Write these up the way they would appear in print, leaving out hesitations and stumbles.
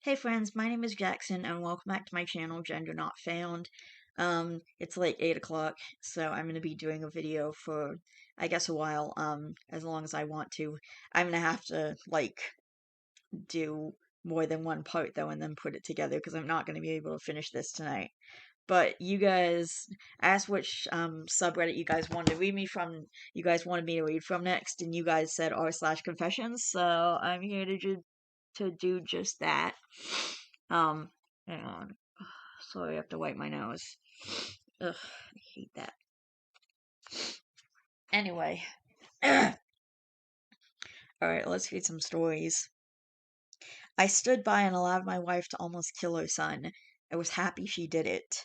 Hey friends, my name is Jackson and welcome back to my channel, Gender Not Found. It's like 8 o'clock, so I'm going to be doing a video for, I guess, a while, as long as I want to. I'm going to have to, do more than one part, though, and then put it together, because I'm not going to be able to finish this tonight. But you guys asked which, subreddit you guys wanted to read me from, you guys wanted me to read from next, and you guys said r/confessions, so I'm here to do just that. Um, Hang on. Sorry, I have to wipe my nose. Ugh, I hate that. Anyway. Alright, let's read some stories. I stood by and allowed my wife to almost kill her son. I was happy she did it.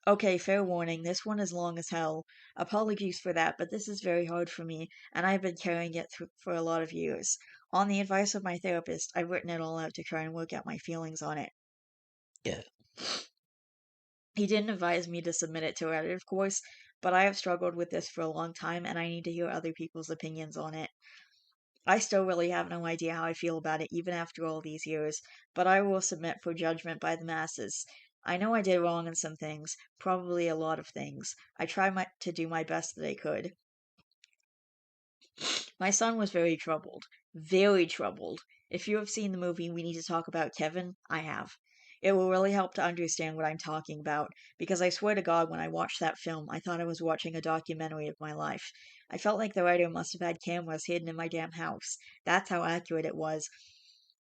Okay, fair warning, this one is long as hell. Apologies for that, but this is very hard for me, and I've been carrying it for a lot of years. On the advice of my therapist, I've written it all out to try and work out my feelings on it. Yeah. He didn't advise me to submit it to Reddit, of course, but I have struggled with this for a long time and I need to hear other people's opinions on it. I still really have no idea how I feel about it, even after all these years, but I will submit for judgment by the masses. I know I did wrong in some things, probably a lot of things. I tried to do my best that I could. My son was very troubled. Very troubled. If you have seen the movie We Need to Talk About Kevin, I have. It will really help to understand what I'm talking about, because I swear to God, when I watched that film, I thought I was watching a documentary of my life. I felt like the writer must have had cameras hidden in my damn house. That's how accurate it was.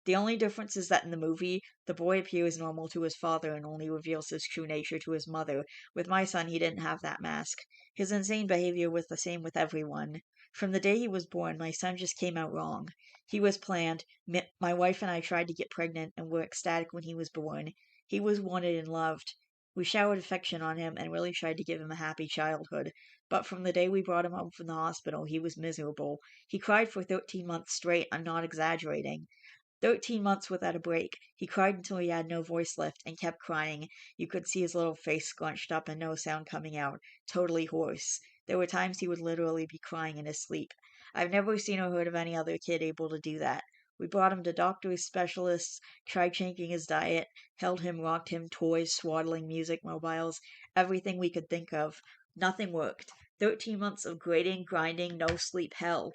The only difference is that in the movie, the boy appears normal to his father and only reveals his true nature to his mother. With my son, he didn't have that mask. His insane behavior was the same with everyone. From the day he was born, my son just came out wrong. He was planned. My wife and I tried to get pregnant and were ecstatic when he was born. He was wanted and loved. We showered affection on him and really tried to give him a happy childhood. But from the day we brought him home from the hospital, he was miserable. He cried for 13 months straight, I'm not exaggerating. 13 months without a break. He cried until he had no voice left and kept crying. You could see his little face scrunched up and no sound coming out. Totally hoarse. There were times he would literally be crying in his sleep. I've never seen or heard of any other kid able to do that. We brought him to doctors, specialists, tried changing his diet, held him, rocked him, toys, swaddling music, mobiles, everything we could think of. Nothing worked. 13 months of grading, grinding, no sleep hell.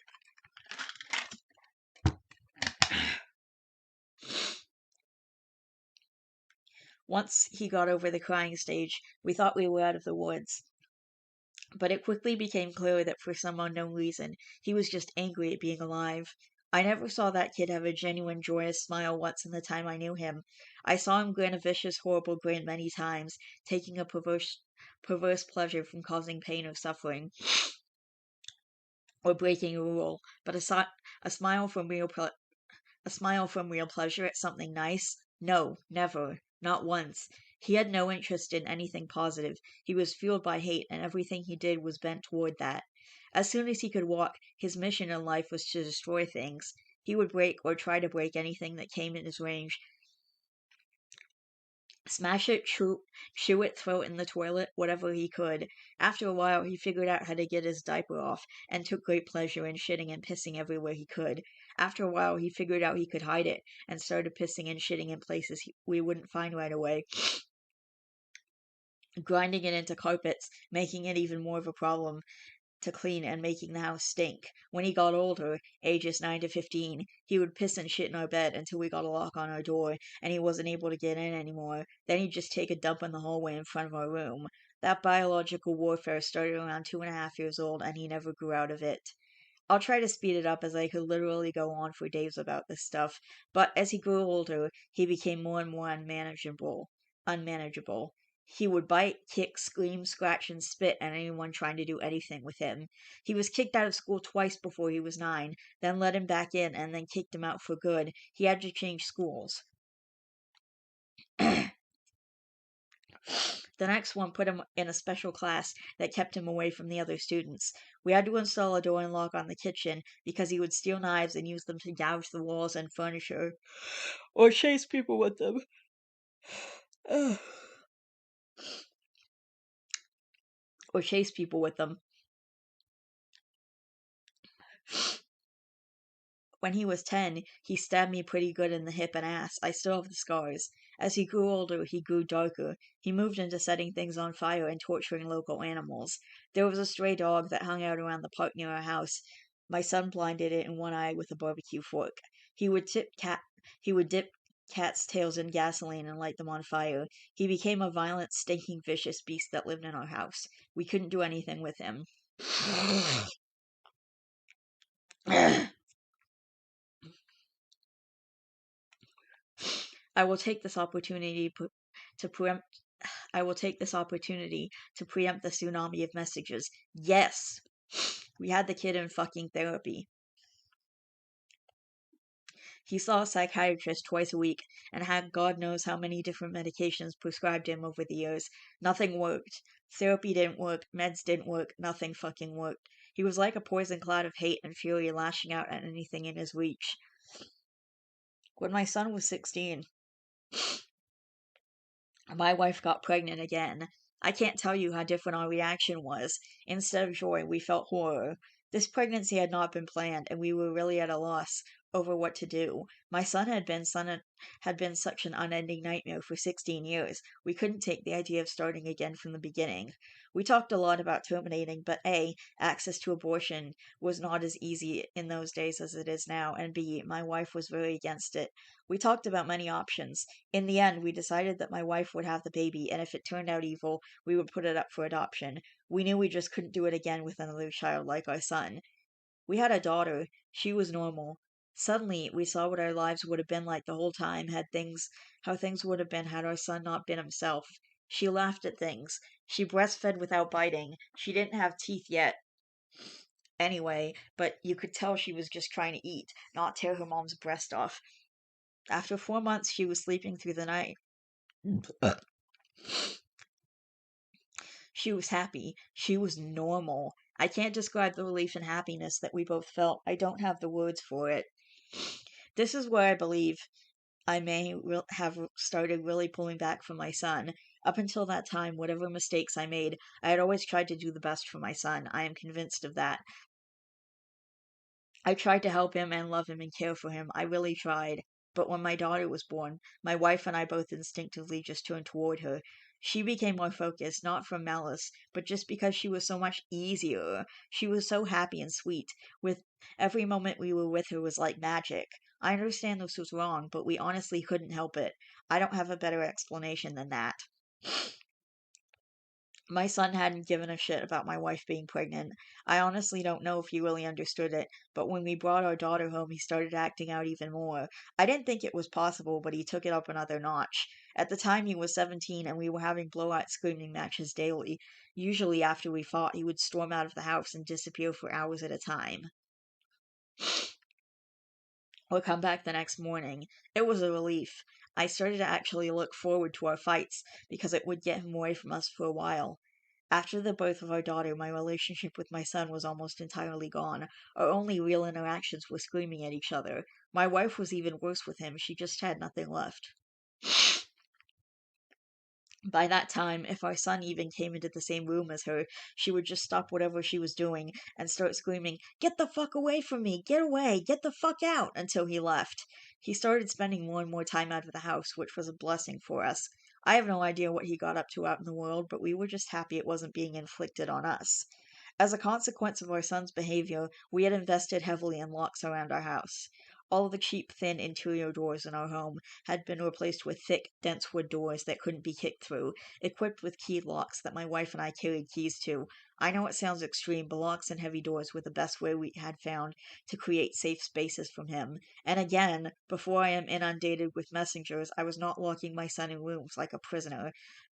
Once he got over the crying stage, we thought we were out of the woods. But it quickly became clear that for some unknown reason, he was just angry at being alive. I never saw that kid have a genuine joyous smile once in the time I knew him. I saw him grin a vicious, horrible grin many times, taking a perverse pleasure from causing pain or suffering, or breaking a rule. But a smile from a smile from real pleasure at something nice? No, never. Not once. He had no interest in anything positive. He was fueled by hate, and everything he did was bent toward that. As soon as he could walk, his mission in life was to destroy things. He would break or try to break anything that came in his range. Smash it, chew it, throw it in the toilet, whatever he could. After a while, he figured out how to get his diaper off, and took great pleasure in shitting and pissing everywhere he could. After a while, he figured out he could hide it, and started pissing and shitting in places we wouldn't find right away, grinding it into carpets, making it even more of a problem to clean and making the house stink. When he got older, ages 9 to 15, he would piss and shit in our bed until we got a lock on our door and he wasn't able to get in anymore. Then he'd just take a dump in the hallway in front of our room. That biological warfare started around 2.5 years old and he never grew out of it. I'll try to speed it up as I could literally go on for days about this stuff, but as he grew older, he became more and more unmanageable. He would bite, kick, scream, scratch, and spit at anyone trying to do anything with him. He was kicked out of school twice before he was 9, then let him back in, and then kicked him out for good. He had to change schools. The next one put him in a special class that kept him away from the other students. We had to install a door and lock on the kitchen because he would steal knives and use them to gouge the walls and furniture, or chase people with them. Or chase people with them. When he was 10, he stabbed me pretty good in the hip and ass. I still have the scars. As he grew older, he grew darker. He moved into setting things on fire and torturing local animals. There was a stray dog that hung out around the park near our house. My son blinded it in one eye with a barbecue fork. He would he would dip cats' tails in gasoline and light them on fire. He became a violent, stinking, vicious beast that lived in our house. We couldn't do anything with him. I will take this opportunity to preempt. I will take this opportunity to preempt the tsunami of messages. Yes, we had the kid in fucking therapy. He saw a psychiatrist twice a week and had God knows how many different medications prescribed him over the years. Nothing worked. Therapy didn't work. Meds didn't work. Nothing fucking worked. He was like a poison cloud of hate and fury lashing out at anything in his reach. When my son was 16, my wife got pregnant again. I can't tell you how different our reaction was. Instead of joy, we felt horror. This pregnancy had not been planned, and we were really at a loss over what to do. My son had been such an unending nightmare for 16 years. We couldn't take the idea of starting again from the beginning. We talked a lot about terminating, but A, access to abortion was not as easy in those days as it is now, and B, my wife was very against it. We talked about many options. In the end, we decided that my wife would have the baby, and if it turned out evil, we would put it up for adoption. We knew we just couldn't do it again with another child like our son. We had a daughter. She was normal. Suddenly, we saw what our lives would have been like the whole time how things would have been had our son not been himself. She laughed at things. She breastfed without biting. She didn't have teeth yet, anyway, but you could tell she was just trying to eat, not tear her mom's breast off. After 4 months, she was sleeping through the night. She was happy. She was normal. I can't describe the relief and happiness that we both felt. I don't have the words for it. This is where I believe I have started really pulling back from my son. Up until that time, whatever mistakes I made, I had always tried to do the best for my son. I am convinced of that. I tried to help him and love him and care for him. I really tried. But when my daughter was born, my wife and I both instinctively just turned toward her. She became more focused, not from malice, but just because she was so much easier. She was so happy and sweet. With every moment we were with her was like magic. I understand this was wrong, but we honestly couldn't help it. I don't have a better explanation than that. My son hadn't given a shit about my wife being pregnant. I honestly don't know if he really understood it, but when we brought our daughter home, he started acting out even more. I didn't think it was possible, but he took it up another notch. At the time, he was 17, and we were having blowout screaming matches daily. Usually, after we fought, he would storm out of the house and disappear for hours at a time, or come back the next morning. It was a relief. I started to actually look forward to our fights because it would get him away from us for a while. After the birth of our daughter, my relationship with my son was almost entirely gone. Our only real interactions were screaming at each other. My wife was even worse with him, she just had nothing left. By that time, if our son even came into the same room as her, she would just stop whatever she was doing and start screaming, "Get the fuck away from me! Get away! Get the fuck out!" until he left. He started spending more and more time out of the house, which was a blessing for us. I have no idea what he got up to out in the world, but we were just happy it wasn't being inflicted on us. As a consequence of our son's behavior, we had invested heavily in locks around our house. All the cheap, thin interior doors in our home had been replaced with thick, dense wood doors that couldn't be kicked through, equipped with key locks that my wife and I carried keys to. I know it sounds extreme, but locks and heavy doors were the best way we had found to create safe spaces from him. And again, before I am inundated with messengers, I was not locking my son in rooms like a prisoner.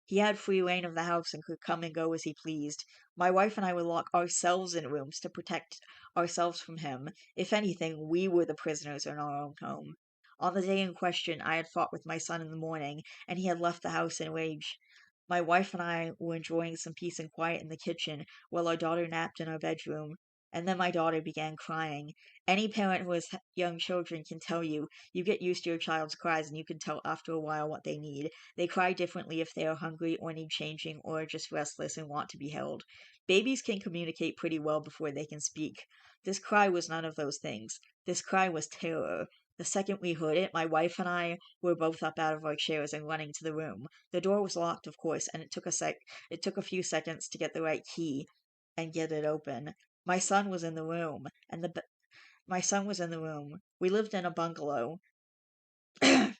He had free reign of the house and could come and go as he pleased. My wife and I would lock ourselves in rooms to protect ourselves from him. If anything, we were the prisoners in our own home. On the day in question, I had fought with my son in the morning, and he had left the house in rage. My wife and I were enjoying some peace and quiet in the kitchen while our daughter napped in our bedroom. and then my daughter began crying. Any parent who has young children can tell you, you get used to your child's cries and you can tell after a while what they need. They cry differently if they are hungry or need changing or are just restless and want to be held. Babies can communicate pretty well before they can speak. This cry was none of those things. This cry was terror. The second we heard it, my wife and I were both up out of our chairs and running to the room. The door was locked, of course, and it took a few seconds to get the right key and get it open. My son was in the room, my son was in the room. We lived in a bungalow, and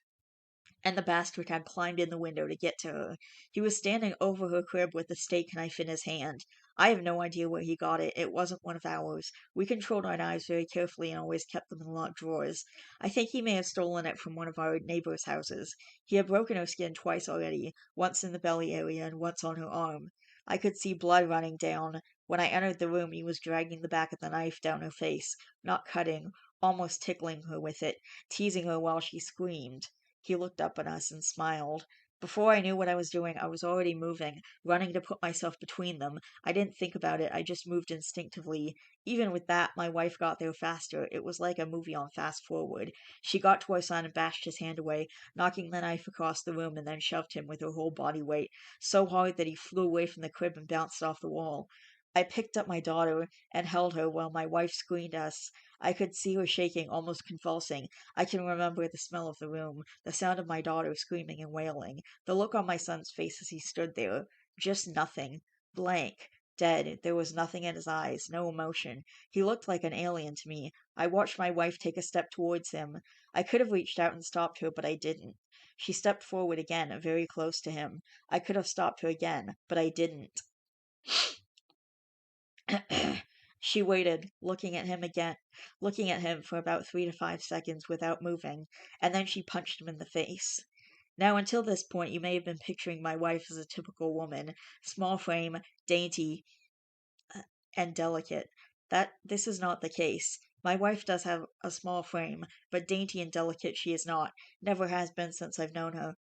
the bastard had climbed in the window to get to her. He was standing over her crib with a steak knife in his hand. I have no idea where he got it. It wasn't one of ours. We controlled our knives very carefully and always kept them in locked drawers. I think he may have stolen it from one of our neighbors' houses. He had broken her skin twice already, once in the belly area and once on her arm. I could see blood running down. When I entered the room, he was dragging the back of the knife down her face, not cutting, almost tickling her with it, teasing her while she screamed. He looked up at us and smiled. Before I knew what I was doing, I was already moving, running to put myself between them. I didn't think about it, I just moved instinctively. Even with that, my wife got there faster. It was like a movie on fast forward. She got to our son and bashed his hand away, knocking the knife across the room and then shoved him with her whole body weight, so hard that he flew away from the crib and bounced off the wall. I picked up my daughter and held her while my wife screamed us. I could see her shaking, almost convulsing. I can remember the smell of the room, the sound of my daughter screaming and wailing, the look on my son's face as he stood there. Just nothing. Blank. Dead. There was nothing in his eyes, no emotion. He looked like an alien to me. I watched my wife take a step towards him. I could have reached out and stopped her, but I didn't. She stepped forward again, very close to him. I could have stopped her again, but I didn't. She waited, looking at him for about 3 to 5 seconds without moving, and then she punched him in the face. Now, until this point, you may have been picturing my wife as a typical woman, small frame, dainty, and delicate. This is not the case. My wife does have a small frame, but dainty and delicate she is not. Never has been since I've known her.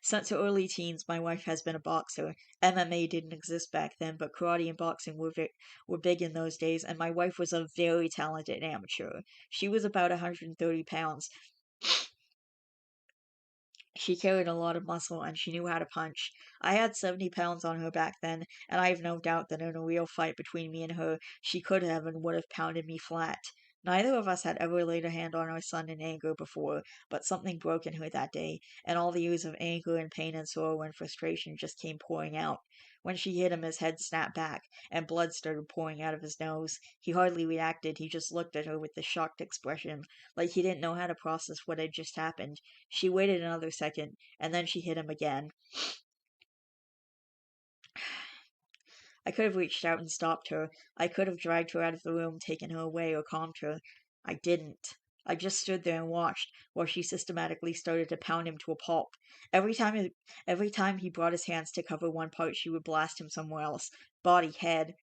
Since her early teens, my wife has been a boxer. MMA didn't exist back then, but karate and boxing were big in those days, and my wife was a very talented amateur. She was about 130 pounds. She carried a lot of muscle, and she knew how to punch. I had 70 pounds on her back then, and I have no doubt that in a real fight between me and her, she could have and would have pounded me flat. Neither of us had ever laid a hand on our son in anger before, but something broke in her that day, and all the years of anger and pain and sorrow and frustration just came pouring out. When she hit him, his head snapped back, and blood started pouring out of his nose. He hardly reacted, he just looked at her with a shocked expression, like he didn't know how to process what had just happened. She waited another second, and then she hit him again. I could have reached out and stopped her. I could have dragged her out of the room, taken her away, or calmed her. I didn't. I just stood there and watched while she systematically started to pound him to a pulp. Every time, every time he brought his hands to cover one part, she would blast him somewhere else. Body, head,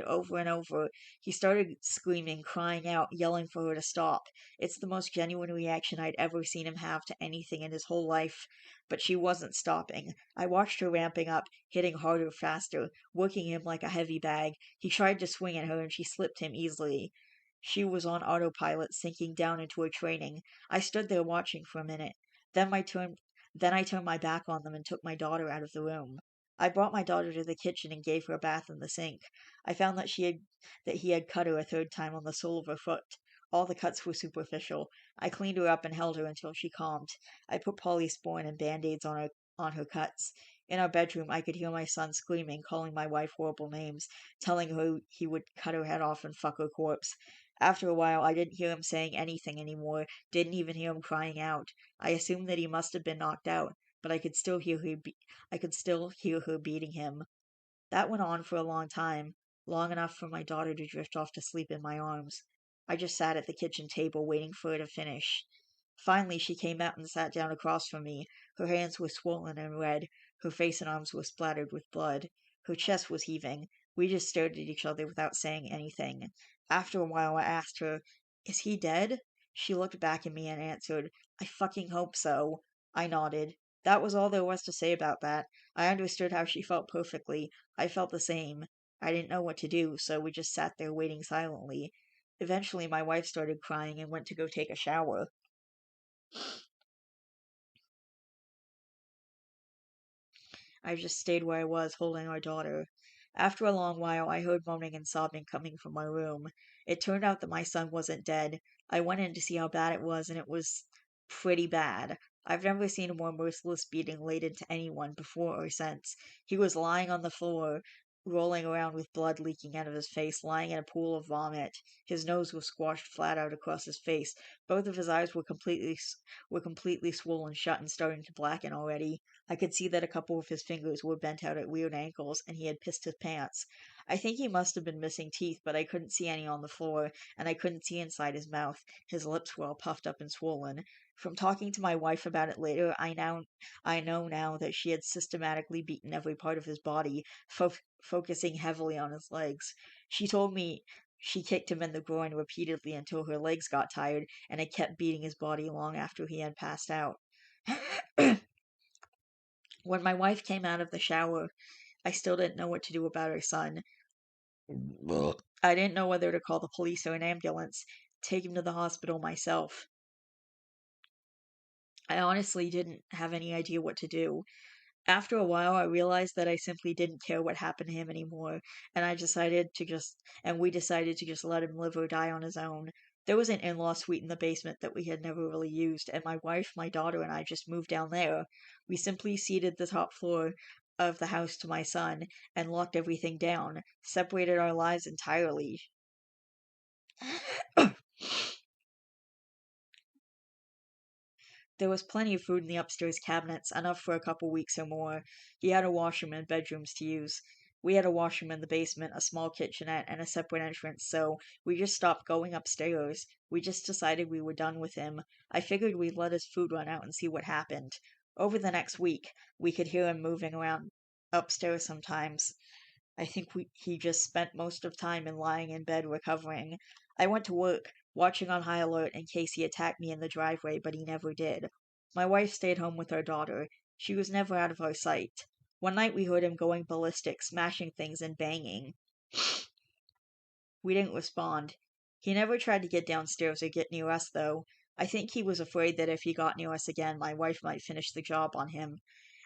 over and over. He started screaming, crying out, yelling for her to stop. It's the most genuine reaction I'd ever seen him have to anything in his whole life. But she wasn't stopping. I watched her ramping up, hitting harder, faster, working him like a heavy bag. He tried to swing at her, and she slipped him easily. She was on autopilot, sinking down into her training. I stood there watching for a minute. Then my turn. Then I turned my back on them and took my daughter out of the room. I brought my daughter to the kitchen and gave her a bath in the sink. I found that he had cut her a third time on the sole of her foot. All the cuts were superficial. I cleaned her up and held her until she calmed. I put polysporin and band-aids on her cuts. In our bedroom, I could hear my son screaming, calling my wife horrible names, telling her he would cut her head off and fuck her corpse. After a while, I didn't hear him saying anything anymore, didn't even hear him crying out. I assumed that he must have been knocked out, but I could still hear her beating him. That went on for a long time, long enough for my daughter to drift off to sleep in my arms. I just sat at the kitchen table waiting for her to finish. Finally, she came out and sat down across from me. Her hands were swollen and red. Her face and arms were splattered with blood. Her chest was heaving. We just stared at each other without saying anything. After a while, I asked her, "Is he dead?" She looked back at me and answered, "I fucking hope so." I nodded. That was all there was to say about that. I understood how she felt perfectly. I felt the same. I didn't know what to do, so we just sat there waiting silently. Eventually, my wife started crying and went to go take a shower. I just stayed where I was, holding our daughter. After a long while, I heard moaning and sobbing coming from my room. It turned out that my son wasn't dead. I went in to see how bad it was, and it was pretty bad. I've never seen a more merciless beating laid into anyone before or since. He was lying on the floor, rolling around with blood leaking out of his face, lying in a pool of vomit. His nose was squashed flat out across his face. Both of his eyes were completely swollen shut and starting to blacken already. I could see that a couple of his fingers were bent out at weird angles, and he had pissed his pants. I think he must have been missing teeth, but I couldn't see any on the floor, and I couldn't see inside his mouth. His lips were all puffed up and swollen. From talking to my wife about it later, I know now that she had systematically beaten every part of his body, focusing heavily on his legs. She told me she kicked him in the groin repeatedly until her legs got tired, and had kept beating his body long after he had passed out. When my wife came out of the shower, I still didn't know what to do about her son. I didn't know whether to call the police or an ambulance, take him to the hospital myself. I honestly didn't have any idea what to do. After a while, I realized that I simply didn't care what happened to him anymore, and we decided to just let him live or die on his own. There was an in-law suite in the basement that we had never really used, and my wife, my daughter, and I just moved down there. We simply ceded the top floor of the house to my son and locked everything down, separated our lives entirely. There was plenty of food in the upstairs cabinets, enough for a couple weeks or more. He had a washroom and bedrooms to use. We had a washroom in the basement, a small kitchenette, and a separate entrance, so we just stopped going upstairs. We just decided we were done with him. I figured we'd let his food run out and see what happened. Over the next week, we could hear him moving around upstairs sometimes. I think he just spent most of time in lying in bed recovering. I went to work, watching on high alert in case he attacked me in the driveway, but he never did. My wife stayed home with our daughter. She was never out of our sight. One night we heard him going ballistic, smashing things and banging. We didn't respond. He never tried to get downstairs or get near us, though. I think he was afraid that if he got near us again, my wife might finish the job on him.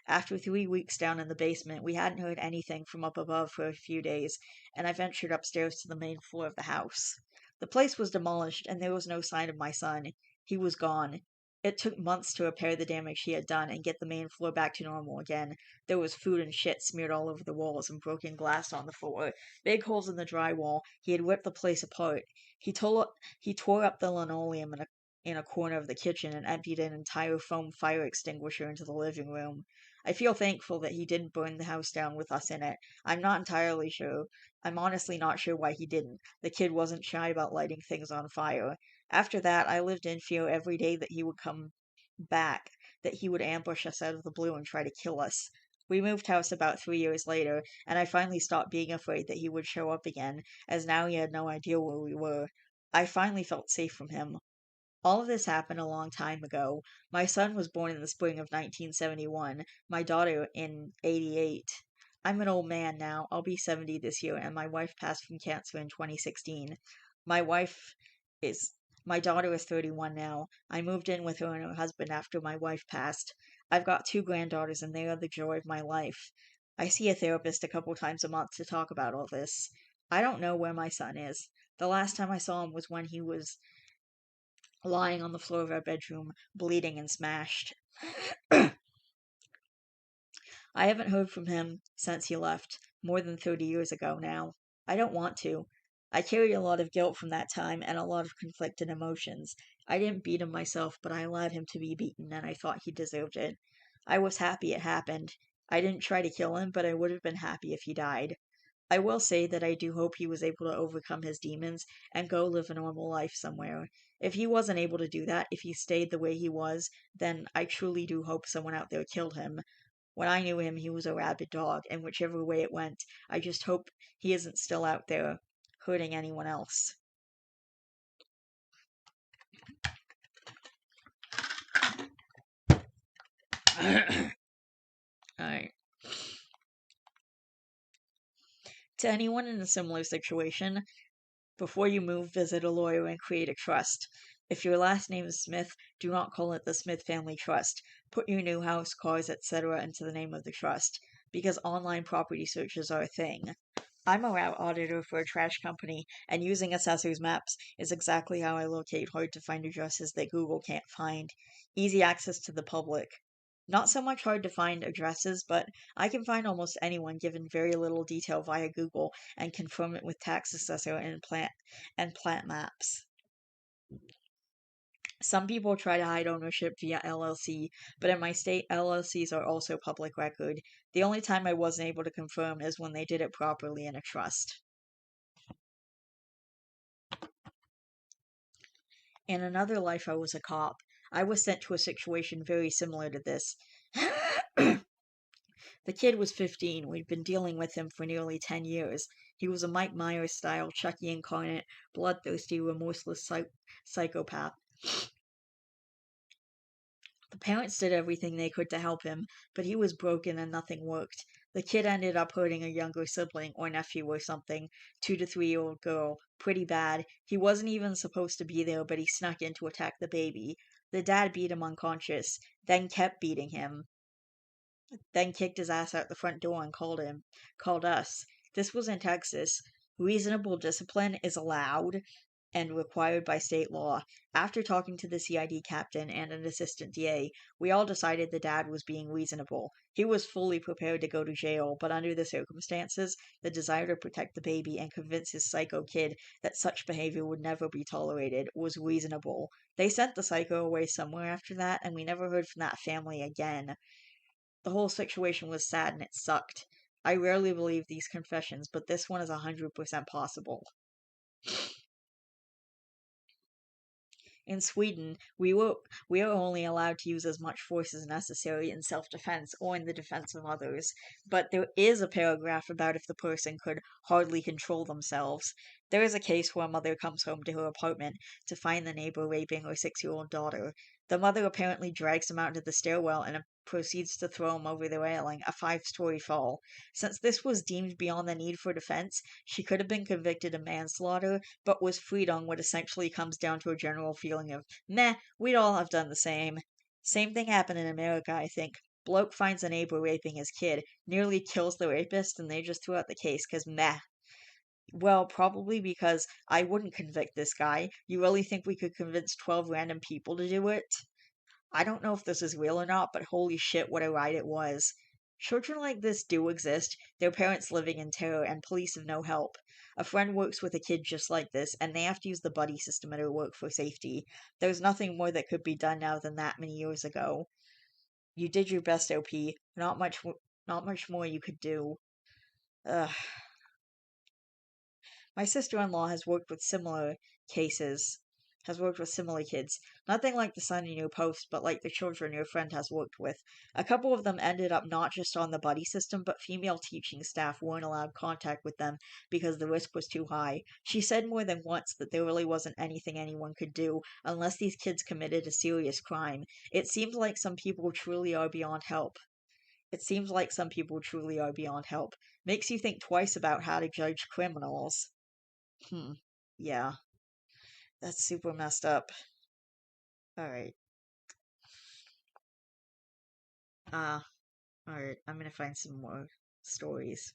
After 3 weeks down in the basement, we hadn't heard anything from up above for a few days, and I ventured upstairs to the main floor of the house. The place was demolished, and there was no sign of my son. He was gone. It took months to repair the damage he had done and get the main floor back to normal again. There was food and shit smeared all over the walls and broken glass on the floor, big holes in the drywall. He had ripped the place apart. He tore up the linoleum in a corner of the kitchen and emptied an entire foam fire extinguisher into the living room. I feel thankful that he didn't burn the house down with us in it. I'm not entirely sure. I'm honestly not sure why he didn't. The kid wasn't shy about lighting things on fire. After that, I lived in fear every day that he would come back, that he would ambush us out of the blue and try to kill us. We moved house about 3 years later, and I finally stopped being afraid that he would show up again, as now he had no idea where we were. I finally felt safe from him. All of this happened a long time ago. My son was born in the spring of 1971, my daughter in 88. I'm an old man now. I'll be 70 this year, and my wife passed from cancer in 2016. My wife is my daughter is 31 now. I moved in with her and her husband after my wife passed. I've got two granddaughters, and they are the joy of my life. I see a therapist a couple times a month to talk about all this. I don't know where my son is. The last time I saw him was when he was lying on the floor of our bedroom, bleeding and smashed. I haven't heard from him since he left, more than 30 years ago now. I don't want to. I carry a lot of guilt from that time and a lot of conflicted emotions. I didn't beat him myself, but I allowed him to be beaten, and I thought he deserved it. I was happy it happened. I didn't try to kill him, but I would have been happy if he died. I will say that I do hope he was able to overcome his demons and go live a normal life somewhere. If he wasn't able to do that, if he stayed the way he was, then I truly do hope someone out there killed him. When I knew him, he was a rabid dog, and whichever way it went, I just hope he isn't still out there hurting anyone else. Alright. To anyone in a similar situation, before you move, visit a lawyer and create a trust. If your last name is Smith, do not call it the Smith Family Trust. Put your new house, cars, etc. into the name of the trust, because online property searches are a thing. I'm a route auditor for a trash company, and using Assessor's Maps is exactly how I locate hard to find addresses that Google can't find. Easy access to the public. Not so much hard to find addresses, but I can find almost anyone given very little detail via Google and confirm it with tax assessor and plat maps. Some people try to hide ownership via LLC, but in my state, LLCs are also public record. The only time I wasn't able to confirm is when they did it properly in a trust. In another life, I was a cop. I was sent to a situation very similar to this. The kid was 15. We'd been dealing with him for nearly 10 years. He was a Mike Myers style Chucky incarnate, bloodthirsty, remorseless psychopath. The parents did everything they could to help him, but he was broken and nothing worked. The kid ended up hurting a younger sibling or nephew or something, 2 to 3 year old girl, pretty bad. He wasn't even supposed to be there, but he snuck in to attack the baby. The dad beat him unconscious, then kept beating him, then kicked his ass out the front door and called us. This was in Texas. Reasonable discipline is allowed and required by state law. After talking to the CID captain and an assistant DA, we all decided the dad was being reasonable. He was fully prepared to go to jail, but under the circumstances, the desire to protect the baby and convince his psycho kid that such behavior would never be tolerated was reasonable. They sent the psycho away somewhere after that, and we never heard from that family again. The whole situation was sad and it sucked. I rarely believe these confessions, but this one is 100% possible. In Sweden, we are only allowed to use as much force as necessary in self-defense or in the defense of others, but there is a paragraph about if the person could hardly control themselves. There is a case where a mother comes home to her apartment to find the neighbor raping her 6-year-old daughter. The mother apparently drags him out into the stairwell and proceeds to throw him over the railing, a 5-story fall. Since this was deemed beyond the need for defense, she could have been convicted of manslaughter, but was freed on what essentially comes down to a general feeling of, meh, we'd all have done the same. Same thing happened in America, I think. Bloke finds a neighbor raping his kid, nearly kills the rapist, and they just threw out the case because meh. Well, probably because I wouldn't convict this guy. You really think we could convince 12 random people to do it? I don't know if this is real or not, but holy shit, what a ride it was. Children like this do exist, their parents living in terror, and police have no help. A friend works with a kid just like this, and they have to use the buddy system at her work for safety. There's nothing more that could be done now than that many years ago. You did your best, OP. Not much more you could do. Ugh. My sister-in-law has worked with similar kids. Nothing like the son in your post, but like the children your friend has worked with. A couple of them ended up not just on the buddy system, but female teaching staff weren't allowed contact with them because the risk was too high. She said more than once that there really wasn't anything anyone could do unless these kids committed a serious crime. It seems like some people truly are beyond help. It seems like some people truly are beyond help. Makes you think twice about how to judge criminals. Hmm. Yeah, that's super messed up. Alright. Ah, alright. I'm gonna find some more stories.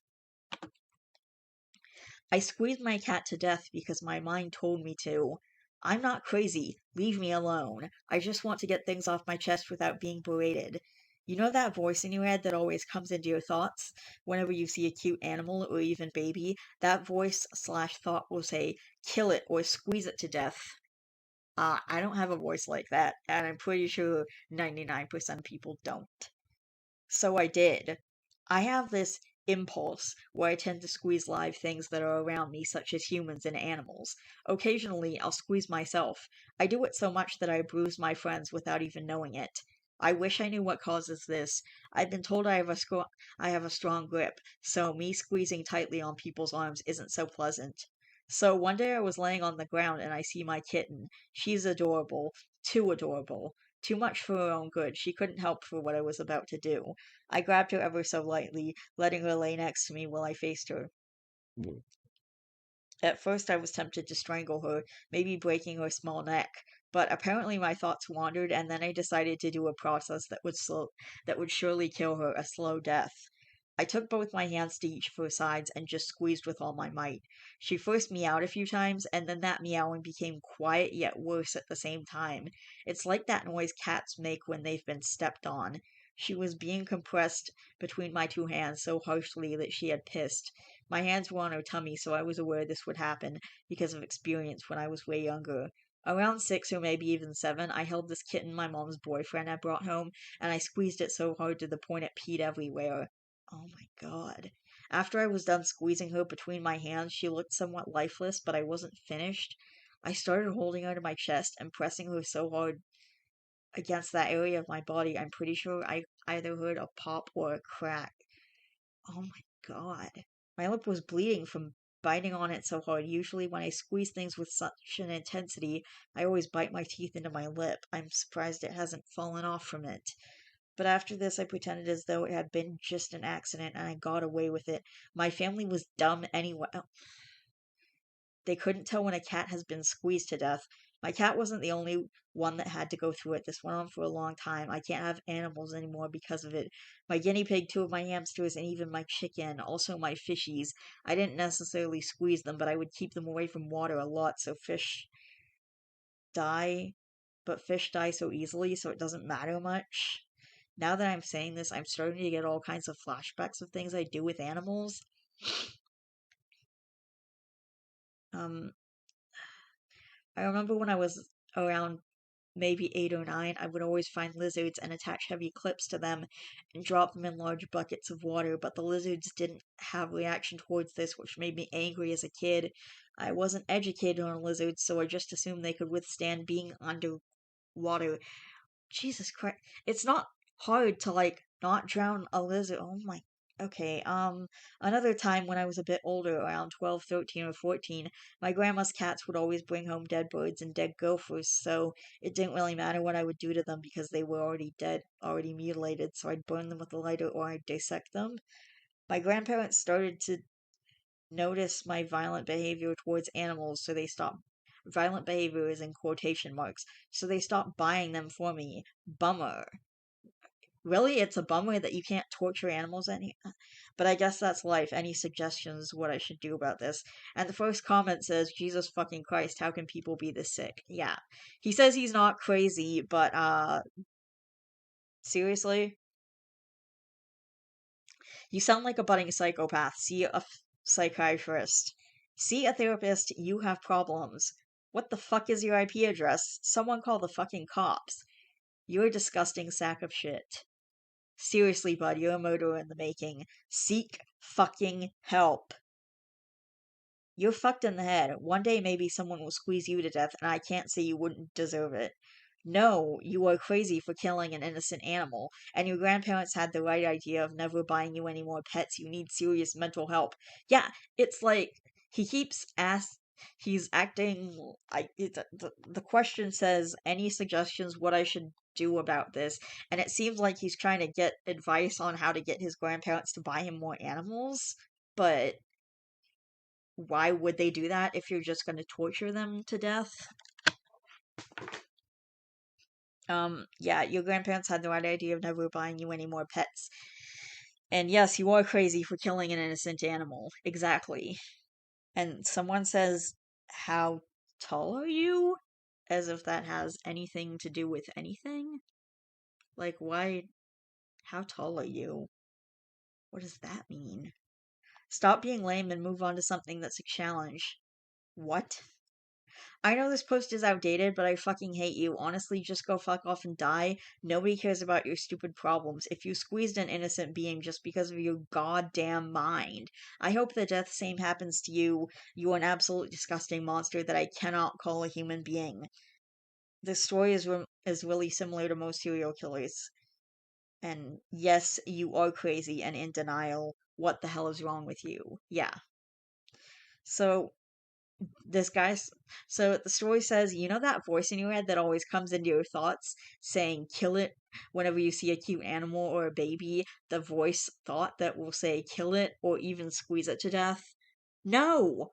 I squeezed my cat to death because my mind told me to. I'm not crazy. Leave me alone. I just want to get things off my chest without being berated. You know that voice in your head that always comes into your thoughts whenever you see a cute animal or even baby? That voice/thought will say, kill it or squeeze it to death. I don't have a voice like that, and I'm pretty sure 99% of people don't. So I did. I have this impulse where I tend to squeeze live things that are around me, such as humans and animals. Occasionally, I'll squeeze myself. I do it so much that I bruise my friends without even knowing it. I wish I knew what causes this. I've been told I have a strong grip, so me squeezing tightly on people's arms isn't so pleasant. So one day I was laying on the ground and I see my kitten. She's adorable, too adorable. Too much for her own good. She couldn't help for what I was about to do. I grabbed her ever so lightly, letting her lay next to me while I faced her. At first, I was tempted to strangle her, maybe breaking her small neck, but apparently my thoughts wandered, and then I decided to do a process that would surely kill her, a slow death. I took both my hands to each of her sides and just squeezed with all my might. She first meowed a few times, and then that meowing became quiet yet worse at the same time. It's like that noise cats make when they've been stepped on. She was being compressed between my two hands so harshly that she had pissed. My hands were on her tummy, so I was aware this would happen because of experience when I was way younger. Around 6 or maybe even 7, I held this kitten my mom's boyfriend had brought home, and I squeezed it so hard to the point it peed everywhere. Oh my god. After I was done squeezing her between my hands, she looked somewhat lifeless, but I wasn't finished. I started holding her to my chest and pressing her so hard against that area of my body, I'm pretty sure I either heard a pop or a crack. Oh my god. My lip was bleeding from biting on it so hard. Usually, when I squeeze things with such an intensity, I always bite my teeth into my lip. I'm surprised it hasn't fallen off from it. But after this, I pretended as though it had been just an accident and I got away with it. My family was dumb anyway. They couldn't tell when a cat has been squeezed to death. My cat wasn't the only one that had to go through it. This went on for a long time. I can't have animals anymore because of it. My guinea pig, two of my hamsters, and even my chicken, also my fishies. I didn't necessarily squeeze them, but I would keep them away from water a lot so fish die. But fish die so easily, so it doesn't matter much. Now that I'm saying this, I'm starting to get all kinds of flashbacks of things I do with animals. Um, I remember when I was around maybe 8 or 9, I would always find lizards and attach heavy clips to them and drop them in large buckets of water, but the lizards didn't have reaction towards this, which made me angry as a kid. I wasn't educated on lizards, so I just assumed they could withstand being underwater. Jesus Christ. It's not hard to not drown a lizard. Oh my. Okay, another time when I was a bit older, around 12, 13, or 14, my grandma's cats would always bring home dead birds and dead gophers, so it didn't really matter what I would do to them because they were already dead, already mutilated, so I'd burn them with a lighter or I'd dissect them. My grandparents started to notice my violent behavior towards animals, so they stopped. Violent behavior is in quotation marks, so they stopped buying them for me. Bummer. Really, it's a bummer that you can't torture animals any. But I guess that's life. Any suggestions what I should do about this? And the first comment says, "Jesus fucking Christ, how can people be this sick?" Yeah, he says he's not crazy, but seriously, you sound like a budding psychopath. See a psychiatrist. See a therapist. You have problems. What the fuck is your IP address? Someone call the fucking cops. You're a disgusting sack of shit. Seriously, bud, you're a murderer in the making. Seek fucking help. You're fucked in the head. One day maybe someone will squeeze you to death, and I can't say you wouldn't deserve it. No, you are crazy for killing an innocent animal, and your grandparents had the right idea of never buying you any more pets. You need serious mental help. Yeah, it's like he keeps ask. He's acting. The question says, "Any suggestions what I should do about this?" And it seems like he's trying to get advice on how to get his grandparents to buy him more animals. But why would they do that if you're just going to torture them to death? Yeah, your grandparents had the right idea of never buying you any more pets. And yes, you are crazy for killing an innocent animal. Exactly. And someone says, "How tall are you?" As if that has anything to do with anything. Like, why? How tall are you? What does that mean? Stop being lame and move on to something that's a challenge. What? I know this post is outdated, but I fucking hate you. Honestly, just go fuck off and die. Nobody cares about your stupid problems. If you squeezed an innocent being just because of your goddamn mind, I hope the death same happens to you. You are an absolute disgusting monster that I cannot call a human being. This story is really similar to most serial killers. And yes, you are crazy and in denial. What the hell is wrong with you? Yeah. So this guy's so the story says, you know that voice in your head that always comes into your thoughts saying kill it whenever you see a cute animal or a baby, the voice thought that will say kill it or even squeeze it to death. No,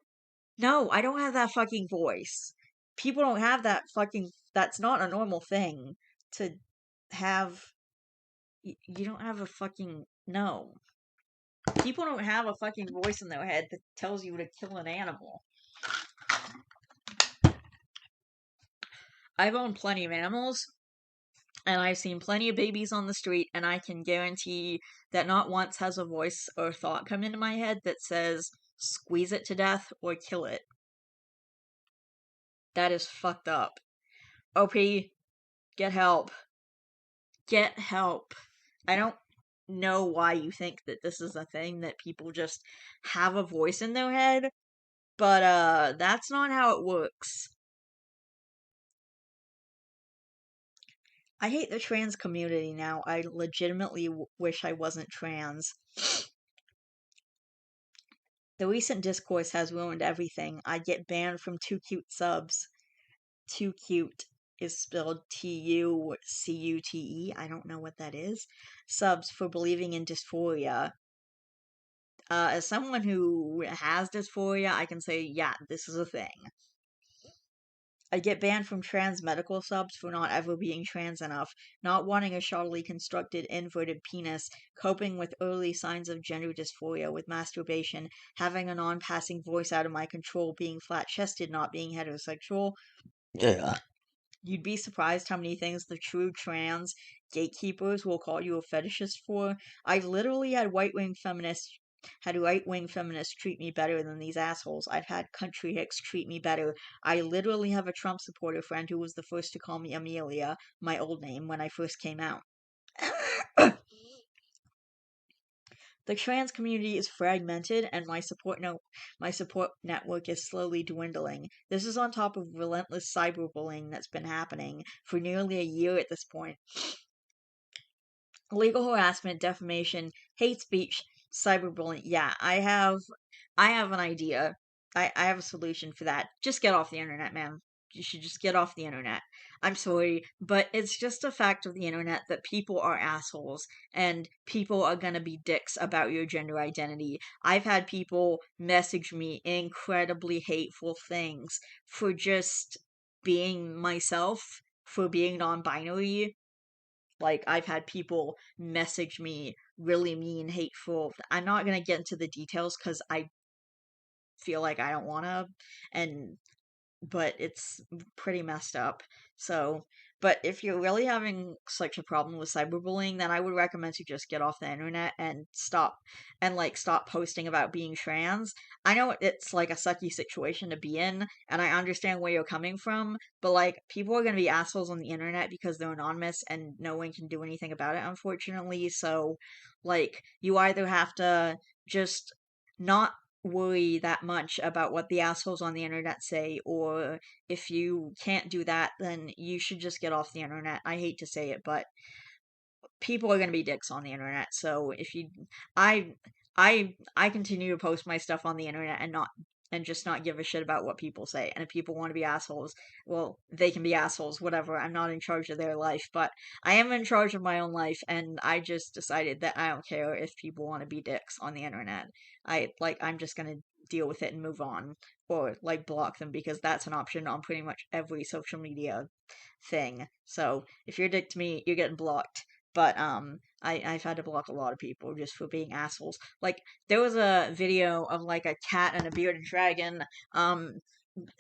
no, I don't have that fucking voice. People don't have that fucking. That's not a normal thing to have. You don't have a fucking. No. People don't have a fucking voice in their head that tells you to kill an animal. I've owned plenty of animals, and I've seen plenty of babies on the street, and I can guarantee that not once has a voice or thought come into my head that says, squeeze it to death or kill it. That is fucked up. OP, get help. Get help. I don't know why you think that this is a thing that people just have a voice in their head, but that's not how it works. I hate the trans community now. I legitimately wish I wasn't trans. The recent discourse has ruined everything. I get banned from Too Cute subs. Too Cute is spelled Tucute. I don't know what that is. Subs for believing in dysphoria. As someone who has dysphoria, I can say, yeah, this is a thing. I get banned from trans medical subs for not ever being trans enough, not wanting a shoddily constructed inverted penis, coping with early signs of gender dysphoria with masturbation, having a non passing voice out of my control, being flat chested, not being heterosexual. Yeah. You'd be surprised how many things the true trans gatekeepers will call you a fetishist for. I literally had right wing feminists treat me better than these assholes. I've had country hicks treat me better. I literally have a Trump supporter friend who was the first to call me Amelia, my old name, when I first came out. The trans community is fragmented, and my support network is slowly dwindling. This is on top of relentless cyberbullying that's been happening for nearly a year at this point. Legal harassment, defamation, hate speech, cyberbullying. Yeah, I have an idea. I have a solution for that. Just get off the internet, man. You should just get off the internet. I'm sorry, but it's just a fact of the internet that people are assholes and people are gonna be dicks about your gender identity. I've had people message me incredibly hateful things for just being myself, for being non binary. Like, I've had people message me really mean, hateful. I'm not gonna get into the details because I feel like I don't wanna, and but it's pretty messed up. So, but if you're really having such a problem with cyberbullying, then I would recommend to just get off the internet and stop posting about being trans. I know it's like a sucky situation to be in, and I understand where you're coming from, but like people are going to be assholes on the internet because they're anonymous and no one can do anything about it, unfortunately. So, like, you either have to just not worry that much about what the assholes on the internet say, or if you can't do that, then you should just get off the internet. I hate to say it, but people are going to be dicks on the internet. So if you, I, I continue to post my stuff on the internet and just not give a shit about what people say. And if people want to be assholes, well, they can be assholes, whatever. I'm not in charge of their life, but I am in charge of my own life, and I just decided that I don't care if people want to be dicks on the internet. I'm just gonna deal with it and move on, or like block them because that's an option on pretty much every social media thing. So if you're a dick to me, you're getting blocked. But I've had to block a lot of people just for being assholes. Like there was a video of like a cat and a bearded dragon um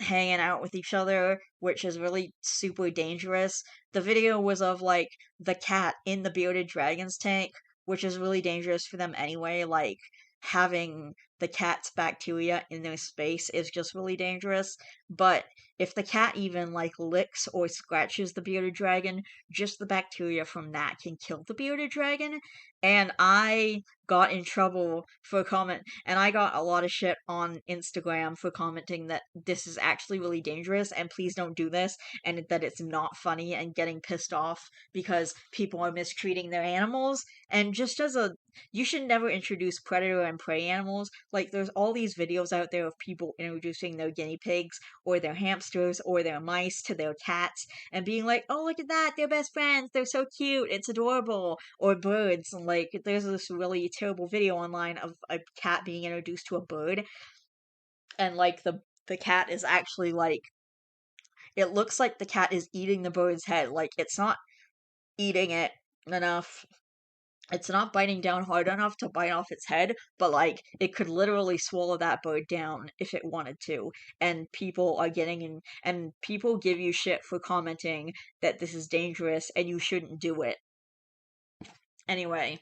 hanging out with each other, which is really super dangerous. The video was of like the cat in the bearded dragon's tank, which is really dangerous for them anyway. Like having the cat's bacteria in their space is just really dangerous. But if the cat even like licks or scratches the bearded dragon, just the bacteria from that can kill the bearded dragon. And I got in trouble for comment, and I got a lot of shit on Instagram for commenting that this is actually really dangerous and please don't do this, and that it's not funny, and getting pissed off because people are mistreating their animals. And just as a, you should never introduce predator and prey animals. Like there's all these videos out there of people introducing their guinea pigs or their hamsters or their mice to their cats and being like, oh, look at that, they're best friends, they're so cute, it's adorable. Or birds. And like there's this really terrible video online of a cat being introduced to a bird, and like the cat is actually like it looks like the cat is eating the bird's head. Like it's not eating it enough. It's not biting down hard enough to bite off its head, but like it could literally swallow that bird down if it wanted to. And people are getting in, and people give you shit for commenting that this is dangerous and you shouldn't do it. Anyway,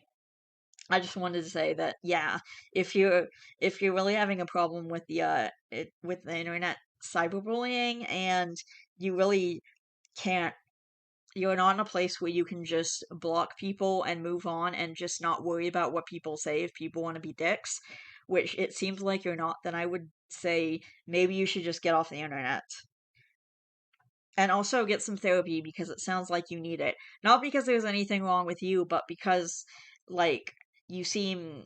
I just wanted to say that yeah, if you're really having a problem with with the internet cyberbullying and you really can't you're not in a place where you can just block people and move on and just not worry about what people say if people want to be dicks, which it seems like you're not, then I would say maybe you should just get off the internet. And also get some therapy because it sounds like you need it. Not because there's anything wrong with you, but because, like, you seem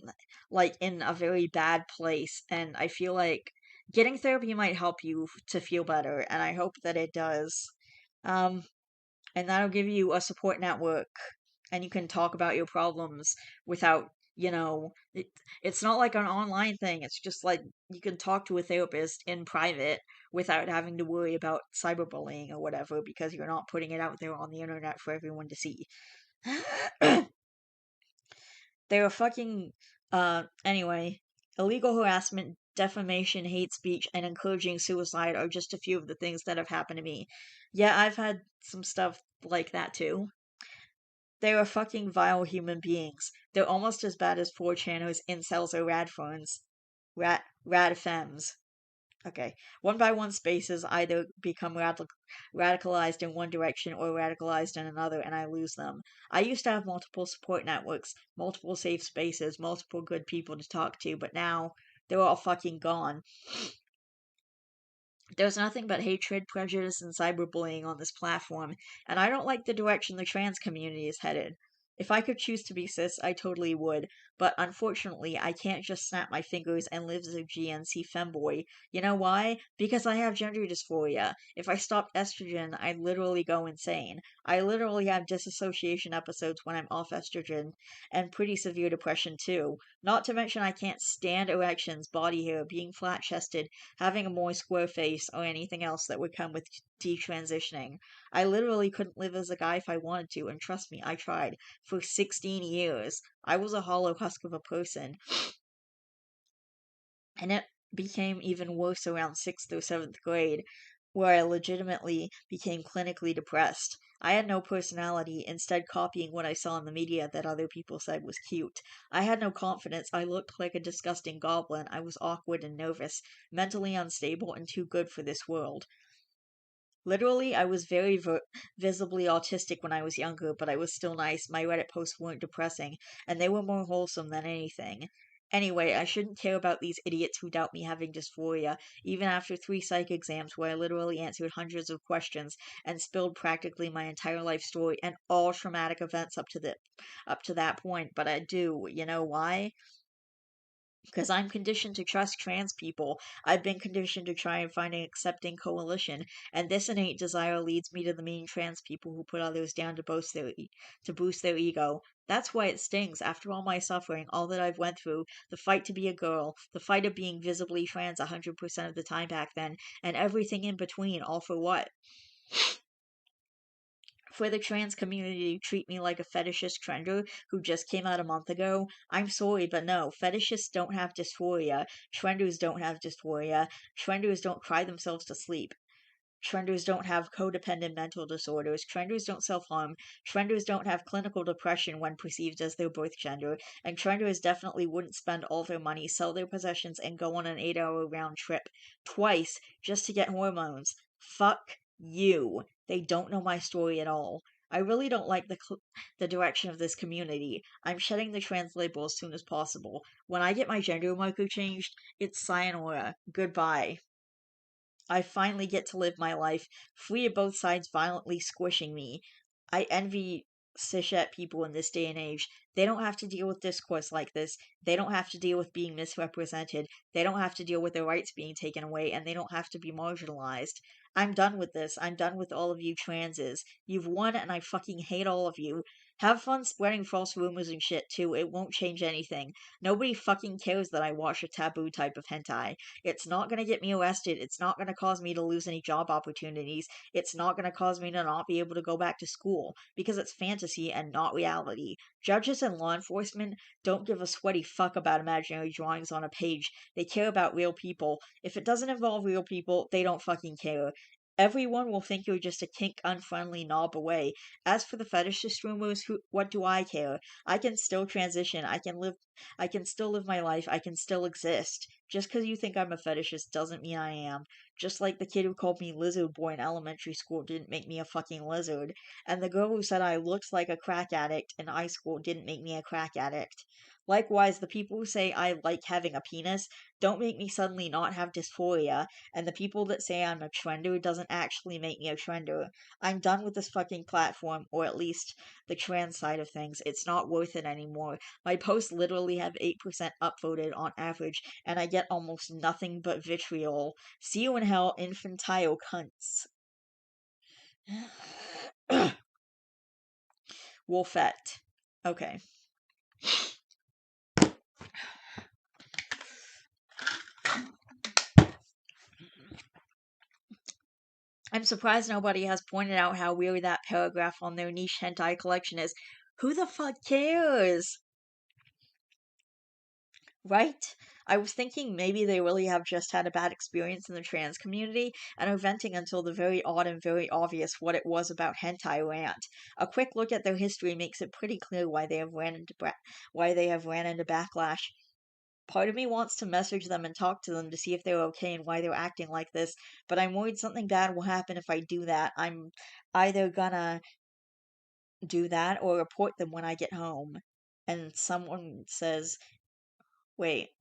like in a very bad place. And I feel like getting therapy might help you to feel better. And I hope that it does. Um, and that'll give you a support network and you can talk about your problems without it's not like an online thing. It's just like you can talk to a therapist in private without having to worry about cyberbullying or whatever because you're not putting it out there on the internet for everyone to see. They were fucking anyway, illegal harassment, defamation, hate speech, and encouraging suicide are just a few of the things that have happened to me. Yeah, I've had some stuff like that too. They are fucking vile human beings. They're almost as bad as 4chaners, incels, or radphones. Radfems. Okay. One by one spaces either become radicalized in one direction or radicalized in another, and I lose them. I used to have multiple support networks, multiple safe spaces, multiple good people to talk to, but now they're all fucking gone. There's nothing but hatred, prejudice, and cyberbullying on this platform, and I don't like the direction the trans community is headed. If I could choose to be cis, I totally would, but unfortunately, I can't just snap my fingers and live as a GNC femboy. You know why? Because I have gender dysphoria. If I stopped estrogen, I'd literally go insane. I literally have disassociation episodes when I'm off estrogen, and pretty severe depression too. Not to mention I can't stand erections, body hair, being flat chested, having a more square face, or anything else that would come with detransitioning. I literally couldn't live as a guy if I wanted to, and trust me, I tried. For 16 years, I was a hollow husk of a person, and it became even worse around 6th or 7th grade, where I legitimately became clinically depressed. I had no personality, instead copying what I saw in the media that other people said was cute. I had no confidence, I looked like a disgusting goblin, I was awkward and nervous, mentally unstable, and too good for this world. Literally, I was very visibly autistic when I was younger, but I was still nice. My Reddit posts weren't depressing, and they were more wholesome than anything. Anyway, I shouldn't care about these idiots who doubt me having dysphoria, even after 3 psych exams where I literally answered hundreds of questions and spilled practically my entire life story and all traumatic events up to that point. But I do. You know why? Because I'm conditioned to trust trans people. I've been conditioned to try and find an accepting coalition, and this innate desire leads me to the mean trans people who put others down to boost their ego. That's why it stings. After all my suffering, all that I've went through, the fight to be a girl, the fight of being visibly trans 100% of the time back then, and everything in between, all for what? For the trans community to treat me like a fetishist trender who just came out a month ago, I'm sorry, but no, fetishists don't have dysphoria. Trenders don't have dysphoria. Trenders don't cry themselves to sleep. Trenders don't have codependent mental disorders. Trenders don't self harm. Trenders don't have clinical depression when perceived as their birth gender. And trenders definitely wouldn't spend all their money, sell their possessions, and go on an 8-hour round trip twice just to get hormones. Fuck you. They don't know my story at all. I really don't like the direction of this community. I'm shedding the trans label as soon as possible. When I get my gender marker changed, it's sayonara. Goodbye. I finally get to live my life, free of both sides violently squishing me. I envy cishet people in this day and age. They don't have to deal with discourse like this. They don't have to deal with being misrepresented. They don't have to deal with their rights being taken away, and they don't have to be marginalized. I'm done with this. I'm done with all of you transes. You've won, and I fucking hate all of you. Have fun spreading false rumors and shit too. It won't change anything. Nobody fucking cares that I watch a taboo type of hentai. It's not gonna get me arrested. It's not gonna cause me to lose any job opportunities. It's not gonna cause me to not be able to go back to school because it's fantasy and not reality. Judges and law enforcement don't give a sweaty fuck about imaginary drawings on a page. They care about real people. If it doesn't involve real people, they don't fucking care. Everyone will think you're just a kink unfriendly knob away. As for the fetishist rumors, what do I care? I can still transition. I can still live my life. I can still exist. Just because you think I'm a fetishist doesn't mean I am. Just like the kid who called me Lizard Boy in elementary school didn't make me a fucking lizard. And the girl who said I looked like a crack addict in high school didn't make me a crack addict. Likewise, the people who say I like having a penis don't make me suddenly not have dysphoria, and the people that say I'm a trender doesn't actually make me a trender. I'm done with this fucking platform, or at least the trans side of things. It's not worth it anymore. My posts literally have 8% upvoted on average, and I get almost nothing but vitriol. See you in hell, infantile cunts. Wolfette. Okay. I'm surprised nobody has pointed out how weird that paragraph on their niche hentai collection is. Who the fuck cares? Right? I was thinking maybe they really have just had a bad experience in the trans community and are venting until the very odd and very obvious what it was about hentai rant. A quick look at their history makes it pretty clear why they have ran into backlash. Part of me wants to message them and talk to them to see if they're okay and why they're acting like this, but I'm worried something bad will happen if I do that. I'm either gonna do that or report them when I get home. And someone says, wait,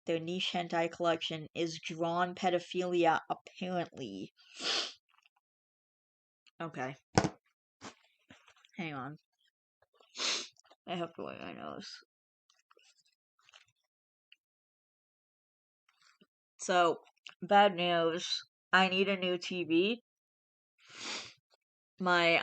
their niche hentai collection is drawn pedophilia, apparently. Okay, hang on. I have to wear my nose. So, bad news. I need a new TV. My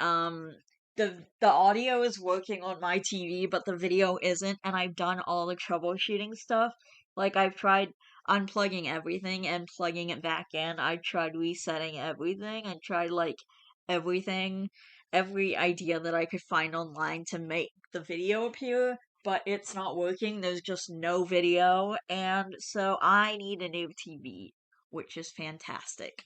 the audio is working on my TV, but the video isn't, and I've done all the troubleshooting stuff. Like I've tried unplugging everything and plugging it back in. I tried resetting everything and tried like everything, every idea that I could find online to make the video appear, but it's not working. There's just no video, and so I need a new TV, which is fantastic.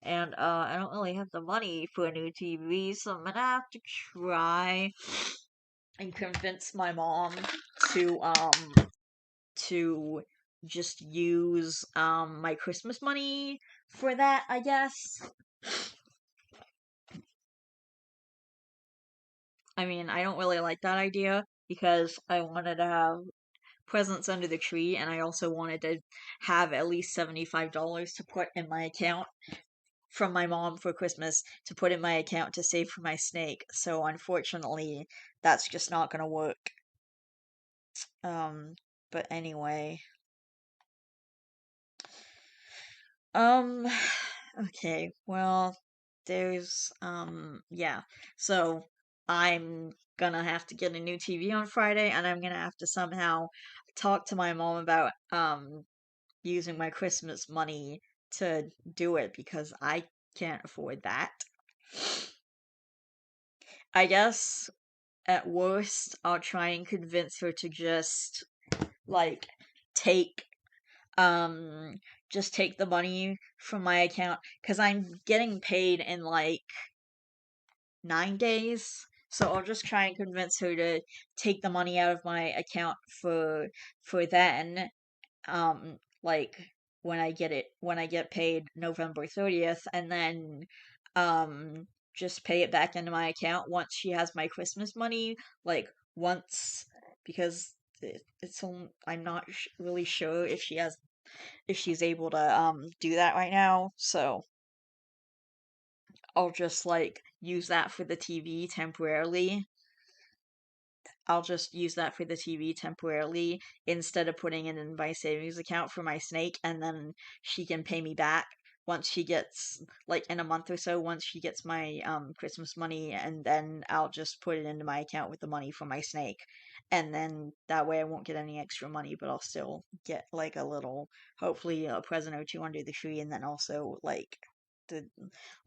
And I don't really have the money for a new TV, so I'm gonna have to try and convince my mom to to just use my Christmas money for that, I guess. I mean, I don't really like that idea because I wanted to have presents under the tree and I also wanted to have at least $75 to put in my account from my mom for Christmas to put in my account to save for my snake. So unfortunately, that's just not gonna work. Um, but anyway. Um, okay. Well, yeah. So I'm gonna have to get a new TV on Friday and I'm gonna have to somehow talk to my mom about using my Christmas money to do it because I can't afford that. I guess at worst, I'll try and convince her to just like take um take the money from my account because I'm getting paid in like 9 days. So I'll just try and convince her to take the money out of my account for then. Like when I get paid November 30th, and then um just pay it back into my account once she has my Christmas money, like once because I'm not really sure if she's able to do that right now. So I'll just like use that for the TV temporarily. I'll just use that for the TV temporarily instead of putting it in my savings account for my snake, and then she can pay me back once she gets, like, in a month or so, once she gets my Christmas money, and then I'll just put it into my account with the money for my snake. And then that way I won't get any extra money, but I'll still get like a little, hopefully a present or two under the tree, and then also like the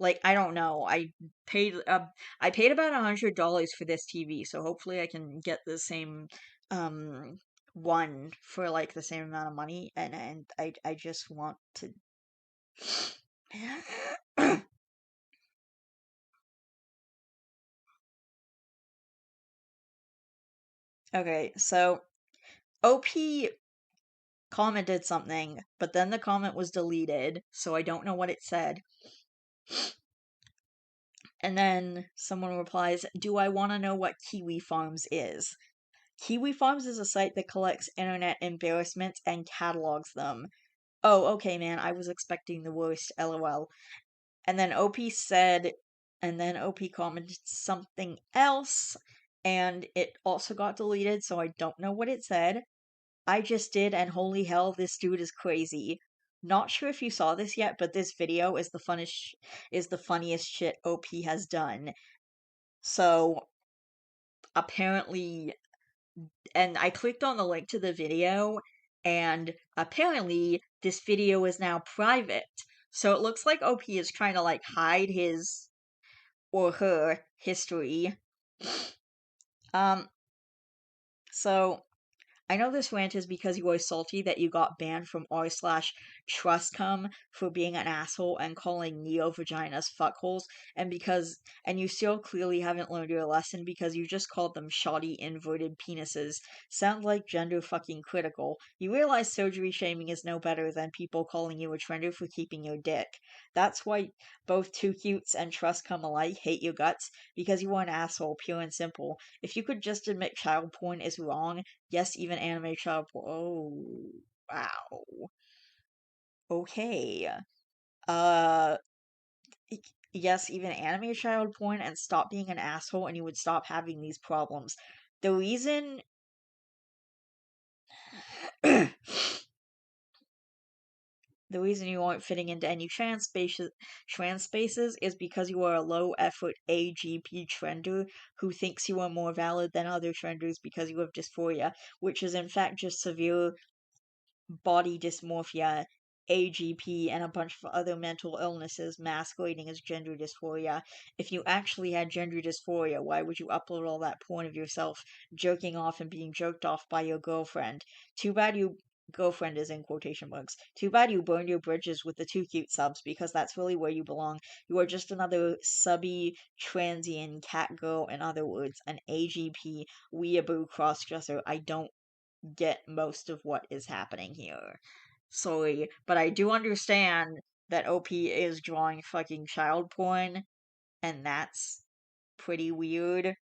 I don't know. Paid I paid about $100 for this TV, so hopefully I can get the same um one for like the same amount of money, and I just want to. Okay, so OP commented something, but then the comment was deleted, so I don't know what it said. And then someone replies, "Do I want to know what Kiwi Farms is?" Kiwi Farms is a site that collects internet embarrassments and catalogs them. Oh, okay, man, I was expecting the worst, lol. And then OP said, and then OP commented something else, and it also got deleted, so I don't know what it said. I just did, and holy hell, this dude is crazy. Not sure if you saw this yet, but this video is the funniest shit OP has done. So apparently, and I clicked on the link to the video, and apparently this video is now private. So it looks like OP is trying to like hide his or her history. Um, so I know this rant is because you were salty that you got banned from r/trustcom for being an asshole and calling neo vaginas fuckholes, and you still clearly haven't learned your lesson because you just called them shoddy inverted penises. Sound like gender fucking critical. You realize surgery shaming is no better than people calling you a trender for keeping your dick. That's why both Two Cutes and Trustcom alike hate your guts, because you are an asshole, pure and simple. If you could just admit child porn is wrong, yes, even anime child porn. Oh, wow. Okay. Uh, yes, even anime child porn, and stop being an asshole, and you would stop having these problems. The reason. The reason you aren't fitting into any trans spaces is because you are a low effort AGP trender who thinks you are more valid than other trenders because you have dysphoria, which is in fact just severe body dysmorphia, AGP, and a bunch of other mental illnesses masquerading as gender dysphoria. If you actually had gender dysphoria, why would you upload all that porn of yourself jerking off and being jerked off by your girlfriend? Too bad you girlfriend is in quotation marks. Too bad you burned your bridges with the Two Cute subs, because that's really where you belong. You are just another subby, transient cat girl, in other words, an AGP weeaboo crossdresser. I don't get most of what is happening here. Sorry, but I do understand that OP is drawing fucking child porn, and that's pretty weird.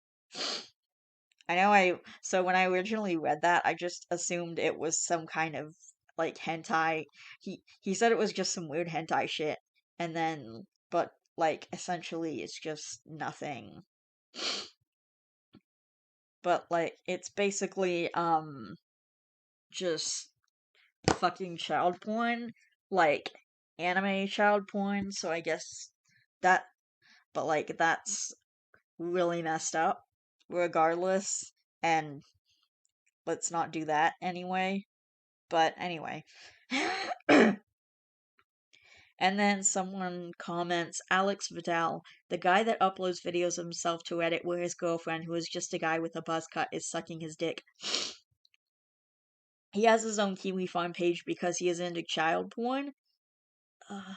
So when I originally read that, I just assumed it was some kind of like hentai. He said it was just some weird hentai shit, and then but like essentially it's just nothing. But like it's basically just fucking child porn, like anime child porn, so I guess that, but like that's really messed up regardless, and let's not do that anyway. But anyway. And then someone comments, Alex Vidal, the guy that uploads videos of himself to Reddit where his girlfriend, who is just a guy with a buzz cut, is sucking his dick. He has his own Kiwi Farm page because he is into child porn. Uh,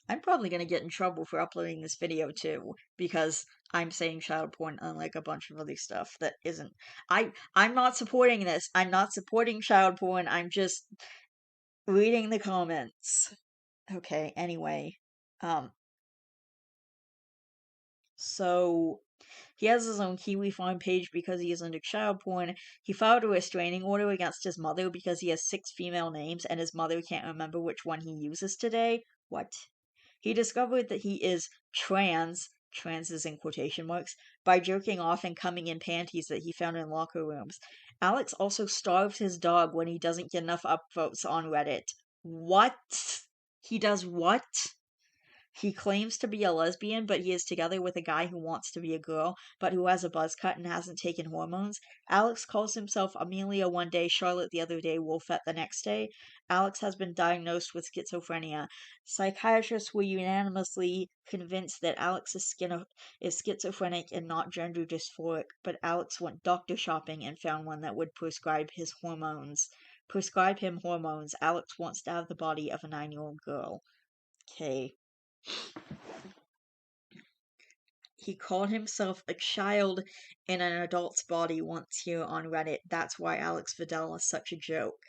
I'm probably gonna get in trouble for uploading this video too, because I'm saying child porn unlike a bunch of other stuff that isn't. I'm not supporting this. I'm not supporting child porn. I'm just reading the comments. Okay, anyway. Um, so he has his own Kiwi Farm page because he is into child porn. He filed a restraining order against his mother because he has 6 female names and his mother can't remember which one he uses today. What? He discovered that he is trans is in quotation marks, by jerking off and coming in panties that he found in locker rooms. Alex also starves his dog when he doesn't get enough upvotes on Reddit. What? He does what? He claims to be a lesbian, but he is together with a guy who wants to be a girl, but who has a buzz cut and hasn't taken hormones. Alex calls himself Amelia one day, Charlotte the other day, Wolfette the next day. Alex has been diagnosed with schizophrenia. Psychiatrists were unanimously convinced that Alex is schizophrenic and not gender dysphoric, but Alex went doctor shopping and found one that would prescribe his hormones. Prescribe him hormones. Alex wants to have the body of a 9-year-old girl. Okay. He called himself a child in an adult's body once here on Reddit. That's why Alex Vidal is such a joke.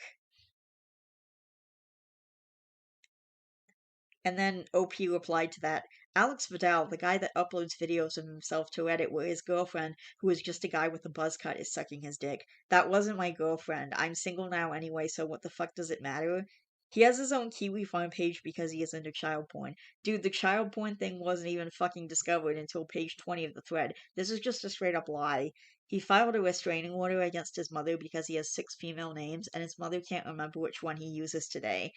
And then OP replied to that. Alex Vidal, the guy that uploads videos of himself to Reddit where his girlfriend, who is just a guy with a buzz cut, is sucking his dick. That wasn't my girlfriend. I'm single now anyway, so what the fuck does it matter? He has his own Kiwi Farm page because he is into child porn. Dude, the child porn thing wasn't even fucking discovered until page 20 of the thread. This is just a straight up lie. He filed a restraining order against his mother because he has 6 female names and his mother can't remember which one he uses today.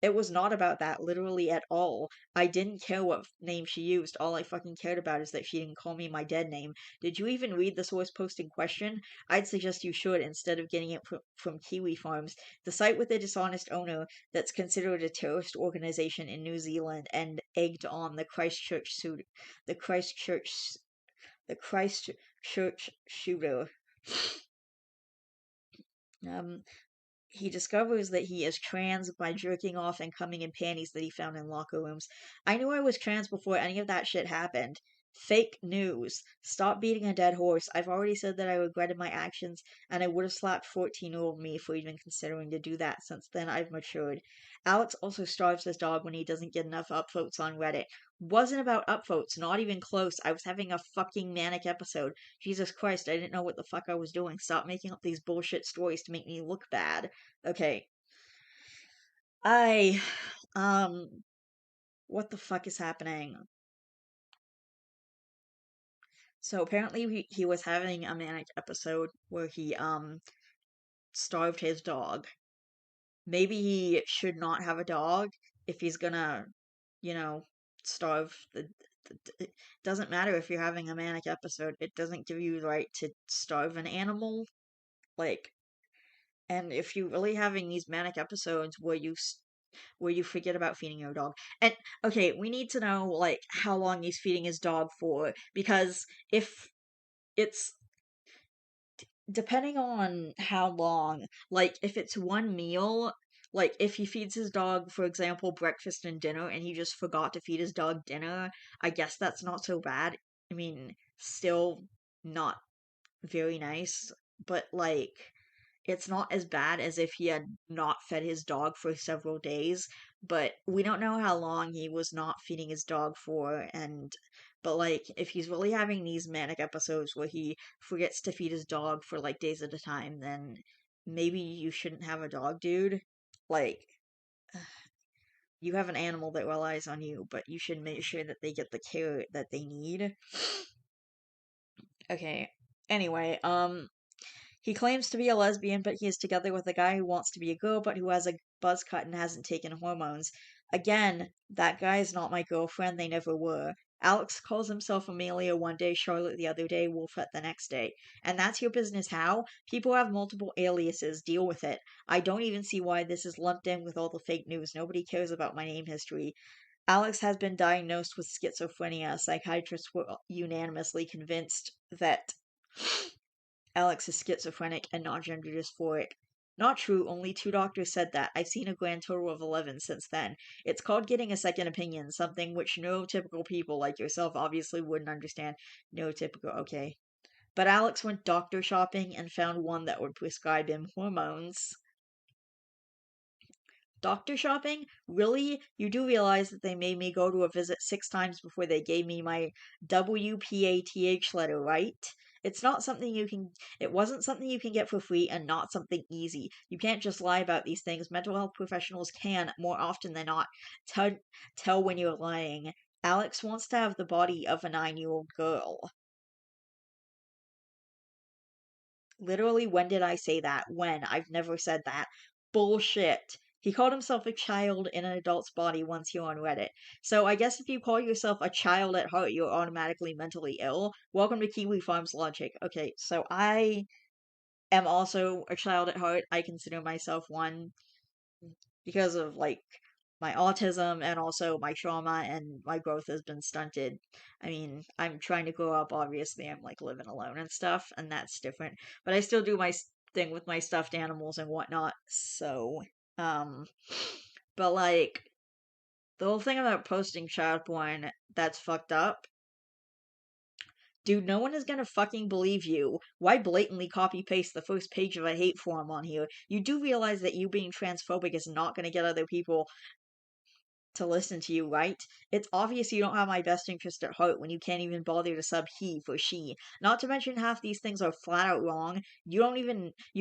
It was not about that literally at all. I didn't care what name she used. All I fucking cared about is that she didn't call me my dead name. Did you even read the source post in question? I'd suggest you should instead of getting it from Kiwi Farms, the site with a dishonest owner that's considered a terrorist organization in New Zealand and egged on the Christchurch the Christchurch shooter. Um, he discovers that he is trans by jerking off and coming in panties that he found in locker rooms. I knew I was trans before any of that shit happened. Fake news. Stop beating a dead horse. I've already said that I regretted my actions, and I would have slapped 14-year-old me for even considering to do that. Since then, I've matured. Alex also starves his dog when he doesn't get enough upvotes on Reddit. Wasn't about upvotes, not even close. I was having a fucking manic episode. Jesus Christ, I didn't know what the fuck I was doing. Stop making up these bullshit stories to make me look bad. Okay. I what the fuck is happening? So apparently he was having a manic episode where he starved his dog. Maybe he should not have a dog if he's gonna, you know, starve it doesn't matter if you're having a manic episode. It doesn't give you the right to starve an animal. Like, and if you're really having these manic episodes where you forget about feeding your dog. And okay, we need to know like how long he's feeding his dog for because if it's depending on how long, like if it's one meal, like if he feeds his dog, for example, breakfast and dinner, and he just forgot to feed his dog dinner, I guess that's not so bad. I mean, still not very nice, but like it's not as bad as if he had not fed his dog for several days, but we don't know how long he was not feeding his dog for, and but like if he's really having these manic episodes where he forgets to feed his dog for like days at a time, then maybe you shouldn't have a dog, dude. Like you have an animal that relies on you, but you should make sure that they get the care that they need. Okay. Anyway, he claims to be a lesbian, but he is together with a guy who wants to be a girl, but who has a buzz cut and hasn't taken hormones. Again, that guy is not my girlfriend. They never were. Alex calls himself Amelia one day, Charlotte the other day, Wolfette the next day. And that's your business how? People have multiple aliases. Deal with it. I don't even see why this is lumped in with all the fake news. Nobody cares about my name history. Alex has been diagnosed with schizophrenia. Psychiatrists were unanimously convinced that Alex is schizophrenic and not gender dysphoric. Not true, only 2 doctors said that. I've seen a grand total of 11 since then. It's called getting a second opinion, something which neurotypical people like yourself obviously wouldn't understand. Neurotypical, okay. But Alex went doctor shopping and found one that would prescribe him hormones. Doctor shopping? Really? You do realize that they made me go to a visit 6 times before they gave me my WPATH letter, right? It wasn't something you can get for free and not something easy. You can't just lie about these things. Mental health professionals can, more often than not, tell, tell when you're lying. Alex wants to have the body of a 9-year-old girl. Literally, when did I say that? When? I've never said that. Bullshit. He called himself a child in an adult's body once here on Reddit. So I guess if you call yourself a child at heart, you're automatically mentally ill. Welcome to Kiwi Farms logic. Okay, so I am also a child at heart. I consider myself one because of like my autism and also my trauma, and my growth has been stunted. I mean, I'm trying to grow up, obviously. I'm like living alone and stuff, and that's different. But I still do my thing with my stuffed animals and whatnot. So, um, but like the whole thing about posting child porn, that's fucked up. Dude, no one is gonna fucking believe you. Why blatantly copy paste the first page of a hate forum on here? You do realize that you being transphobic is not gonna get other people to listen to you, right? It's obvious you don't have my best interest at heart when you can't even bother to sub he for she. Not to mention half these things are flat out wrong. You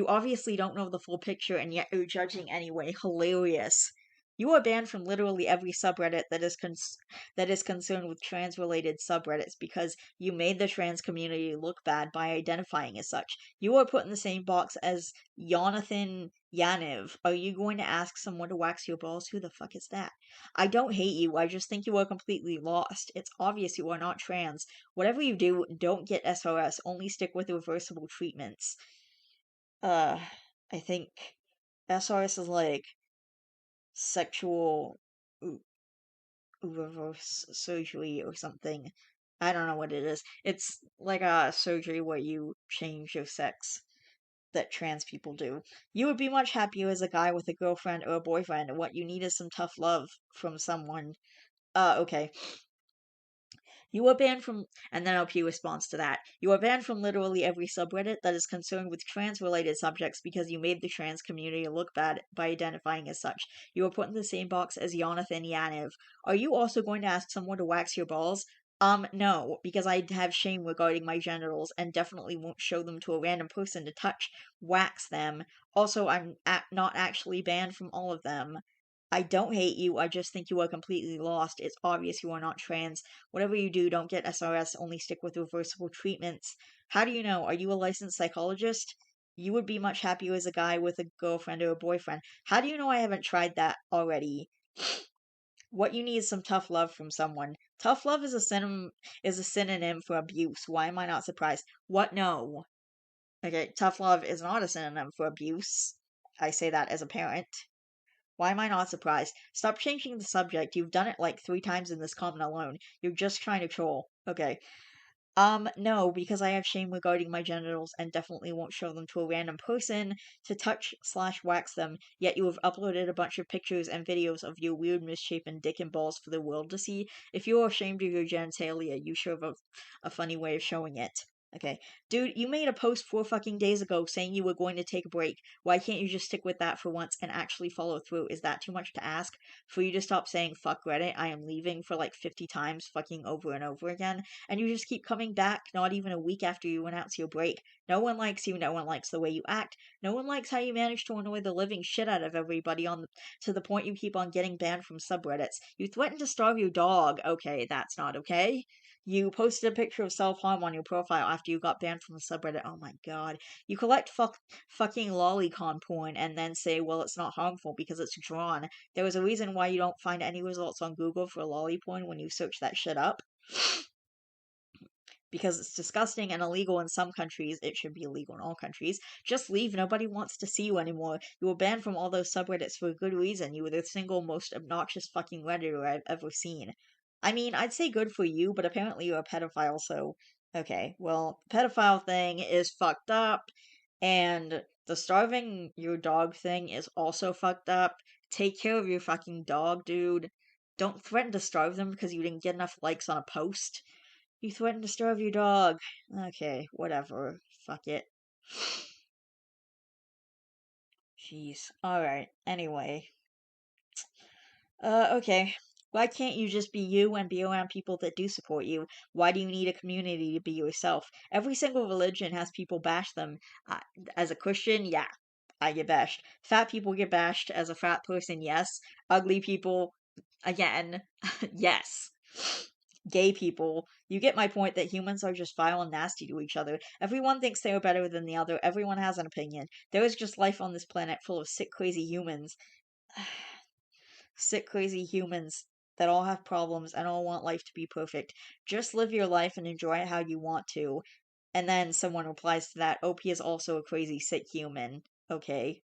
obviously don't know the full picture and yet you're judging anyway. Hilarious. You are banned from literally every subreddit that is concerned with trans-related subreddits because you made the trans community look bad by identifying as such. You are put in the same box as Jonathan Yaniv. Are you going to ask someone to wax your balls? Who the fuck is that? I don't hate you, I just think you are completely lost. It's obvious you are not trans. Whatever you do, don't get SRS, only stick with reversible treatments. Uh, I think SRS is like sexual reverse surgery or something. I don't know what it is. It's like a surgery where you change your sex that trans people do. You would be much happier as a guy with a girlfriend or a boyfriend, and what you need is some tough love from someone. Okay. You are banned from, and then LP responds to that. You are banned from literally every subreddit that is concerned with trans-related subjects because you made the trans community look bad by identifying as such. You are put in the same box as Jonathan Yaniv. Are you also going to ask someone to wax your balls? No, because I have shame regarding my genitals and definitely won't show them to a random person to touch, wax them. Also, I'm not actually banned from all of them. I don't hate you, I just think you are completely lost. It's obvious you are not trans. Whatever you do, don't get SRS, only stick with reversible treatments. How do you know? Are you a licensed psychologist? You would be much happier as a guy with a girlfriend or a boyfriend. How do you know I haven't tried that already? What you need is some tough love from someone. Tough love is a synonym for abuse. Why am I not surprised? What? No. Okay, tough love is not a synonym for abuse. I say that as a parent. Why am I not surprised? Stop changing the subject. You've done it like 3 times in this comment alone. You're just trying to troll. Okay. No, because I have shame regarding my genitals and definitely won't show them to a random person to touch slash wax them, yet you have uploaded a bunch of pictures and videos of your weird misshapen dick and balls for the world to see. If you're ashamed of your genitalia, you sure have a funny way of showing it. Okay. Dude, you made a post 4 fucking days ago saying you were going to take a break. Why can't you just stick with that for once and actually follow through? Is that too much to ask? For you to stop saying fuck Reddit, I am leaving for like 50 times fucking over and over again? And you just keep coming back not even a week after you announce your break. No one likes you, no one likes the way you act, no one likes how you manage to annoy the living shit out of everybody to the point you keep on getting banned from subreddits. You threatened to starve your dog. Okay, that's not okay. You posted a picture of self-harm on your profile after you got banned from the subreddit. Oh my god. You collect fucking lolicon porn and then say, well, it's not harmful because it's drawn. There was a reason why you don't find any results on Google for lolly porn when you search that shit up, because it's disgusting and illegal in some countries. It should be illegal in all countries. Just leave. Nobody wants to see you anymore. You were banned from all those subreddits for a good reason. You were the single most obnoxious fucking redditor I've ever seen. I mean, I'd say good for you, but apparently you're a pedophile, so okay. Well, the pedophile thing is fucked up, and the starving your dog thing is also fucked up. Take care of your fucking dog, dude. Don't threaten to starve them because you didn't get enough likes on a post. You threatened to starve your dog. Okay, whatever. Fuck it. Jeez. Alright, anyway. Okay. Why can't you just be you and be around people that do support you? Why do you need a community to be yourself? Every single religion has people bash them. Uh, as a Christian, yeah, I get bashed. Fat people get bashed. As a fat person, yes. Ugly people, again, yes. Gay people, you get my point that humans are just vile and nasty to each other. Everyone thinks they are better than the other. Everyone has an opinion. There is just life on this planet full of sick, crazy humans. sick, crazy humans that all have problems and all want life to be perfect. Just live your life and enjoy it how you want to. And then someone replies to that, OP is also a crazy, sick human. Okay.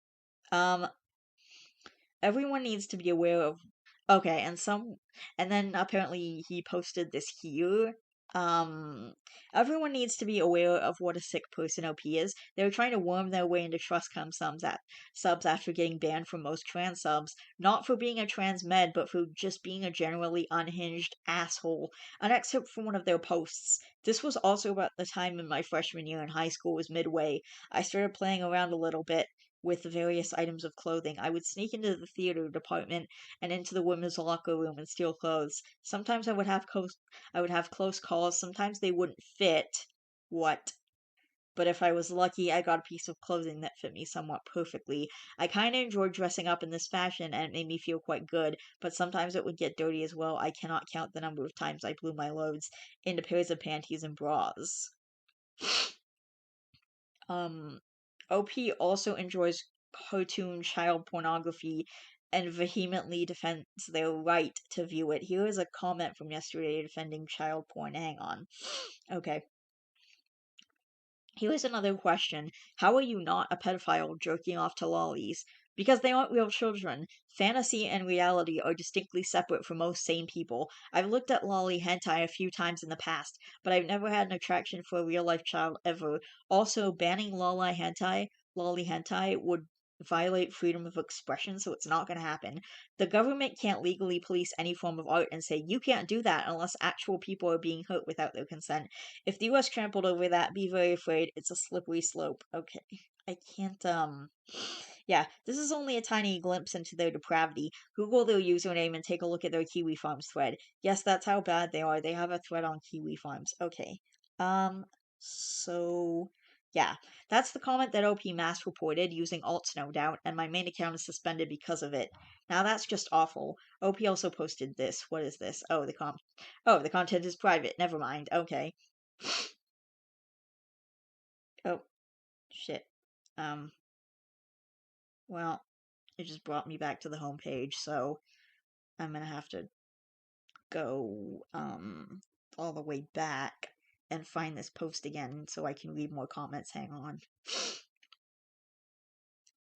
Um, everyone needs to be aware of okay, and then apparently he posted this here. Um, everyone needs to be aware of what a sick person OP is. They were trying to worm their way into Trustcom subs after getting banned from most trans subs, not for being a trans med, but for just being a generally unhinged asshole. An excerpt from one of their posts. This was also about the time in my freshman year in high school was midway. I started playing around a little bit with the various items of clothing. I would sneak into the theater department and into the women's locker room and steal clothes. Sometimes I would have close calls, sometimes they wouldn't fit. What? But if I was lucky, I got a piece of clothing that fit me somewhat perfectly. I kinda enjoyed dressing up in this fashion and it made me feel quite good, but sometimes it would get dirty as well. I cannot count the number of times I blew my loads into pairs of panties and bras. Um, OP also enjoys cartoon child pornography and vehemently defends their right to view it. Here is a comment from yesterday defending child porn. Hang on. Okay. Here's another question. How are you not a pedophile jerking off to lollies? Because they aren't real children. Fantasy and reality are distinctly separate for most sane people. I've looked at lolly hentai a few times in the past, but I've never had an attraction for a real life child ever. Also, banning lolly hentai would violate freedom of expression, so it's not going to happen. The government can't legally police any form of art and say you can't do that unless actual people are being hurt without their consent. If the US trampled over that, be very afraid. It's a slippery slope. Okay. I can't, Yeah, this is only a tiny glimpse into their depravity. Google their username and take a look at their Kiwi Farms thread. Yes, that's how bad they are. They have a thread on Kiwi Farms. Okay. Um, so... Yeah, that's the comment that OP mass reported using alts, no doubt, and my main account is suspended because of it. Now that's just awful. OP also posted this. What is this? Oh, the content is private. Never mind. Okay. Oh, shit. Um, well, it just brought me back to the home page, so I'm gonna have to go, all the way back and find this post again so I can read more comments. Hang on.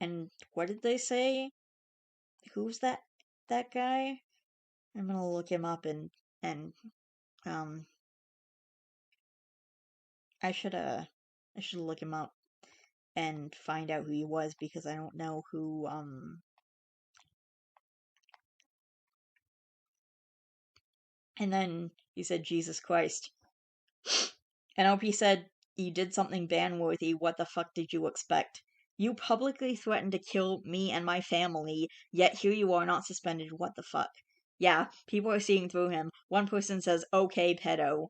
And what did they say? Who's that guy? I'm gonna look him up and, um, I I should look him up and find out who he was because I don't know who, and then he said, Jesus Christ. And OP said, you did something ban-worthy, what the fuck did you expect? You publicly threatened to kill me and my family, yet here you are not suspended, what the fuck? Yeah, people are seeing through him. One person says, okay, pedo.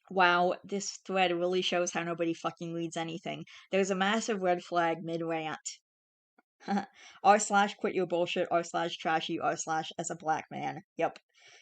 Wow, this thread really shows how nobody fucking reads anything. There's a massive red flag mid-rant. R/ quit your bullshit, R/ trashy, R/ as a black man. Yep.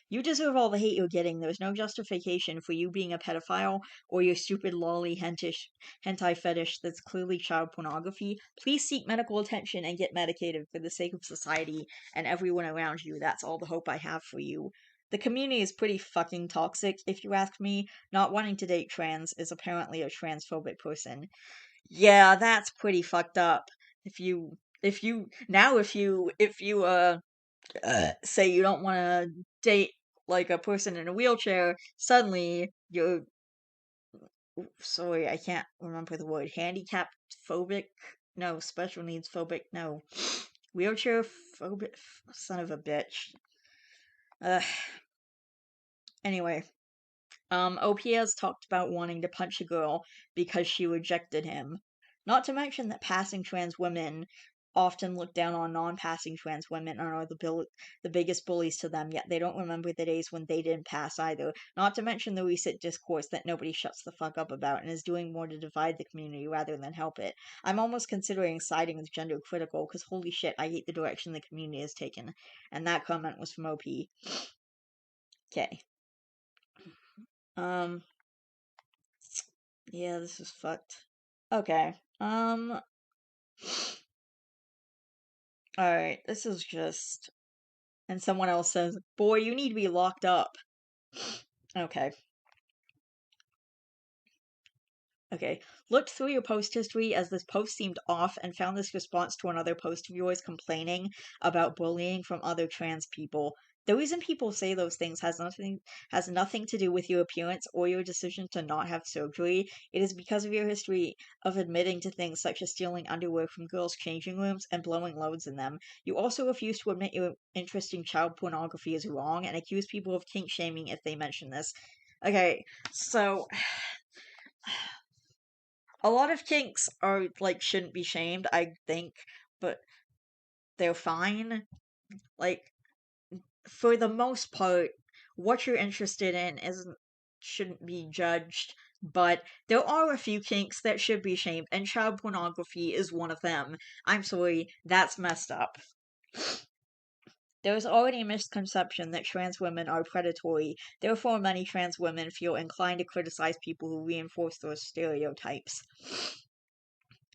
You deserve all the hate you're getting. There's no justification for you being a pedophile or your stupid lolly hentai fetish that's clearly child pornography. Please seek medical attention and get medicated for the sake of society and everyone around you. That's all the hope I have for you. The community is pretty fucking toxic, if you ask me. Not wanting to date trans is apparently a transphobic person. Yeah, that's pretty fucked up. If you if you say you don't want to date like a person in a wheelchair, suddenly you're sorry, I can't remember the word. Handicapped phobic? No, special needs phobic. No. Wheelchair phobic son of a bitch. Uh, anyway, OPS talked about wanting to punch a girl because she rejected him. Not to mention that passing trans women often look down on non-passing trans women and are the biggest bullies to them, yet they don't remember the days when they didn't pass either. Not to mention the recent discourse that nobody shuts the fuck up about and is doing more to divide the community rather than help it. I'm almost considering siding with gender critical because holy shit, I hate the direction the community has taken. And that comment was from OP. Okay. Um, yeah, this is fucked. Okay. Alright, this is just. And someone else says, "Boy, you need to be locked up." Okay. Okay. Looked through your post history as this post seemed off and found this response to another post of yours complaining about bullying from other trans people. The reason people say those things has nothing to do with your appearance or your decision to not have surgery. It is because of your history of admitting to things such as stealing underwear from girls' changing rooms and blowing loads in them. You also refuse to admit your interest in child pornography is wrong and accuse people of kink shaming if they mention this. Okay, so a lot of kinks are like shouldn't be shamed, I think, but they're fine. Like for the most part, what you're interested in isn't shouldn't be judged, but there are a few kinks that should be shamed, and child pornography is one of them. I'm sorry, that's messed up. There is already a misconception that trans women are predatory, therefore, many trans women feel inclined to criticize people who reinforce those stereotypes.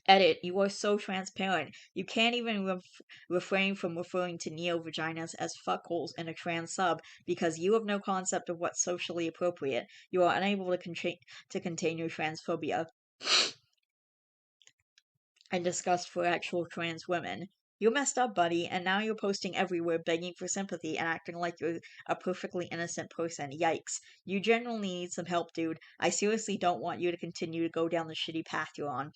Edit, you are so transparent. You can't even refrain from referring to neo-vaginas as fuckholes in a trans sub because you have no concept of what's socially appropriate. You are unable to contain your transphobia and disgust for actual trans women. You messed up, buddy, and now you're posting everywhere begging for sympathy and acting like you're a perfectly innocent person. Yikes. You genuinely need some help, dude. I seriously don't want you to continue to go down the shitty path you're on.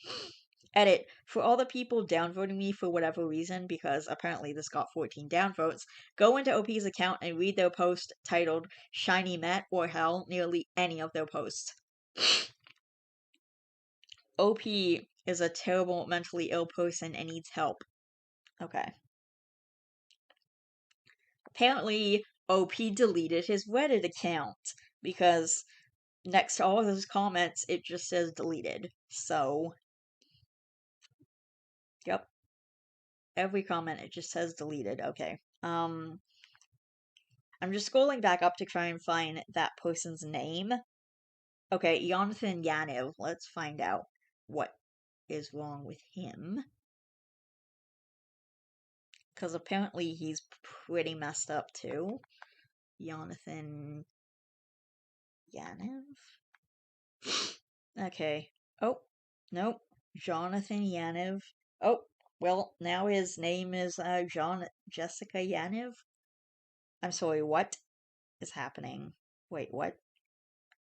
Edit. For all the people downvoting me for whatever reason, because apparently this got 14 downvotes, go into OP's account and read their post titled Shiny Met or Hell, nearly any of their posts. OP is a terrible mentally ill person and needs help. Okay. Apparently, OP deleted his Reddit account because next to all of his comments, it just says deleted. So, yep. Every comment, it just says deleted. Okay. I'm just scrolling back up to try and find that person's name. Okay, Jonathan Yanev. Let's find out what is wrong with him. Because apparently he's pretty messed up too. Jonathan Yanev? Okay. Oh, nope. Jonathan Yanev. Oh, well, now his name is Jessica Yanev. I'm sorry, what is happening? Wait, what?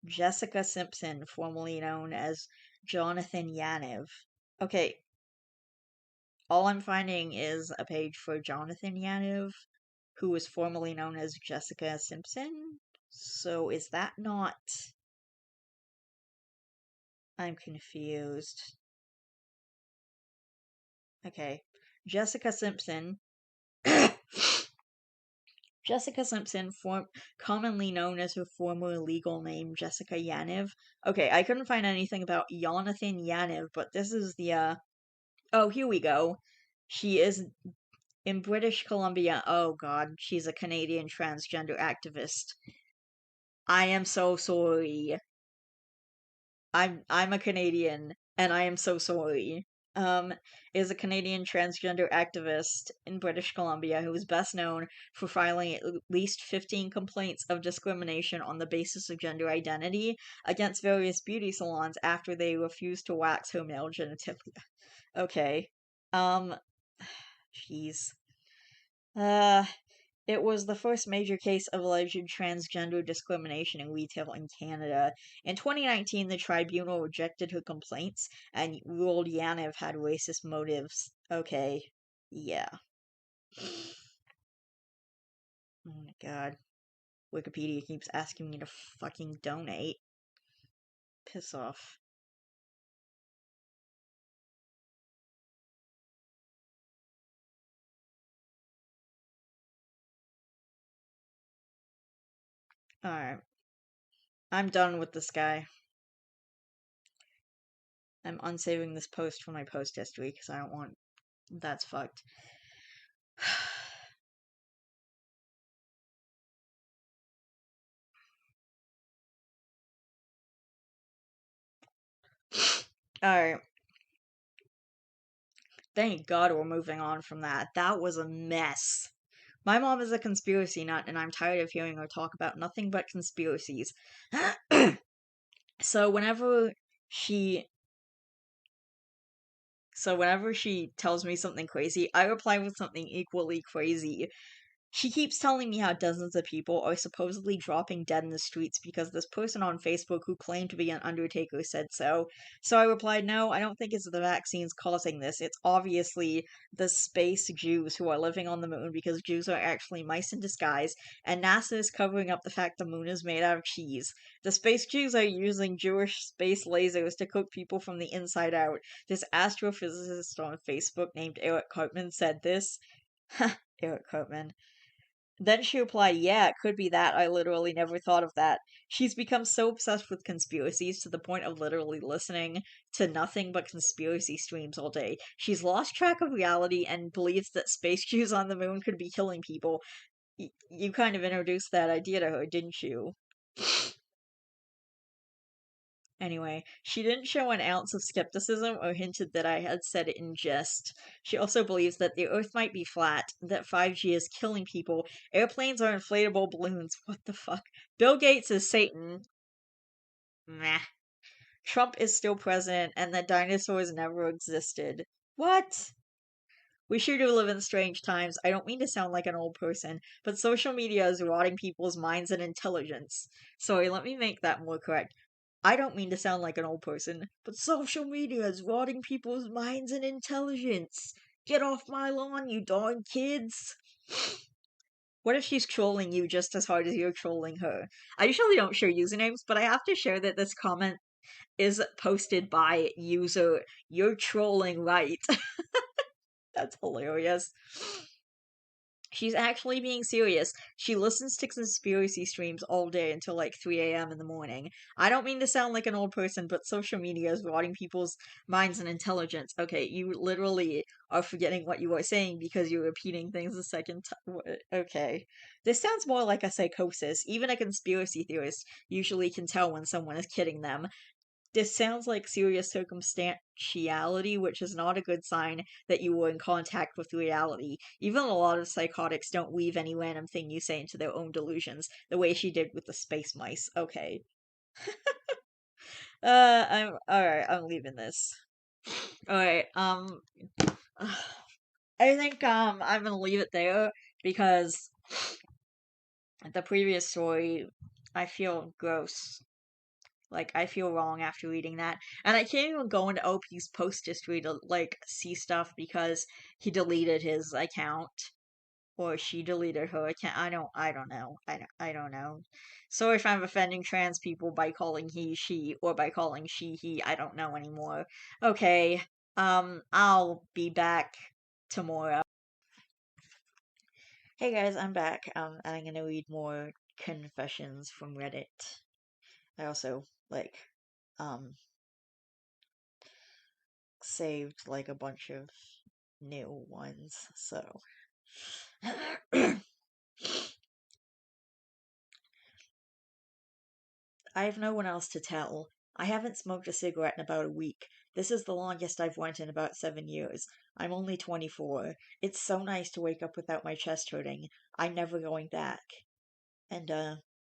Jessica Simpson, formerly known as Jonathan Yanev. Okay, all I'm finding is a page for Jonathan Yanev, who was formerly known as Jessica Simpson. So is that not. I'm confused. Okay. Jessica Simpson. Jessica Simpson, commonly known as her former legal name, Jessica Yanev. Okay, I couldn't find anything about Jonathan Yanev, but this is the. Oh, here we go. She is in British Columbia. Oh god, she's a Canadian transgender activist. I am so sorry. I'm a Canadian and I am so sorry. Is a Canadian transgender activist in British Columbia who is best known for filing at least 15 complaints of discrimination on the basis of gender identity against various beauty salons after they refused to wax her male genitalia. Okay. Um, jeez. Uh, it was the first major case of alleged transgender discrimination in retail in Canada. In 2019, the tribunal rejected her complaints and ruled Yanev had racist motives. Okay, yeah. Oh my god. Wikipedia keeps asking me to fucking donate. Piss off. Alright. I'm done with this guy. I'm unsaving this post from my post history because I don't want. That's fucked. Alright. Thank God we're moving on from that. That was a mess. My mom is a conspiracy nut, and I'm tired of hearing her talk about nothing but conspiracies. So she whenever she tells me something crazy, I reply with something equally crazy. She keeps telling me how dozens of people are supposedly dropping dead in the streets because this person on Facebook who claimed to be an undertaker said so. So I replied, no, I don't think it's the vaccines causing this. It's obviously the space Jews who are living on the moon because Jews are actually mice in disguise, and NASA is covering up the fact the moon is made out of cheese. The space Jews are using Jewish space lasers to cook people from the inside out. This astrophysicist on Facebook named Eric Cartman said this. Eric Cartman. Then she replied, yeah, it could be that. I literally never thought of that. She's become so obsessed with conspiracies to the point of literally listening to nothing but conspiracy streams all day. She's lost track of reality and believes that space Jews on the moon could be killing people. You kind of introduced that idea to her, didn't you? Anyway, she didn't show an ounce of skepticism or hinted that I had said it in jest. She also believes that the Earth might be flat, that 5G is killing people, airplanes are inflatable balloons. What the fuck? Bill Gates is Satan. Meh. Trump is still president, and that dinosaurs never existed. What? We sure do live in strange times. I don't mean to sound like an old person, but social media is rotting people's minds and intelligence. Sorry, let me make that more correct. I don't mean to sound like an old person, but social media is rotting people's minds and intelligence. Get off my lawn, you darn kids. What if she's trolling you just as hard as you're trolling her? I usually don't share usernames, but I have to share that this comment is posted by user You're Trolling Right. That's hilarious. She's actually being serious. She listens to conspiracy streams all day until like 3 a.m. in the morning. I don't mean to sound like an old person, but social media is rotting people's minds and intelligence. Okay, you literally are forgetting what you are saying because you're repeating things a second time. Okay. This sounds more like a psychosis. Even a conspiracy theorist usually can tell when someone is kidding them. This sounds like serious circumstantiality, which is not a good sign that you were in contact with reality. Even a lot of psychotics don't weave any random thing you say into their own delusions, the way she did with the space mice. Okay. I'm alright, I'm leaving this. Alright, I think, I'm gonna leave it there because the previous story, I feel gross. Like, I feel wrong after reading that. And I can't even go into OP's post history to, like, see stuff because he deleted his account. Or she deleted her account. I don't know. I don't know. So if I'm offending trans people by calling he, she, or by calling she, he, I don't know anymore. Okay. I'll be back tomorrow. Hey guys, I'm back. And I'm gonna read more confessions from Reddit. I also, like, um, saved like a bunch of new ones, so I have no one else to tell. I haven't smoked a cigarette in about a week. This is the longest I've went in about 7 years. I'm only 24. It's so nice to wake up without my chest hurting. I'm never going back. And,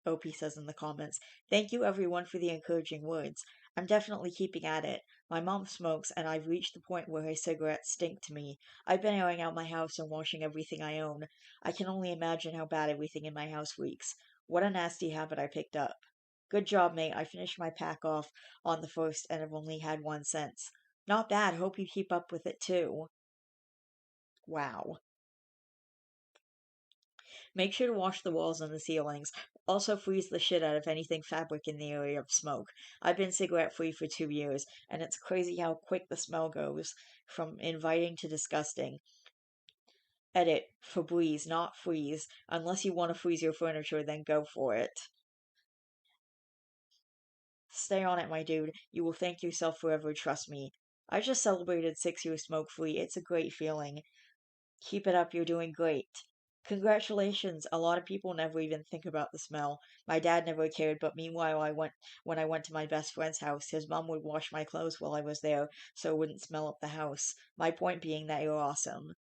OP says in the comments, thank you everyone for the encouraging words. I'm definitely keeping at it. My mom smokes, and I've reached the point where her cigarettes stink to me. I've been airing out my house and washing everything I own. I can only imagine how bad everything in my house reeks. What a nasty habit I picked up. Good job, mate. I finished my pack off on the first and have only had one since. Not bad. Hope you keep up with it too. Wow. Make sure to wash the walls and the ceilings. Also, freeze the shit out of anything fabric in the area of smoke. I've been cigarette free for 2 years, and it's crazy how quick the smell goes from inviting to disgusting. Edit Febreze, not freeze. Unless you want to freeze your furniture, then go for it. Stay on it, my dude. You will thank yourself forever, trust me. I just celebrated 6 years smoke free. It's a great feeling. Keep it up, you're doing great. Congratulations. A lot of people never even think about the smell. My dad never cared, but meanwhile when I went to my best friend's house, his mom would wash my clothes while I was there so it wouldn't smell up the house. My point being that you're awesome.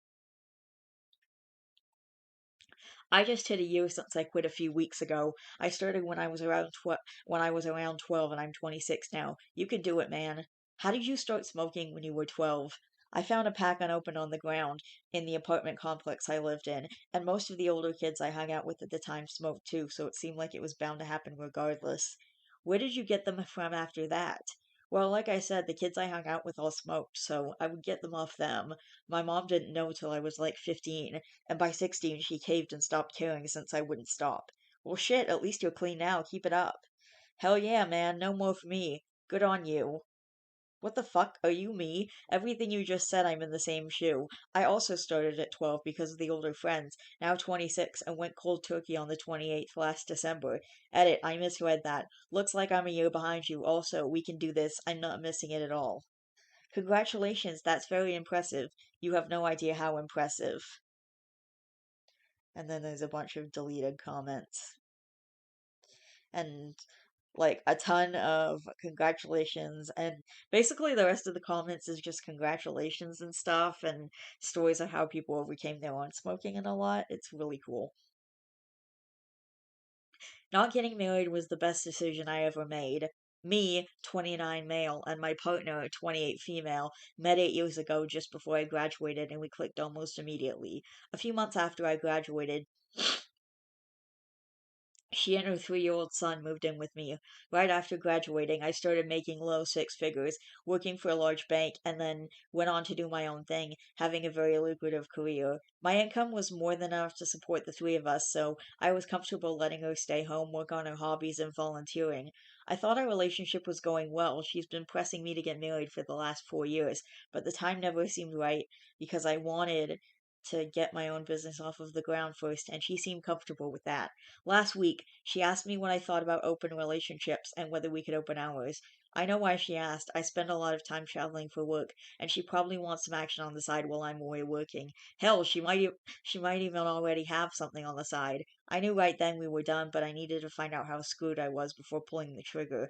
I just hit a year since I quit a few weeks ago. I started when I was around 12 and I'm 26 now. You can do it, man. How did you start smoking when you were 12? I found a pack unopened on the ground in the apartment complex I lived in, and most of the older kids I hung out with at the time smoked too, so it seemed like it was bound to happen regardless. Where did you get them from after that? Well, like I said, the kids I hung out with all smoked, so I would get them off them. My mom didn't know till I was like 15, and by 16 she caved and stopped caring since I wouldn't stop. Well, shit, at least you're clean now. Keep it up. Hell yeah, man. No more for me. Good on you. What the fuck? Are you me? Everything you just said, I'm in the same shoe. I also started at 12 because of the older friends, now 26, and went cold turkey on the 28th last December. Edit, I misread that. Looks like I'm a year behind you. Also, we can do this. I'm not missing it at all. Congratulations, that's very impressive. You have no idea how impressive. And then there's a bunch of deleted comments. And like a ton of congratulations, and basically the rest of the comments is just congratulations and stuff, and stories of how people overcame their own smoking and a lot. It's really cool. Not getting married was the best decision I ever made. Me, 29 male, and my partner, 28 female, met 8 years ago just before I graduated, and we clicked almost immediately. A few months after I graduated, she and her 3-year-old son moved in with me. Right after graduating, I started making low six figures, working for a large bank, and then went on to do my own thing, having a very lucrative career. My income was more than enough to support the three of us, so I was comfortable letting her stay home, work on her hobbies, and volunteering. I thought our relationship was going well. She's been pressing me to get married for the last 4 years, but the time never seemed right because I wanted to get my own business off of the ground first, and she seemed comfortable with that. Last week, she asked me what I thought about open relationships and whether we could open ours. I know why she asked. I spend a lot of time traveling for work, and she probably wants some action on the side while I'm away working. Hell, she might even already have something on the side. I knew right then we were done, but I needed to find out how screwed I was before pulling the trigger.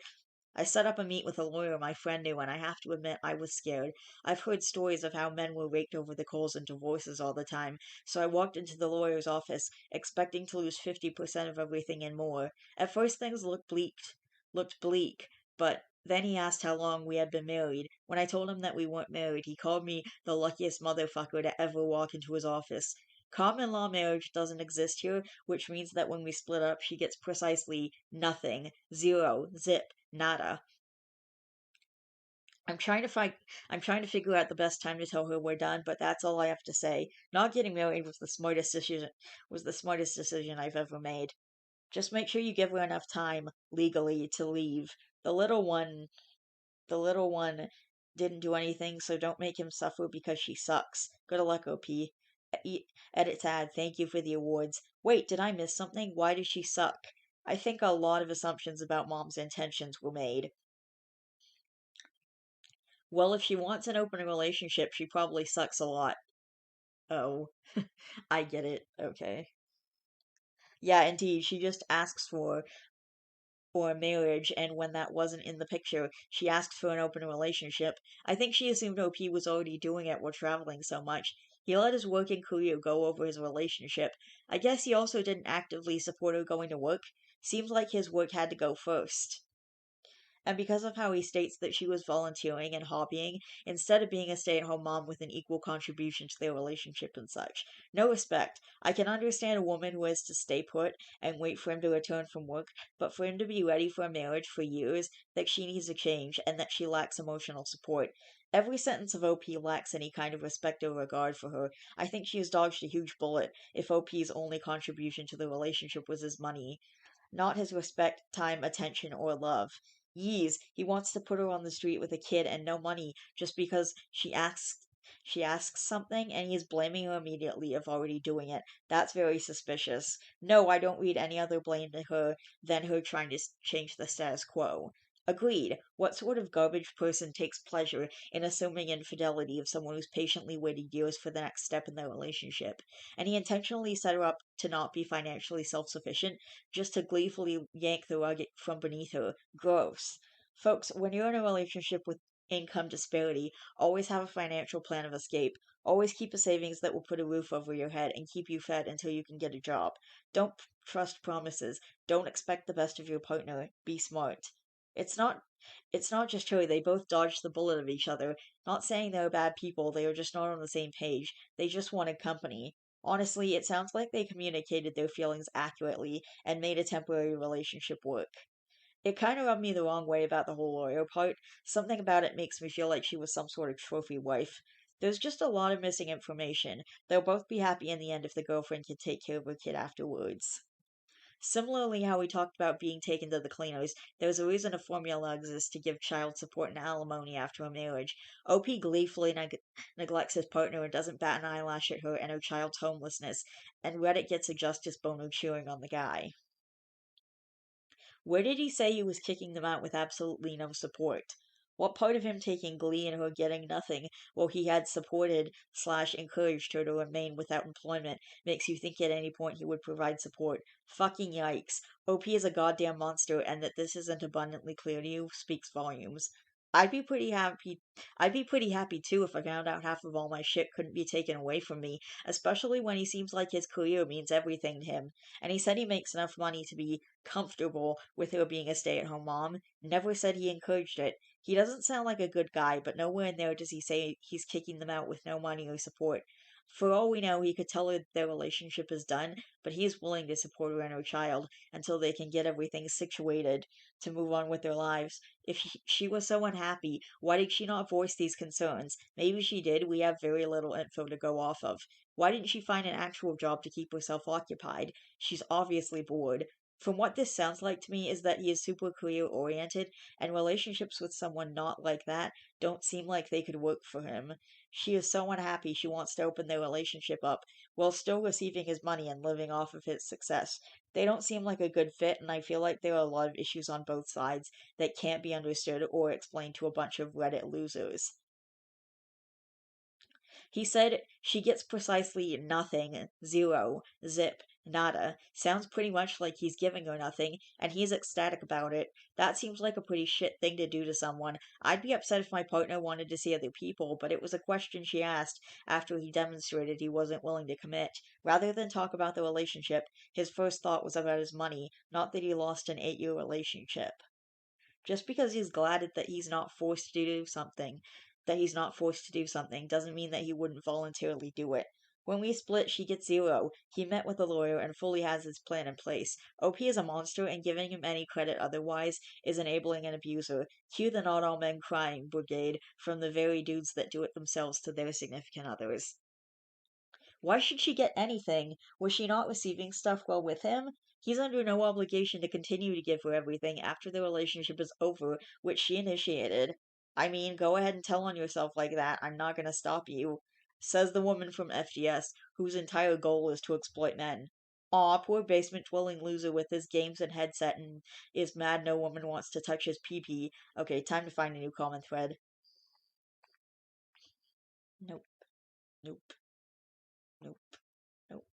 I set up a meet with a lawyer my friend knew, and I have to admit I was scared. I've heard stories of how men were raked over the coals in divorces all the time, so I walked into the lawyer's office, expecting to lose 50% of everything and more. At first things looked bleak, but then he asked how long we had been married. When I told him that we weren't married, he called me the luckiest motherfucker to ever walk into his office. Common law marriage doesn't exist here, which means that when we split up, she gets precisely nothing. Zero. Zip. Nada. I'm trying to find I'm trying to figure out the best time to tell her we're done, but that's all I have to say. Not getting married was the smartest decision I've ever made. Just make sure you give her enough time legally to leave. The little one the little one didn't do anything, so don't make him suffer because she sucks. Good luck, OP. Edit tag, thank you for the awards. Wait, did I miss something? Why does she suck? I think a lot of assumptions about mom's intentions were made. Well, if she wants an open relationship, she probably sucks a lot. Oh, I get it. Okay. Yeah, indeed. She just asks for marriage, and when that wasn't in the picture, she asked for an open relationship. I think she assumed OP was already doing it while traveling so much. He let his working career go over his relationship. I guess he also didn't actively support her going to work. Seems like his work had to go first. And because of how he states that she was volunteering and hobbying instead of being a stay at home mom with an equal contribution to their relationship and such. No respect. I can understand a woman who has to stay put and wait for him to return from work, but for him to be ready for a marriage for years, that she needs a change and that she lacks emotional support. Every sentence of OP lacks any kind of respect or regard for her. I think she has dodged a huge bullet if OP's only contribution to the relationship was his money, not his respect, time, attention, or love. Yees, he wants to put her on the street with a kid and no money just because she asks something, and he's blaming her immediately of already doing it. That's very suspicious. No, I don't read any other blame to her than her trying to change the status quo. Agreed. What sort of garbage person takes pleasure in assuming infidelity of someone who's patiently waited years for the next step in their relationship? And he intentionally set her up to not be financially self sufficient, just to gleefully yank the rug from beneath her. Gross. Folks, when you're in a relationship with income disparity, always have a financial plan of escape. Always keep a savings that will put a roof over your head and keep you fed until you can get a job. Don't trust promises. Don't expect the best of your partner. Be smart. It's not it's not just her, they both dodged the bullet of each other. Not saying they're bad people, they are just not on the same page. They just wanted company. Honestly, it sounds like they communicated their feelings accurately and made a temporary relationship work. It kind of rubbed me the wrong way about the whole lawyer part. Something about it makes me feel like she was some sort of trophy wife. There's just a lot of missing information. They'll both be happy in the end if the girlfriend can take care of her kid afterwards. Similarly, how we talked about being taken to the cleaners, there's a reason a formula exists to give child support and alimony after a marriage. OP gleefully neglects his partner and doesn't bat an eyelash at her and her child's homelessness, and Reddit gets a justice boner cheering on the guy. Where did he say he was kicking them out with absolutely no support? What part of him taking glee in her getting nothing while he had supported slash encouraged her to remain without employment makes you think at any point he would provide support? Fucking yikes. OP is a goddamn monster, and that this isn't abundantly clear to you speaks volumes. I'd be pretty happy I'd be pretty happy too if I found out half of all my shit couldn't be taken away from me, especially when he seems like his career means everything to him. And he said he makes enough money to be comfortable with her being a stay at home mom. Never said he encouraged it. He doesn't sound like a good guy, but nowhere in there does he say he's kicking them out with no money or support. For all we know, he could tell her their relationship is done, but he is willing to support her and her child until they can get everything situated to move on with their lives. If she was so unhappy, why did she not voice these concerns? Maybe she did, we have very little info to go off of. Why didn't she find an actual job to keep herself occupied? She's obviously bored. From what this sounds like to me is that he is super career oriented, and relationships with someone not like that don't seem like they could work for him. She is so unhappy she wants to open their relationship up while still receiving his money and living off of his success. They don't seem like a good fit, and I feel like there are a lot of issues on both sides that can't be understood or explained to a bunch of Reddit losers. He said she gets precisely nothing, zero, zip, nada. Sounds pretty much like he's giving her nothing, and he's ecstatic about it. That seems like a pretty shit thing to do to someone. I'd be upset if my partner wanted to see other people, but it was a question she asked after he demonstrated he wasn't willing to commit. Rather than talk about the relationship, his first thought was about his money, not that he lost an 8-year relationship. Just because he's glad that he's not forced to do something, doesn't mean that he wouldn't voluntarily do it. When we split, she gets zero. He met with a lawyer and fully has his plan in place. OP is a monster, and giving him any credit otherwise is enabling an abuser. Cue the not all men crying brigade from the very dudes that do it themselves to their significant others. Why should she get anything? Was she not receiving stuff while with him? He's under no obligation to continue to give her everything after the relationship is over, which she initiated. I mean, go ahead and tell on yourself like that. I'm not gonna stop you. Says the woman from FDS, whose entire goal is to exploit men. Aw, poor basement dwelling loser with his games and headset and is mad no woman wants to touch his pee pee. Okay, time to find a new common thread. Nope, nope, nope, nope.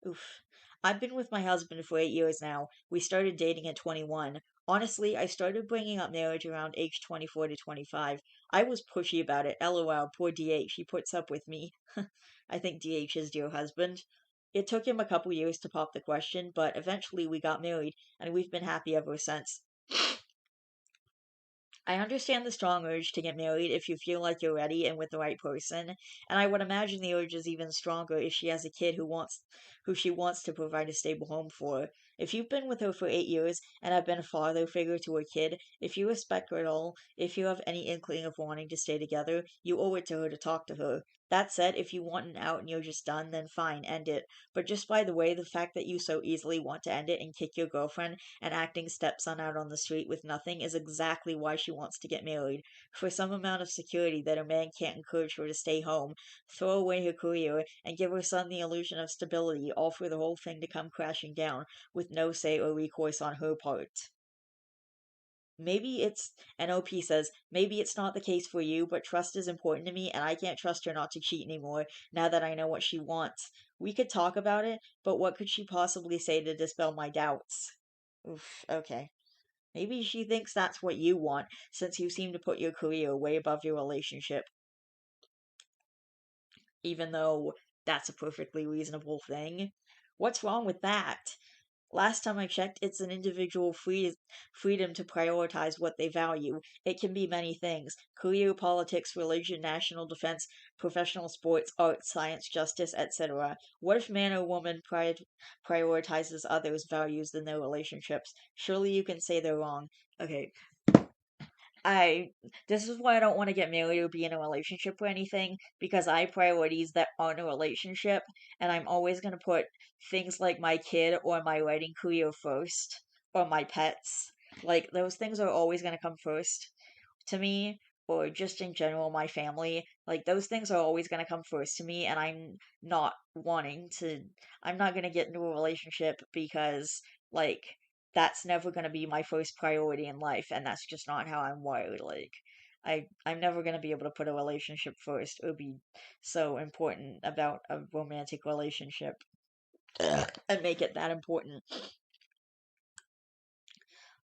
Oof. I've been with my husband for 8 years now. We started dating at 21. Honestly, I started bringing up marriage around age 24 to 25. I was pushy about it. LOL, poor DH. He puts up with me. I think DH is your husband. It took him a couple years to pop the question, but eventually we got married, and we've been happy ever since. I understand the strong urge to get married if you feel like you're ready and with the right person, and I would imagine the urge is even stronger if she has a kid who she wants to provide a stable home for. If you've been with her for 8 years and have been a father figure to her kid, if you respect her at all, if you have any inkling of wanting to stay together, you owe it to her to talk to her. That said, if you want an out and you're just done, then fine, end it. But just by the way, the fact that you so easily want to end it and kick your girlfriend and acting stepson out on the street with nothing is exactly why she wants to get married. For some amount of security that a man can't encourage her to stay home, throw away her career, and give her son the illusion of stability, all for the whole thing to come crashing down with no say or recourse on her part. Maybe it's, and OP says, maybe it's not the case for you, but trust is important to me, and I can't trust her not to cheat anymore now that I know what she wants. We could talk about it, but what could she possibly say to dispel my doubts? Oof, okay. Maybe she thinks that's what you want, since you seem to put your career way above your relationship, even though that's a perfectly reasonable thing. What's wrong with that? Last time I checked, it's an individual freedom to prioritize what they value. It can be many things: career, politics, religion, national defense, professional sports, art, science, justice, etc. What if man or woman prioritizes others' values in their relationships? Surely you can say they're wrong. Okay, I this is why I don't want to get married or be in a relationship or anything, because I have priorities that aren't a relationship, and I'm always gonna put things like my kid or my writing career first, or my pets. Like those things are always gonna come first to me, or just in general my family. Like those things are always gonna come first to me, and not wanting to I'm not gonna get into a relationship because like that's never going to be my first priority in life, and that's just not how I'm wired. Like I'm never going to be able to put a relationship first or be so important about a romantic relationship and make it that important.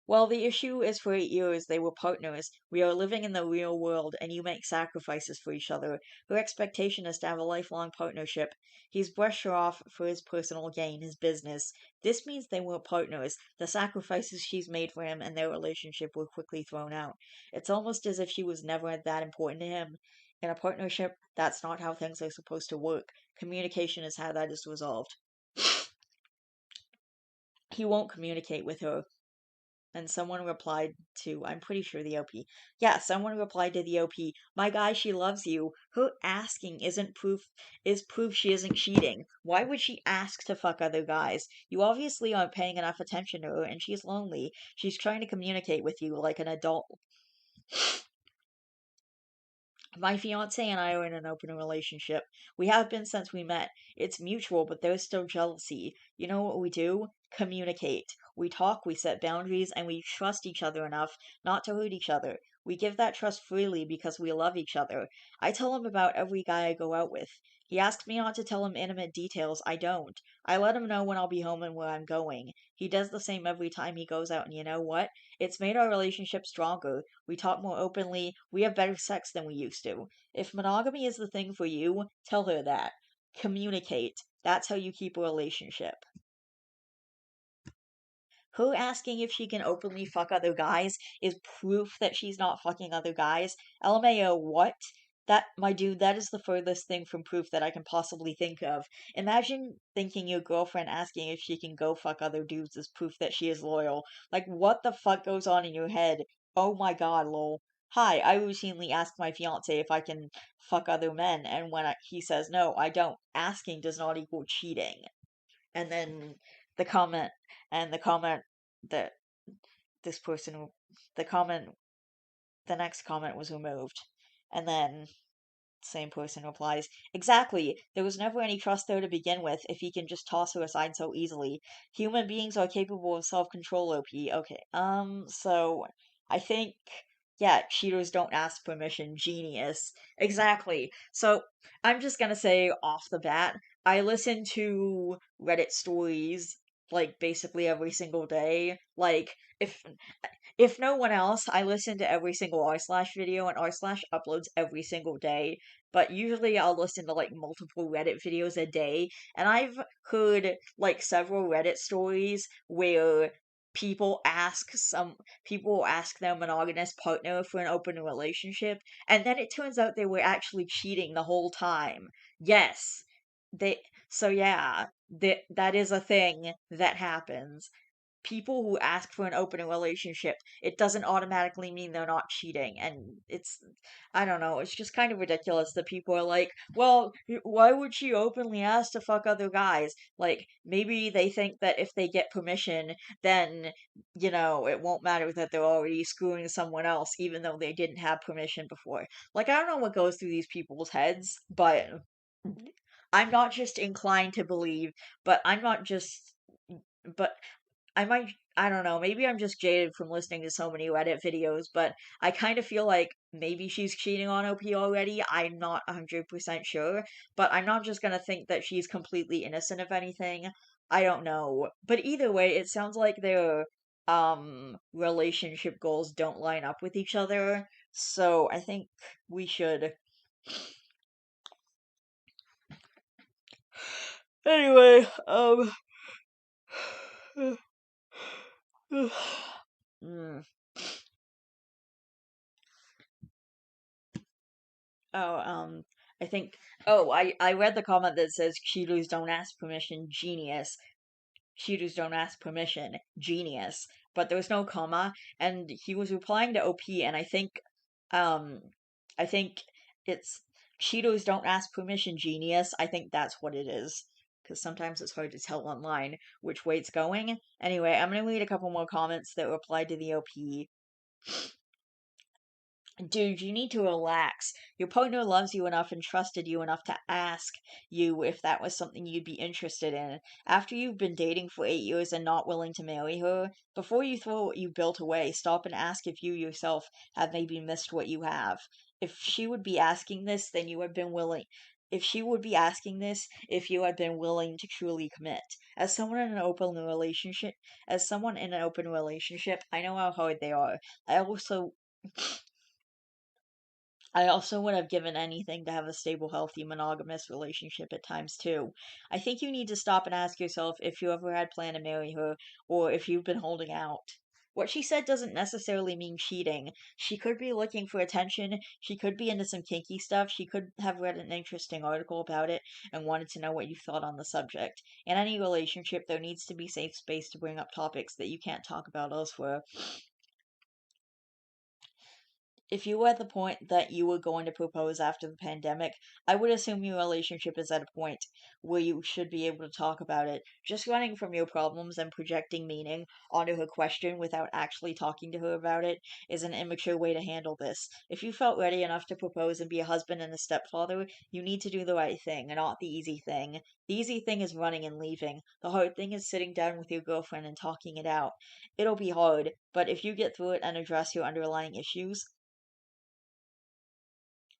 Well, the issue is for 8 years they were partners. We are living in the real world, and you make sacrifices for each other. Her expectation is to have a lifelong partnership. He's brushed her off for his personal gain, his business. This means they were partners. The sacrifices she's made for him and their relationship were quickly thrown out. It's almost as if she was never that important to him. In a partnership, that's not how things are supposed to work. Communication is how that is resolved. He won't communicate with her. And someone replied to, I'm pretty sure the OP. Yeah, someone replied to the OP, my guy, she loves you. Her asking is proof she isn't cheating. Why would she ask to fuck other guys? You obviously aren't paying enough attention to her, and she's lonely. She's trying to communicate with you like an adult. My fiance and I are in an open relationship. We have been since we met. It's mutual, but there's still jealousy. You know what we do? Communicate. We talk, we set boundaries, and we trust each other enough not to hurt each other. We give that trust freely because we love each other. I tell him about every guy I go out with. He asks me not to tell him intimate details. I don't. I let him know when I'll be home and where I'm going. He does the same every time he goes out, and you know what? It's made our relationship stronger. We talk more openly. We have better sex than we used to. If monogamy is the thing for you, tell her that. Communicate. That's how you keep a relationship. Her asking if she can openly fuck other guys is proof that she's not fucking other guys. LMAO, what? That, my dude, that is the furthest thing from proof that I can possibly think of. Imagine thinking your girlfriend asking if she can go fuck other dudes is proof that she is loyal. Like, what the fuck goes on in your head? Oh my god, lol. Hi, I routinely ask my fiance if I can fuck other men, and when he says no, I don't. Asking does not equal cheating. And then the comment, and the comment that this person, the comment, the next comment was removed. And then same person replies, exactly. There was never any trust there to begin with if he can just toss her aside so easily. Human beings are capable of self-control, OP. Okay. So I think yeah, cheaters don't ask permission. Genius. Exactly. So I'm just gonna say off the bat, I listen to Reddit stories like basically every single day. Like if no one else, I listen to every single r slash video, and r slash uploads every single day. But usually I'll listen to like multiple Reddit videos a day, and I've heard like several Reddit stories where people ask some people ask their monogamous partner for an open relationship, and then it turns out they were actually cheating the whole time. Yes, they. So yeah, that is a thing that happens. People who ask for an open relationship, it doesn't automatically mean they're not cheating. And I don't know, it's just kind of ridiculous that people are like, well, why would she openly ask to fuck other guys? Like, maybe they think that if they get permission, then, it won't matter that they're already screwing someone else, even though they didn't have permission before. Like, I don't know what goes through these people's heads, but I'm not just inclined to believe, but I'm not just. But I don't know, maybe I'm just jaded from listening to so many Reddit videos, but I kind of feel like maybe she's cheating on OP already. I'm not 100% sure, but I'm not just gonna think that she's completely innocent of anything. I don't know. But either way, it sounds like their relationship goals don't line up with each other. So I think we should. Anyway, mm, oh, I think. Oh, I read the comment that says cheaters don't ask permission, genius. Cheaters don't ask permission, genius. But there was no comma, and he was replying to OP, and um, I think it's Cheetos don't ask permission, genius. I think that's what it is. Because sometimes it's hard to tell online which way it's going. Anyway, I'm gonna read a couple more comments that replied to the OP. Dude, you need to relax. Your partner loves you enough and trusted you enough to ask you if that was something you'd be interested in. After you've been dating for 8 years and not willing to marry her, before you throw what you built away, stop and ask if you yourself have maybe missed what you have. If she would be asking this, then you had been willing. If she would be asking this, if you had been willing to truly commit. As someone in an open relationship, I know how hard they are. I also I also would have given anything to have a stable, healthy, monogamous relationship at times too. I think you need to stop and ask yourself if you ever had planned to marry her or if you've been holding out. What she said doesn't necessarily mean cheating. She could be looking for attention, she could be into some kinky stuff, she could have read an interesting article about it and wanted to know what you thought on the subject. In any relationship, there needs to be safe space to bring up topics that you can't talk about elsewhere. If you were at the point that you were going to propose after the pandemic, I would assume your relationship is at a point where you should be able to talk about it. Just running from your problems and projecting meaning onto her question without actually talking to her about it is an immature way to handle this. If you felt ready enough to propose and be a husband and a stepfather, you need to do the right thing, and not the easy thing. The easy thing is running and leaving. The hard thing is sitting down with your girlfriend and talking it out. It'll be hard, but if you get through it and address your underlying issues,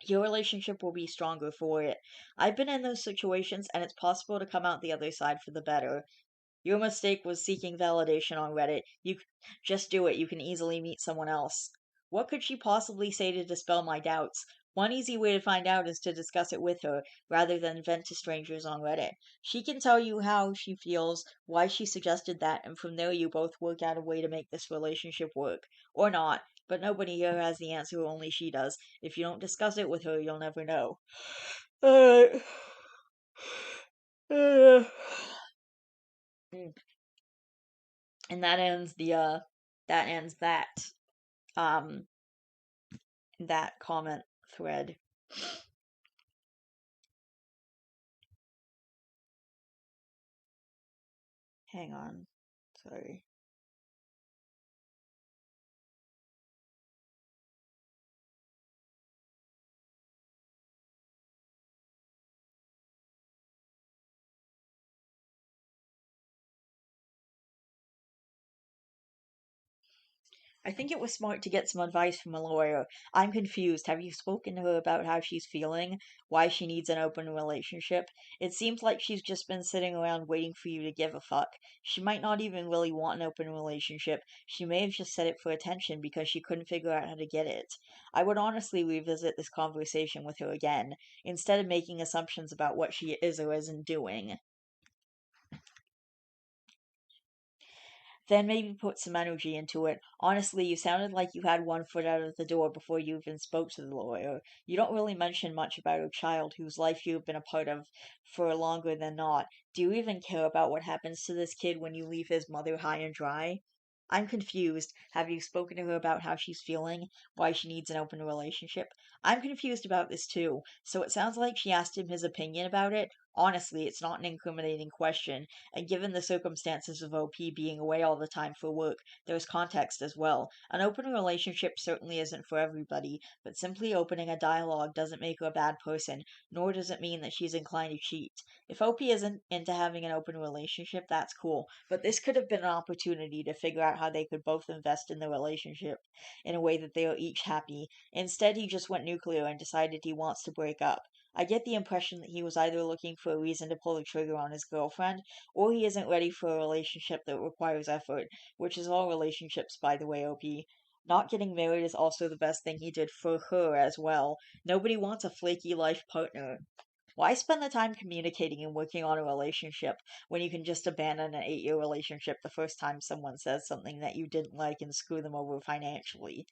your relationship will be stronger for it. I've been in those situations, and it's possible to come out the other side for the better. Your mistake was seeking validation on Reddit. Just do it. You can easily meet someone else. What could she possibly say to dispel my doubts? One easy way to find out is to discuss it with her, rather than vent to strangers on Reddit. She can tell you how she feels, why she suggested that, and from there you both work out a way to make this relationship work. Or not, but nobody here has the answer, only she does. If you don't discuss it with her, you'll never know. Alright. And that ends um that comment thread. Hang on. Sorry. I think it was smart to get some advice from a lawyer. I'm confused. Have you spoken to her about how she's feeling? Why she needs an open relationship? It seems like she's just been sitting around waiting for you to give a fuck. She might not even really want an open relationship. She may have just said it for attention because she couldn't figure out how to get it. I would honestly revisit this conversation with her again, instead of making assumptions about what she is or isn't doing. Then maybe put some energy into it. Honestly, you sounded like you had one foot out of the door before you even spoke to the lawyer. You don't really mention much about a child whose life you've been a part of for longer than not. Do you even care about what happens to this kid when you leave his mother high and dry? I'm confused. Have you spoken to her about how she's feeling? Why she needs an open relationship? I'm confused about this too. So it sounds like she asked him his opinion about it. Honestly, it's not an incriminating question, and given the circumstances of OP being away all the time for work, there's context as well. An open relationship certainly isn't for everybody, but simply opening a dialogue doesn't make her a bad person, nor does it mean that she's inclined to cheat. If OP isn't into having an open relationship, that's cool, but this could have been an opportunity to figure out how they could both invest in the relationship in a way that they are each happy. Instead, he just went nuclear and decided he wants to break up. I get the impression that he was either looking for a reason to pull the trigger on his girlfriend, or he isn't ready for a relationship that requires effort, which is all relationships, by the way, OP. Not getting married is also the best thing he did for her as well. Nobody wants a flaky life partner. Why spend the time communicating and working on a relationship when you can just abandon an 8-year relationship the first time someone says something that you didn't like and screw them over financially?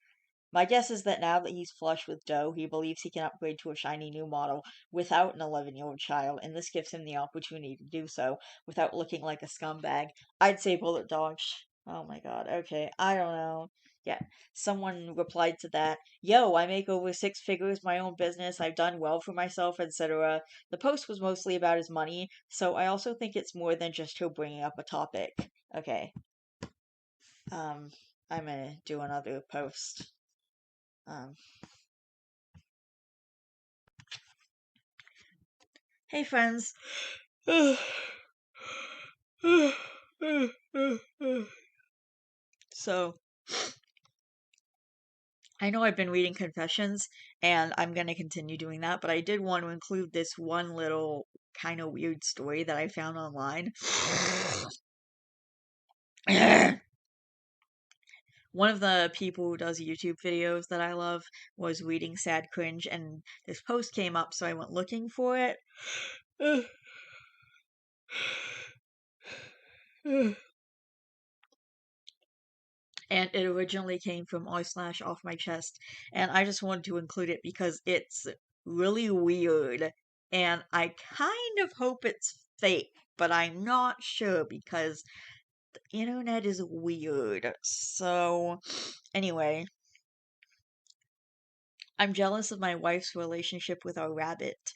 My guess is that now that he's flush with dough, he believes he can upgrade to a shiny new model without an 11-year-old child, and this gives him the opportunity to do so without looking like a scumbag. I'd say bullet dodge. Oh my god, okay, I don't know. Yeah, someone replied to that, "Yo, I make over 6 figures, my own business, I've done well for myself, etc." The post was mostly about his money, so I also think it's more than just her bringing up a topic. Okay, um, I'm gonna do another post. Um, Hey friends. So, I know I've been reading confessions, and I'm going to continue doing that, but I did want to include this one little kind of weird story that I found online. One of the people who does YouTube videos that I love was reading Sad Cringe, and this post came up, so I went looking for it. And it originally came from r/ off my chest, and I just wanted to include it because it's really weird, and I kind of hope it's fake, but I'm not sure because the internet is weird. So, anyway, I'm jealous of my wife's relationship with our rabbit.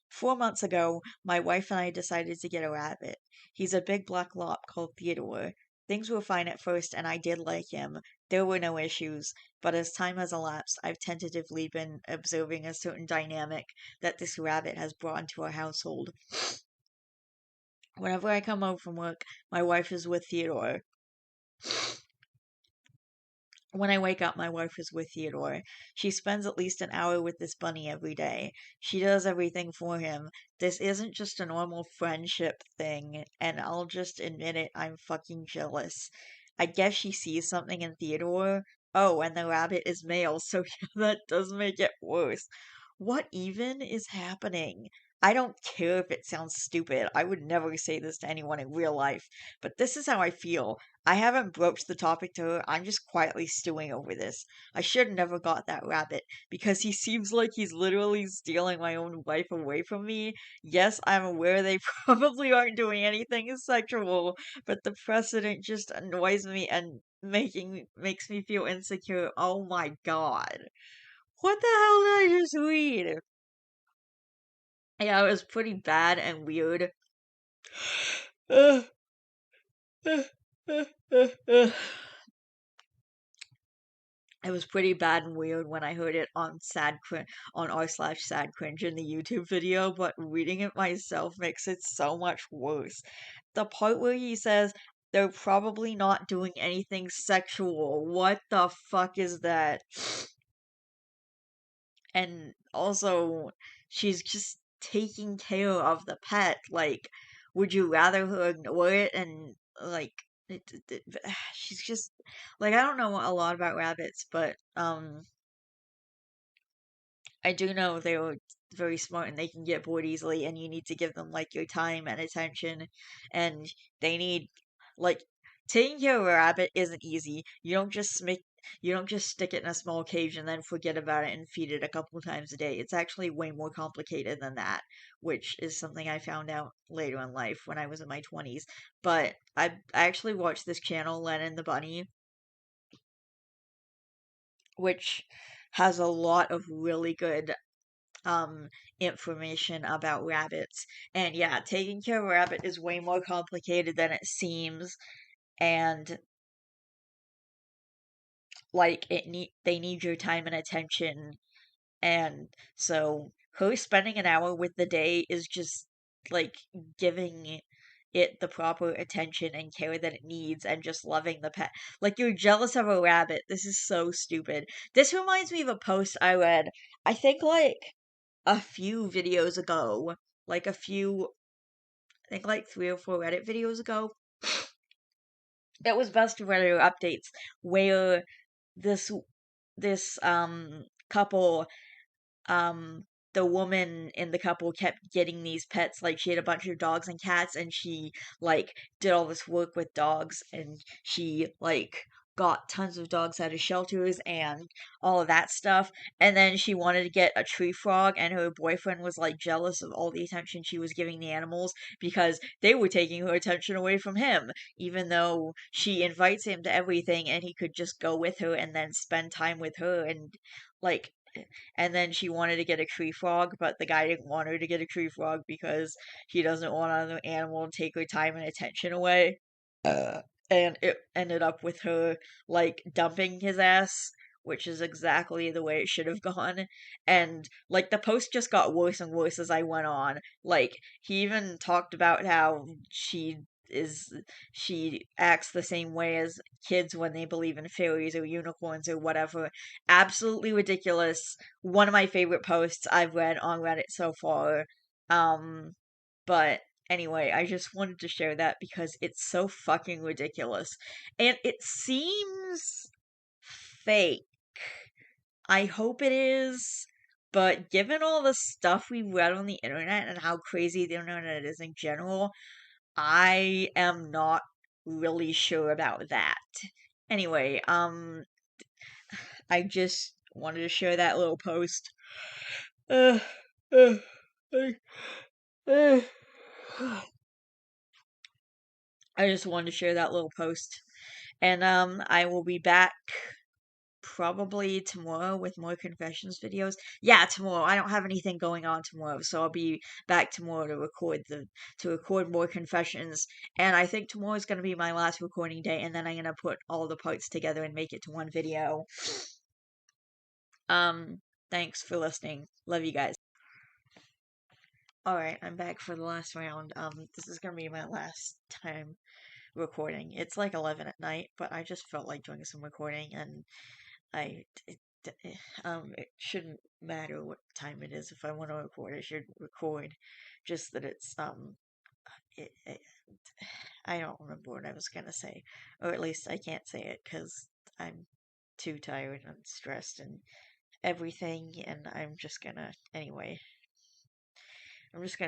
4 months ago, my wife and I decided to get a rabbit. He's a big black lop called Theodore. Things were fine at first, and I did like him. There were no issues, but as time has elapsed, I've tentatively been observing a certain dynamic that this rabbit has brought into our household. Whenever I come home from work, my wife is with Theodore. When I wake up, my wife is with Theodore. She spends at least an hour with this bunny every day. She does everything for him. This isn't just a normal friendship thing, and I'll just admit it, I'm fucking jealous. I guess she sees something in Theodore. Oh, and the rabbit is male, so yeah, that does make it worse. What even is happening? I don't care if it sounds stupid. I would never say this to anyone in real life, but this is how I feel. I haven't broached the topic to her. I'm just quietly stewing over this. I should never got that rabbit because he seems like he's literally stealing my own wife away from me. Yes, I'm aware they probably aren't doing anything sexual, but the precedent just annoys me and makes me feel insecure. Oh my god. What the hell did I just read? Yeah, it was pretty bad and weird. It was pretty bad and weird when I heard it on on r/sad cringe in the YouTube video, but reading it myself makes it so much worse. The part where he says they're probably not doing anything sexual. What the fuck is that? And also, she's just taking care of the pet. Like, would you rather her ignore it and like she's just like I don't know a lot about rabbits, but I do know they're very smart and they can get bored easily, and you need to give them like your time and attention, and they need like taking care of a rabbit isn't easy. You don't just stick it in a small cage and then forget about it and feed it a couple times a day. It's actually way more complicated than that, which is something I found out later in life when I was in my 20s. But I actually watched this channel, Len and the Bunny, which has a lot of really good um information about rabbits. And yeah, taking care of a rabbit is way more complicated than it seems, and like they need your time and attention. And so her spending an hour with the day is just like giving it the proper attention and care that it needs and just loving the pet. Like you're jealous of a rabbit. This is so stupid. This reminds me of a post I read, I think like a few videos ago, like a few, I think like 3 or 4 Reddit videos ago. It was best of Reddit updates where this couple, um the woman in the couple kept getting these pets. Like she had a bunch of dogs and cats, and she like did all this work with dogs, and she like got tons of dogs out of shelters and all of that stuff. And then she wanted to get a tree frog, and her boyfriend was like jealous of all the attention she was giving the animals because they were taking her attention away from him, even though she invites him to everything and he could just go with her and then spend time with her. And like, and then she wanted to get a tree frog, but the guy didn't want her to get a tree frog because he doesn't want another animal to take her time and attention away. And it ended up with her like dumping his ass, which is exactly the way it should have gone. And like the post just got worse and worse as I went on. Like he even talked about how is she acts the same way as kids when they believe in fairies or unicorns or whatever. Absolutely ridiculous. One of my favorite posts I've read on Reddit so far. Um but anyway, I just wanted to share that because it's so fucking ridiculous. And it seems fake. I hope it is. But given all the stuff we've read on the internet and how crazy the internet is in general, I am not really sure about that. Anyway, I just wanted to share that little post. Uh, uh, uh, uh. I just wanted to share that little post. And I will be back probably tomorrow with more confessions videos. Yeah, tomorrow. I don't have anything going on tomorrow, so I'll be back tomorrow to record more confessions. And I think tomorrow is going to be my last recording day, and then I'm going to put all the parts together and make it to one video. Thanks for listening. Love you guys. Alright, I'm back for the last round. This is gonna be my last time recording. It's like 11 at night, but I just felt like doing some recording, and I it shouldn't matter what time it is. If I want to record, I should record. Just that it's it, I don't remember what I was gonna say, or at least I can't say it because I'm too tired and stressed and everything, and I'm just gonna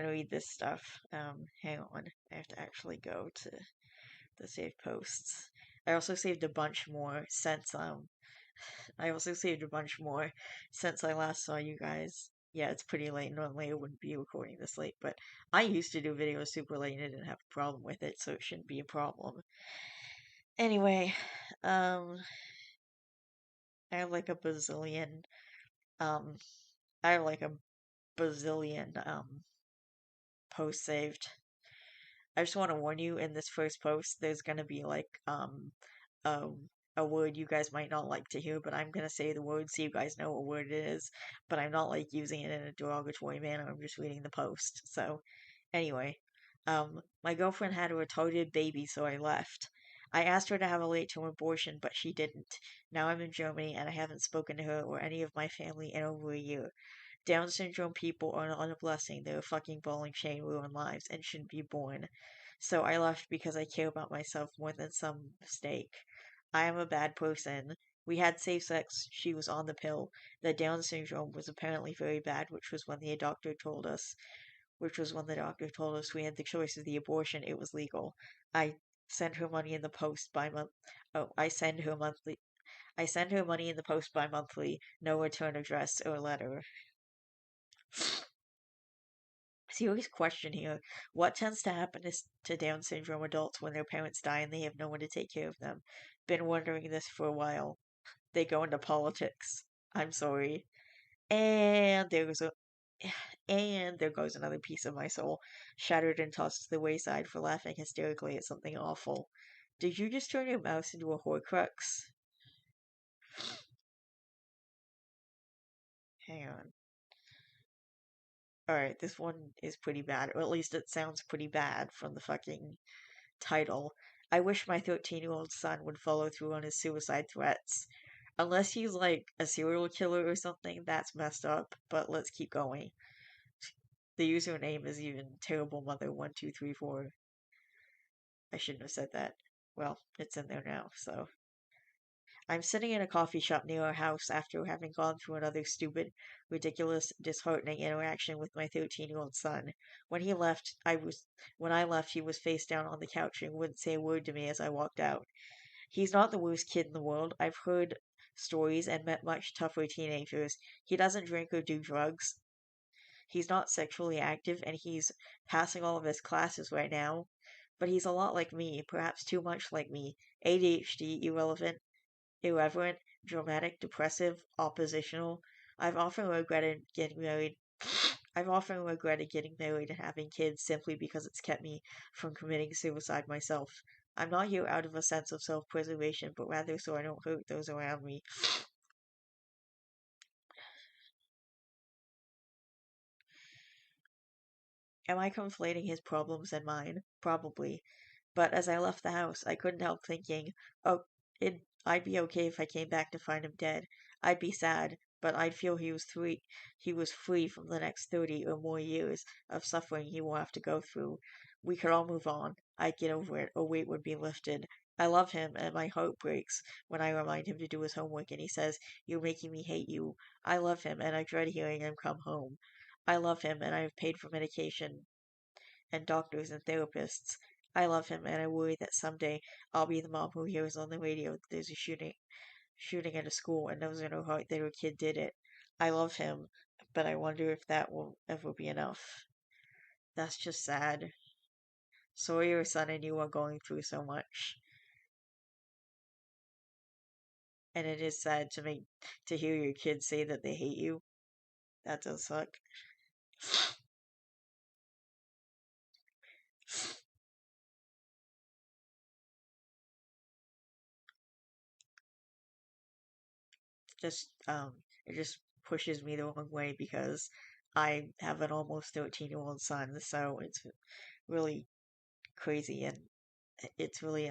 read this stuff. Hang on, I have to actually go to the saved posts. I also saved a bunch more since I last saw you guys. Yeah, it's pretty late. Normally I wouldn't be recording this late, but I used to do videos super late and I didn't have a problem with it, so it shouldn't be a problem. Anyway, um, I have like a bazillion, um, I have like a bazillion, posts saved. I just want to warn you, in this first post, there's gonna be like a a word you guys might not like to hear, but I'm gonna say the word so you guys know what word it is. But I'm not like using it in a derogatory manner. I'm just reading the post. So anyway, my girlfriend had a retarded baby, so I left. I asked her to have a late-term abortion, but she didn't. Now I'm in Germany and I haven't spoken to her or any of my family in over a year. Down syndrome people are not a blessing. They're a fucking ball and chain, ruin lives, and shouldn't be born. So I left because I care about myself more than some mistake. I am a bad person. We had safe sex. She was on the pill. The Down syndrome was apparently very bad, which was when the doctor told us we had the choice of the abortion. It was legal. I sent her money in the post by month. Oh, I send her monthly. I send her money in the post by monthly. No return address or letter. Serious question here. What tends to happen to Down syndrome adults when their parents die and they have no one to take care of them? Been wondering this for a while. They go into politics. I'm sorry. And there's a And there goes another piece of my soul, shattered and tossed to the wayside for laughing hysterically at something awful. Did you just turn your mouse into a Horcrux? Hang on. Alright, this one is pretty bad, or at least it sounds pretty bad from the fucking title. I wish my 13-year-old son would follow through on his suicide threats. Unless he's like a serial killer or something, that's messed up, but let's keep going. The username is even Terrible Mother 1234. I shouldn't have said that. Well, it's in there now, so. I'm sitting in a coffee shop near our house after having gone through another stupid, ridiculous, disheartening interaction with my 13-year-old son. When I left, he was face down on the couch and wouldn't say a word to me as I walked out. He's not the worst kid in the world. I've heard stories and met much tougher teenagers. He doesn't drink or do drugs. He's not sexually active, and he's passing all of his classes right now. But he's a lot like me, perhaps too much like me. ADHD, irreverent, dramatic, depressive, oppositional. I've often regretted getting married. I've often regretted getting married and having kids simply because it's kept me from committing suicide myself. I'm not here out of a sense of self preservation, but rather so I don't hurt those around me. Am I conflating his problems and mine? Probably. But as I left the house, I couldn't help thinking, oh, I'd be okay if I came back to find him dead. I'd be sad, but I'd feel he was free from the next 30 or more years of suffering he will have to go through. We could all move on. I'd get over it. A weight would be lifted. I love him, and my heart breaks when I remind him to do his homework and he says, "You're making me hate you." I love him, and I dread hearing him come home. I love him, and I have paid for medication and doctors and therapists. I love him, and I worry that someday I'll be the mom who hears on the radio that there's a shooting at a school and knows in her heart that her kid did it. I love him, but I wonder if that will ever be enough. That's just sad. Sorry your son and you are going through so much. And it is sad to hear your kids say that they hate you. That does suck. Just it just pushes me the wrong way because I have an almost 13-year-old son, so it's really crazy and it's really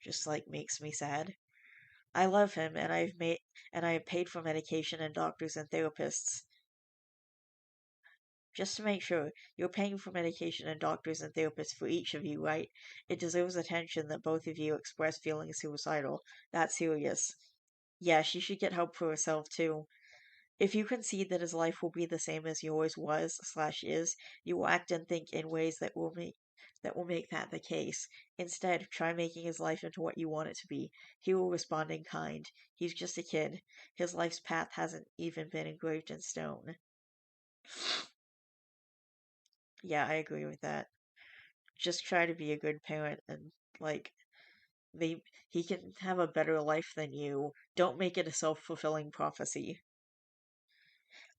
just like makes me sad. I love him and I have paid for medication and doctors and therapists. Just to make sure, you're paying for medication and doctors and therapists for each of you, right? It deserves attention that both of you express feeling suicidal. That's serious. Yeah, she should get help for herself too. If you concede that his life will be the same as yours was slash is, you will act and think in ways that will make that the case. Instead, try making his life into what you want it to be. He will respond in kind. He's just a kid. His life's path hasn't even been engraved in stone. Yeah, I agree with that. Just try to be a good parent and like they he can have a better life than you. Don't make it a self-fulfilling prophecy.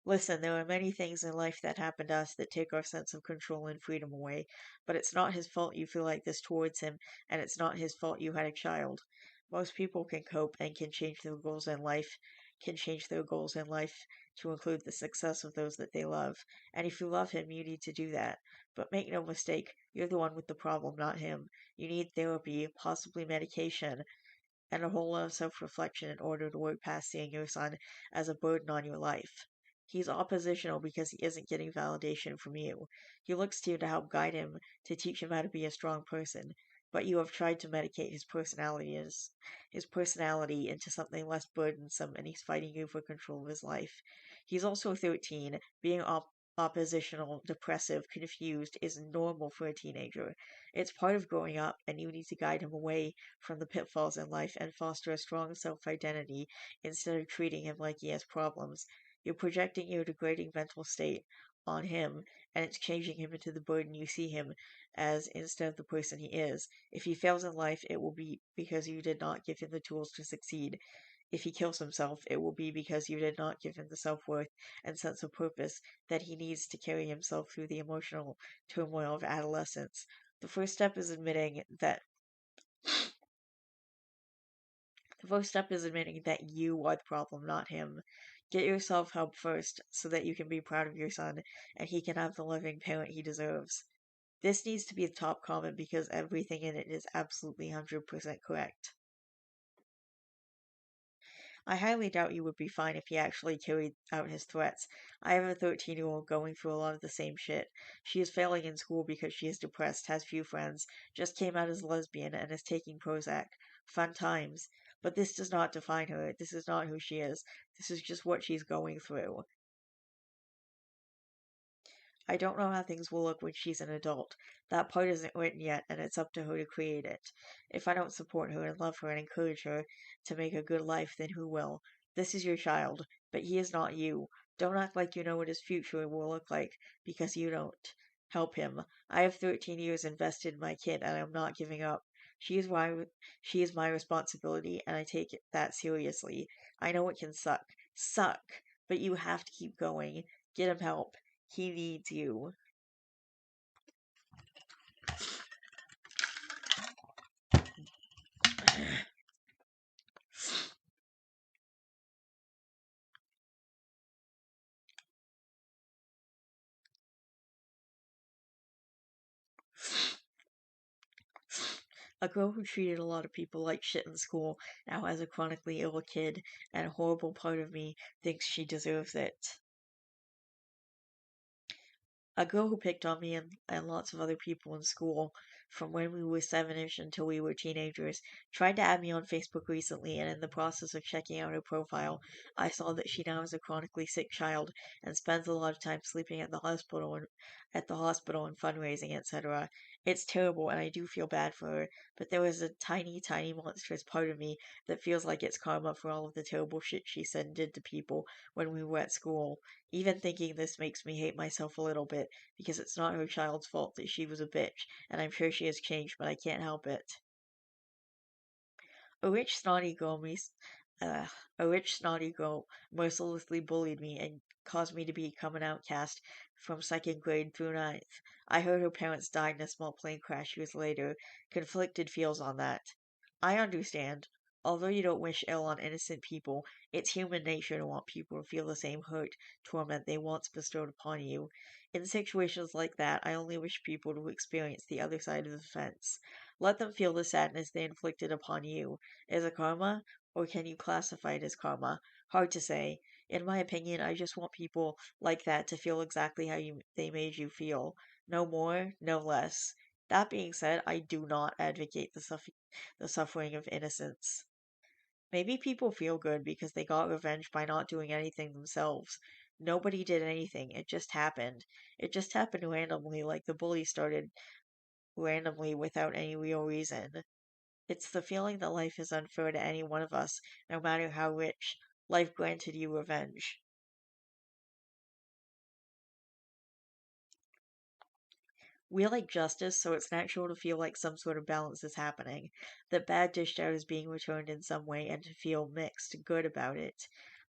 Listen, there are many things in life that happen to us that take our sense of control and freedom away, but it's not his fault you feel like this towards him, and it's not his fault you had a child. Most people can cope and can change their goals in life to include the success of those that they love. And if you love him, you need to do that. But make no mistake, you're the one with the problem, not him. You need therapy, possibly medication, and a whole lot of self reflection in order to work past seeing your son as a burden on your life. He's oppositional because he isn't getting validation from you. He looks to you to help guide him, to teach him how to be a strong person, but you have tried to medicate his personality into something less burdensome, and he's fighting you for control of his life. He's also 13. Being oppositional, depressive, confused is normal for a teenager. It's part of growing up, and you need to guide him away from the pitfalls in life and foster a strong self identity instead of treating him like he has problems. You're projecting your degrading mental state on him, and it's changing him into the burden you see him as instead of the person he is. If he fails in life, it will be because you did not give him the tools to succeed. If he kills himself, it will be because you did not give him the self worth and sense of purpose that he needs to carry himself through the emotional turmoil of adolescence. The first step is admitting that The first step is admitting that you are the problem, not him. Get yourself help first so that you can be proud of your son and he can have the loving parent he deserves. This needs to be the top comment because everything in it is absolutely 100% correct. I highly doubt you would be fine if he actually carried out his threats. I have a 13-year-old going through a lot of the same shit. She is failing in school because she is depressed, has few friends, just came out as lesbian, and is taking Prozac. Fun times. But this does not define her. This is not who she is. This is just what she's going through. I don't know how things will look when she's an adult. That part isn't written yet, and it's up to her to create it. If I don't support her and love her and encourage her to make a good life, then who will? This is your child, but he is not you. Don't act like you know what his future will look like, because you don't. Help him. I have 13 years invested in my kid, and I'm not giving up. She is my responsibility, and I take that seriously. I know it can suck, but you have to keep going. Get him help. He needs you. A girl who treated a lot of people like shit in school now has a chronically ill kid, and a horrible part of me thinks she deserves it. A girl who picked on me and lots of other people in school from when we were 7-ish until we were teenagers tried to add me on Facebook recently, and in the process of checking out her profile, I saw that she now has a chronically sick child and spends a lot of time sleeping at the hospital and fundraising, etc. It's terrible, and I do feel bad for her, but there is a tiny, tiny monstrous part of me that feels like it's karma for all of the terrible shit she said and did to people when we were at school. Even thinking this makes me hate myself a little bit, because it's not her child's fault that she was a bitch, and I'm sure she has changed, but I can't help it. A rich snotty girl uh, a rich snotty girl mercilessly bullied me and caused me to become an outcast from second grade through ninth. I heard her parents died in a small plane crash years later. Conflicted feels on that. I understand. Although you don't wish ill on innocent people, it's human nature to want people to feel the same hurt, torment they once bestowed upon you. In situations like that, I only wish people to experience the other side of the fence. Let them feel the sadness they inflicted upon you. Is it karma? Or can you classify it as karma? Hard to say. In my opinion, I just want people like that to feel exactly how they made you feel. No more, no less. That being said, I do not advocate the suffering of innocence. Maybe people feel good because they got revenge by not doing anything themselves. Nobody did anything. It just happened. It just happened randomly, like the bully started randomly without any real reason. It's the feeling that life is unfair to any one of us, no matter how rich. Life granted you revenge. We like justice, so it's natural to feel like some sort of balance is happening, that bad dished out is being returned in some way, and to feel mixed good about it.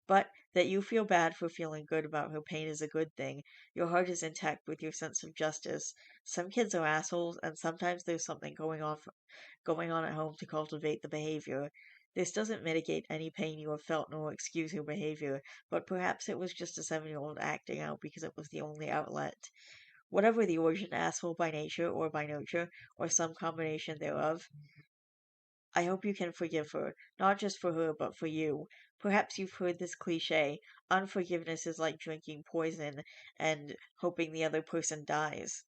But that you feel bad for feeling good about her pain is a good thing. Your heart is intact with your sense of justice. Some kids are assholes, and sometimes there's something going on at home to cultivate the behavior. This doesn't mitigate any pain you have felt nor excuse your behavior, but perhaps it was just a 7-year-old acting out because it was the only outlet. Whatever the origin, asshole by nature or by nurture, or some combination thereof, I hope you can forgive her, not just for her, but for you. Perhaps you've heard this cliche unforgiveness is like drinking poison and hoping the other person dies.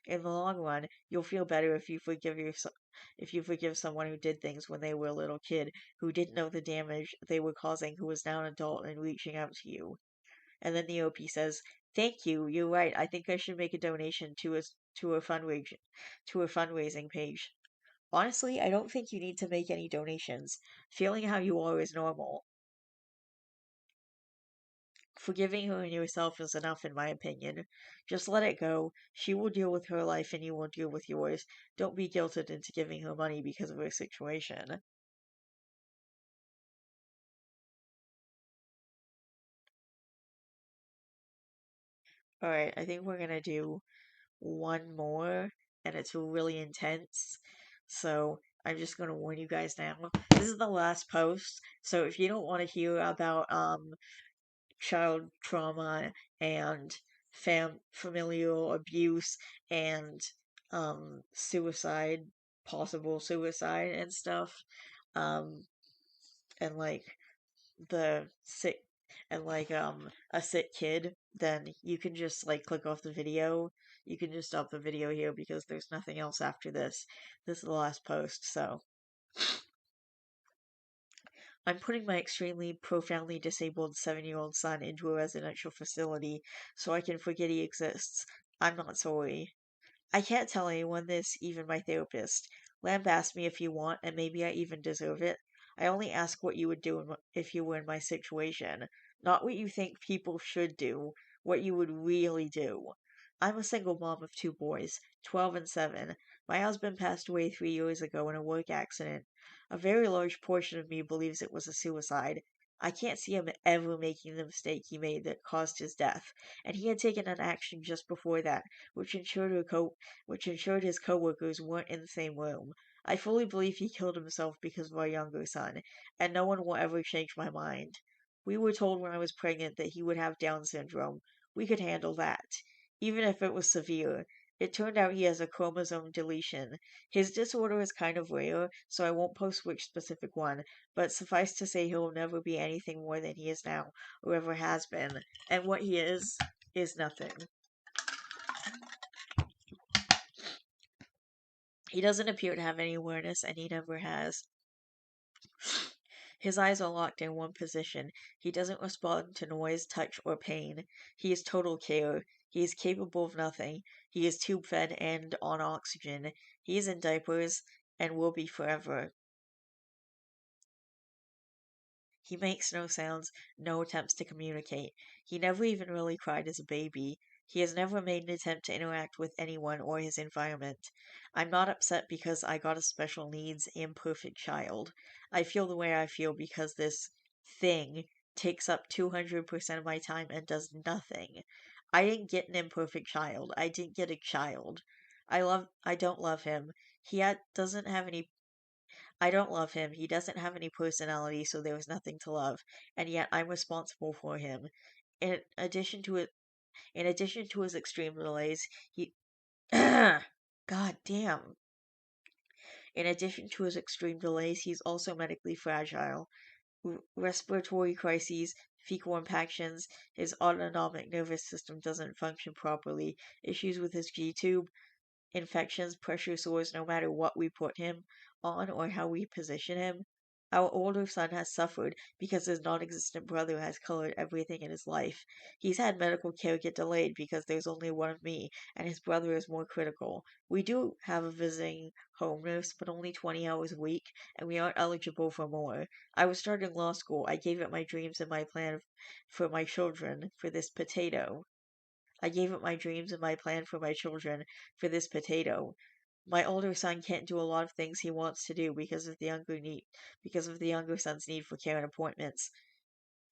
In the long run, you'll feel better if you forgive someone who did things when they were a little kid, who didn't know the damage they were causing, who is now an adult and reaching out to you. And then the OP says, "Thank you. You're right. I think I should make a donation to a fundraising page." Honestly, I don't think you need to make any donations. Feeling how you are is normal. Forgiving her and yourself is enough, in my opinion. Just let it go. She will deal with her life and you will deal with yours. Don't be guilted into giving her money because of her situation. Alright, I think we're gonna do one more, and it's really intense. So I'm just gonna warn you guys now. This is the last post, so if you don't want to hear about child trauma and familial abuse and suicide, possible suicide and stuff, um and like the sick and like a sick kid, then you can just like click off the video. You can just stop the video here because there's nothing else after this. This is the last post, so I'm putting my extremely profoundly disabled 7-year-old son into a residential facility so I can forget he exists. I'm not sorry. I can't tell anyone this, even my therapist. Lambast me if you want, and maybe I even deserve it. I only ask what you would do if you were in my situation, not what you think people should do, what you would really do. I'm a single mom of 2 boys, 12 and 7. My husband passed away 3 years ago in a work accident. A very large portion of me believes it was a suicide. I can't see him ever making the mistake he made that caused his death, and he had taken an action just before that, which ensured his coworkers weren't in the same room. I fully believe he killed himself because of our younger son, and no one will ever change my mind. We were told when I was pregnant that he would have Down syndrome. We could handle that, even if it was severe. It turned out he has a chromosome deletion. His disorder is kind of rare, so I won't post which specific one, but suffice to say he'll never be anything more than he is now, or ever has been. And what he is nothing. He doesn't appear to have any awareness, and he never has. His eyes are locked in one position. He doesn't respond to noise, touch, or pain. He is total care. He is capable of nothing. He is tube fed and on oxygen. He is in diapers and will be forever. He makes no sounds, no attempts to communicate. He never even really cried as a baby. He has never made an attempt to interact with anyone or his environment. I'm not upset because I got a special needs, imperfect child. I feel the way I feel because this thing takes up 200% of my time and does nothing. I didn't get an imperfect child. I didn't get a child. I don't love him. Doesn't have any I don't love him. He doesn't have any personality, so there is nothing to love, and yet I'm responsible for him. In addition to it, in addition to his extreme delays, he God damn. In addition to his extreme delays, he's also medically fragile. Respiratory crises, fecal impactions, his autonomic nervous system doesn't function properly, issues with his G tube, infections, pressure sores, no matter what we put him on or how we position him. Our older son has suffered because his non existent brother has colored everything in his life. He's had medical care get delayed because there's only one of me, and his brother is more critical. We do have a visiting home nurse, but only 20 hours a week, and we aren't eligible for more. I was starting law school. I gave up my dreams and my plan for my children for this potato. I gave up my dreams and my plan for my children for this potato. My older son can't do a lot of things he wants to do because of the younger son's need for care and appointments.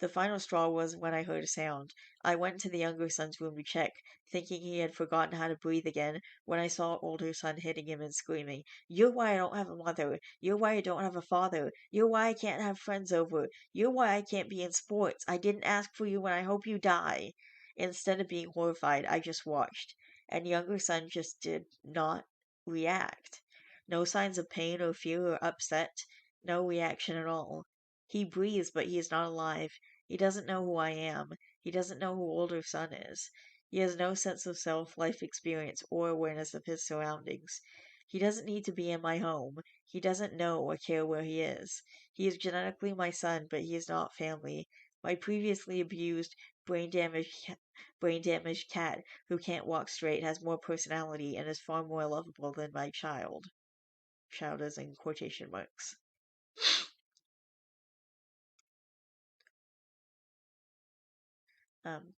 The final straw was when I heard a sound. I went into the younger son's room to check, thinking he had forgotten how to breathe again, when I saw older son hitting him and screaming, "You're why I don't have a mother. You're why I don't have a father. You're why I can't have friends over. You're why I can't be in sports. I didn't ask for you and I hope you die." Instead of being horrified, I just watched, and younger son just did not react. No signs of pain or fear or upset, no reaction at all. He breathes, but he is not alive. He doesn't know who I am. He doesn't know who older son is. He has no sense of self, life experience, or awareness of his surroundings. He doesn't need to be in my home. He doesn't know or care where he is. He is genetically my son, but he is not family. My previously abused, brain damaged, brain damaged cat who can't walk straight has more personality and is far more lovable than my child. Child is in quotation marks. Um,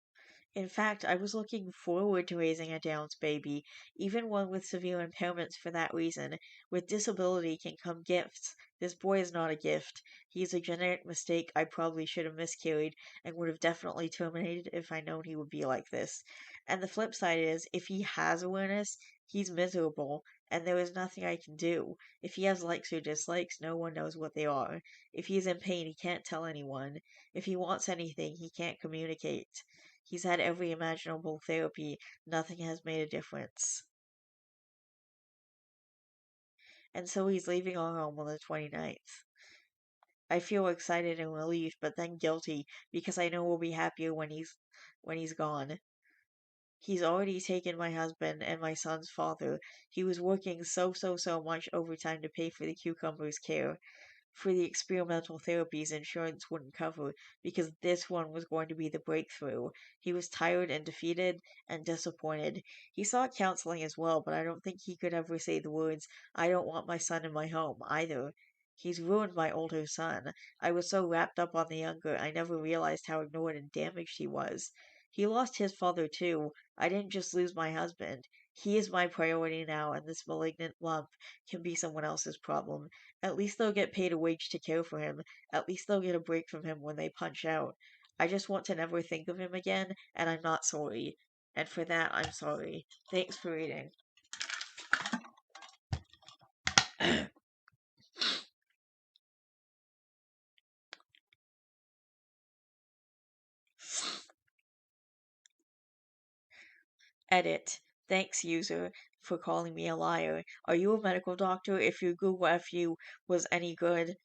In fact, I was looking forward to raising a Downs baby, even one with severe impairments for that reason. With disability can come gifts. This boy is not a gift. He's a genetic mistake I probably should have miscarried and would have definitely terminated if I'd known he would be like this. And the flip side is, if he has awareness, he's miserable, and there is nothing I can do. If he has likes or dislikes, no one knows what they are. If he is in pain, he can't tell anyone. If he wants anything, he can't communicate. He's had every imaginable therapy. Nothing has made a difference. And so he's leaving our home on the 29th. I feel excited and relieved, but then guilty because I know we'll be happier when he's gone. He's already taken my husband and my son's father. He was working so much overtime to pay for the cucumber's care, for the experimental therapies insurance wouldn't cover, because this one was going to be the breakthrough. He was tired and defeated and disappointed. He sought counseling as well, but I don't think he could ever say the words, I don't want my son in my home, either. He's ruined my older son. I was so wrapped up on the younger, I never realized how ignored and damaged he was. He lost his father too. I didn't just lose my husband. He is my priority now, and this malignant lump can be someone else's problem. At least they'll get paid a wage to care for him. At least they'll get a break from him when they punch out. I just want to never think of him again, and I'm not sorry. And for that, I'm sorry. Thanks for reading. Edit. Thanks, user, for calling me a liar. Are you a medical doctor? If your Google FU was any good,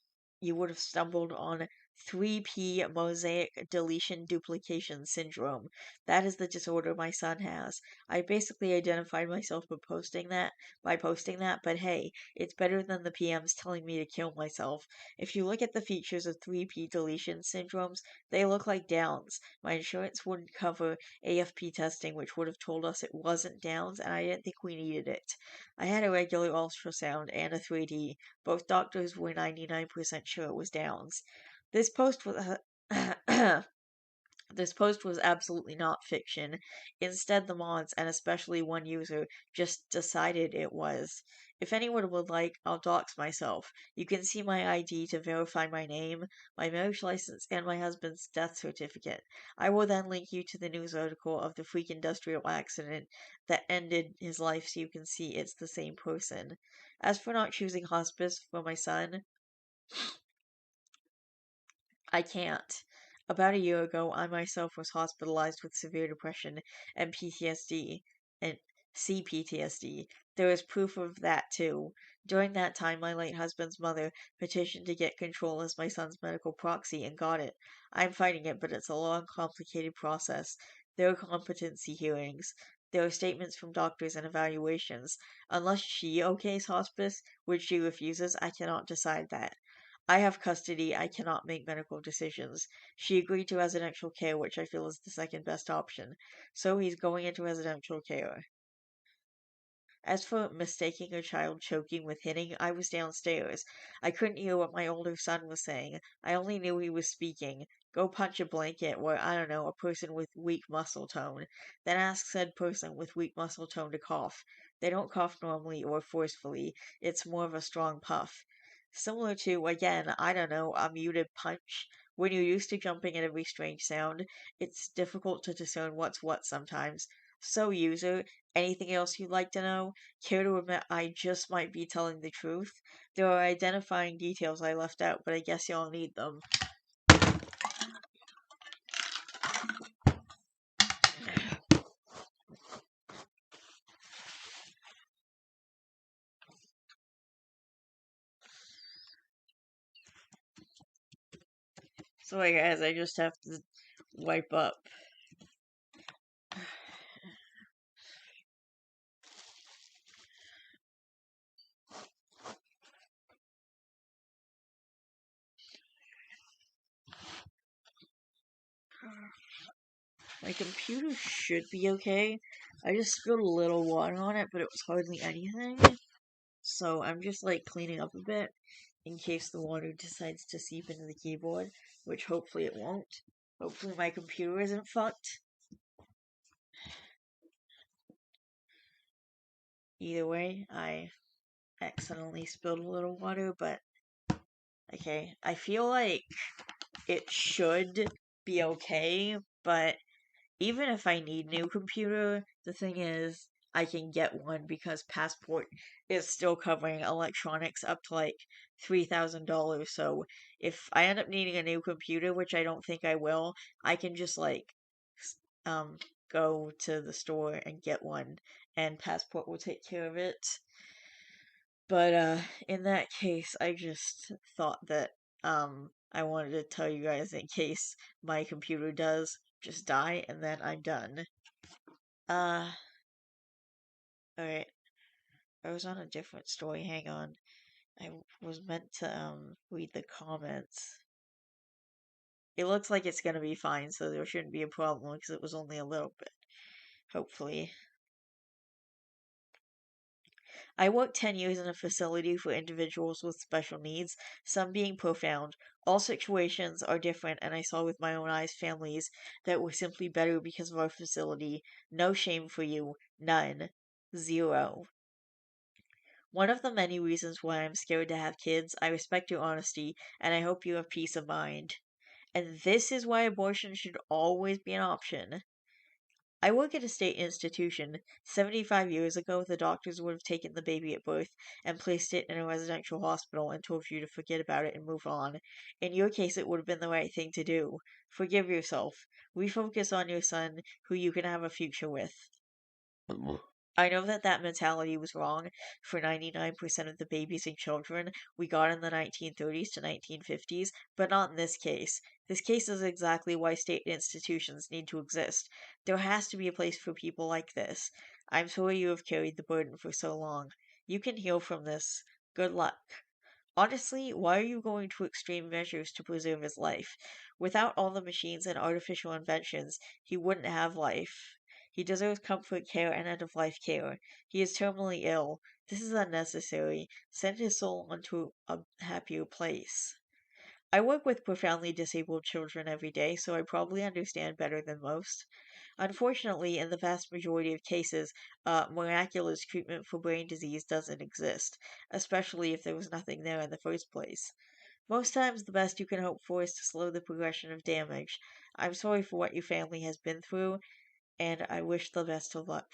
you would have stumbled on 3P mosaic deletion duplication syndrome. That is the disorder my son has. I basically identified myself by posting that, but hey, it's better than the PMs telling me to kill myself. If you look at the features of 3P deletion syndromes, they look like Downs. My insurance wouldn't cover AFP testing, which would have told us it wasn't Downs, and I didn't think we needed it. I had a regular ultrasound and a 3D. Both doctors were 99% sure it was Downs. This post was This post was absolutely not fiction. Instead, the mods, and especially one user, just decided it was. If anyone would like, I'll dox myself. You can see my ID to verify my name, my marriage license, and my husband's death certificate. I will then link you to the news article of the freak industrial accident that ended his life so you can see it's the same person. As for not choosing hospice for my son, I can't. About a year ago, I myself was hospitalized with severe depression and PTSD and CPTSD. There is proof of that too. During that time, my late husband's mother petitioned to get control as my son's medical proxy and got it. I'm fighting it, but it's a long, complicated process. There are competency hearings. There are statements from doctors and evaluations. Unless she okays hospice, which she refuses, I cannot decide that. I have custody. I cannot make medical decisions. She agreed to residential care, which I feel is the second best option. So he's going into residential care. As for mistaking a child choking with hitting, I was downstairs. I couldn't hear what my older son was saying. I only knew he was speaking. Go punch a blanket or, I don't know, a person with weak muscle tone. Then ask said person with weak muscle tone to cough. They don't cough normally or forcefully. It's more of a strong puff. Similar to, again, I don't know, a muted punch. When you're used to jumping at every strange sound, it's difficult to discern what's what sometimes. So, user, anything else you'd like to know? Care to admit I just might be telling the truth? There are identifying details I left out, but I guess y'all need them. Sorry guys, I just have to wipe up. My computer should be okay. I just spilled a little water on it, but it was hardly anything. So I'm just like cleaning up a bit in case the water decides to seep into the keyboard, which hopefully it won't. Hopefully my computer isn't fucked. Either way, I accidentally spilled a little water, but okay. I feel like it should be okay, but even if I need new computer, the thing is I can get one because Passport is still covering electronics up to like $3,000. So if I end up needing a new computer, which I don't think I will, I can just like um go to the store and get one and Passport will take care of it. But in that case, I just thought that I wanted to tell you guys in case my computer does just die and then I'm done. Uh, alright. I was on a different story. Hang on. I was meant to read the comments. It looks like it's gonna be fine, so there shouldn't be a problem because it was only a little bit. Hopefully. I worked 10 years in a facility for individuals with special needs, some being profound. All situations are different, and I saw with my own eyes families that were simply better because of our facility. No shame for you. None. Zero. One of the many reasons why I'm scared to have kids, I respect your honesty, and I hope you have peace of mind. And this is why abortion should always be an option. I work at a state institution. 75 years ago, the doctors would have taken the baby at birth and placed it in a residential hospital and told you to forget about it and move on. In your case, it would have been the right thing to do. Forgive yourself. Refocus on your son, who you can have a future with. I know that that mentality was wrong for 99% of the babies and children we got in the 1930s to 1950s, but not in this case. This case is exactly why state institutions need to exist. There has to be a place for people like this. I'm sorry you have carried the burden for so long. You can heal from this. Good luck. Honestly, why are you going to extreme measures to preserve his life? Without all the machines and artificial inventions, he wouldn't have life. He deserves comfort care and end of life care. He is terminally ill. This is unnecessary. Send his soul onto a happier place. I work with profoundly disabled children every day, so I probably understand better than most. Unfortunately, in the vast majority of cases, miraculous treatment for brain disease doesn't exist, especially if there was nothing there in the first place. Most times, the best you can hope for is to slow the progression of damage. I'm sorry for what your family has been through, and I wish the best of luck.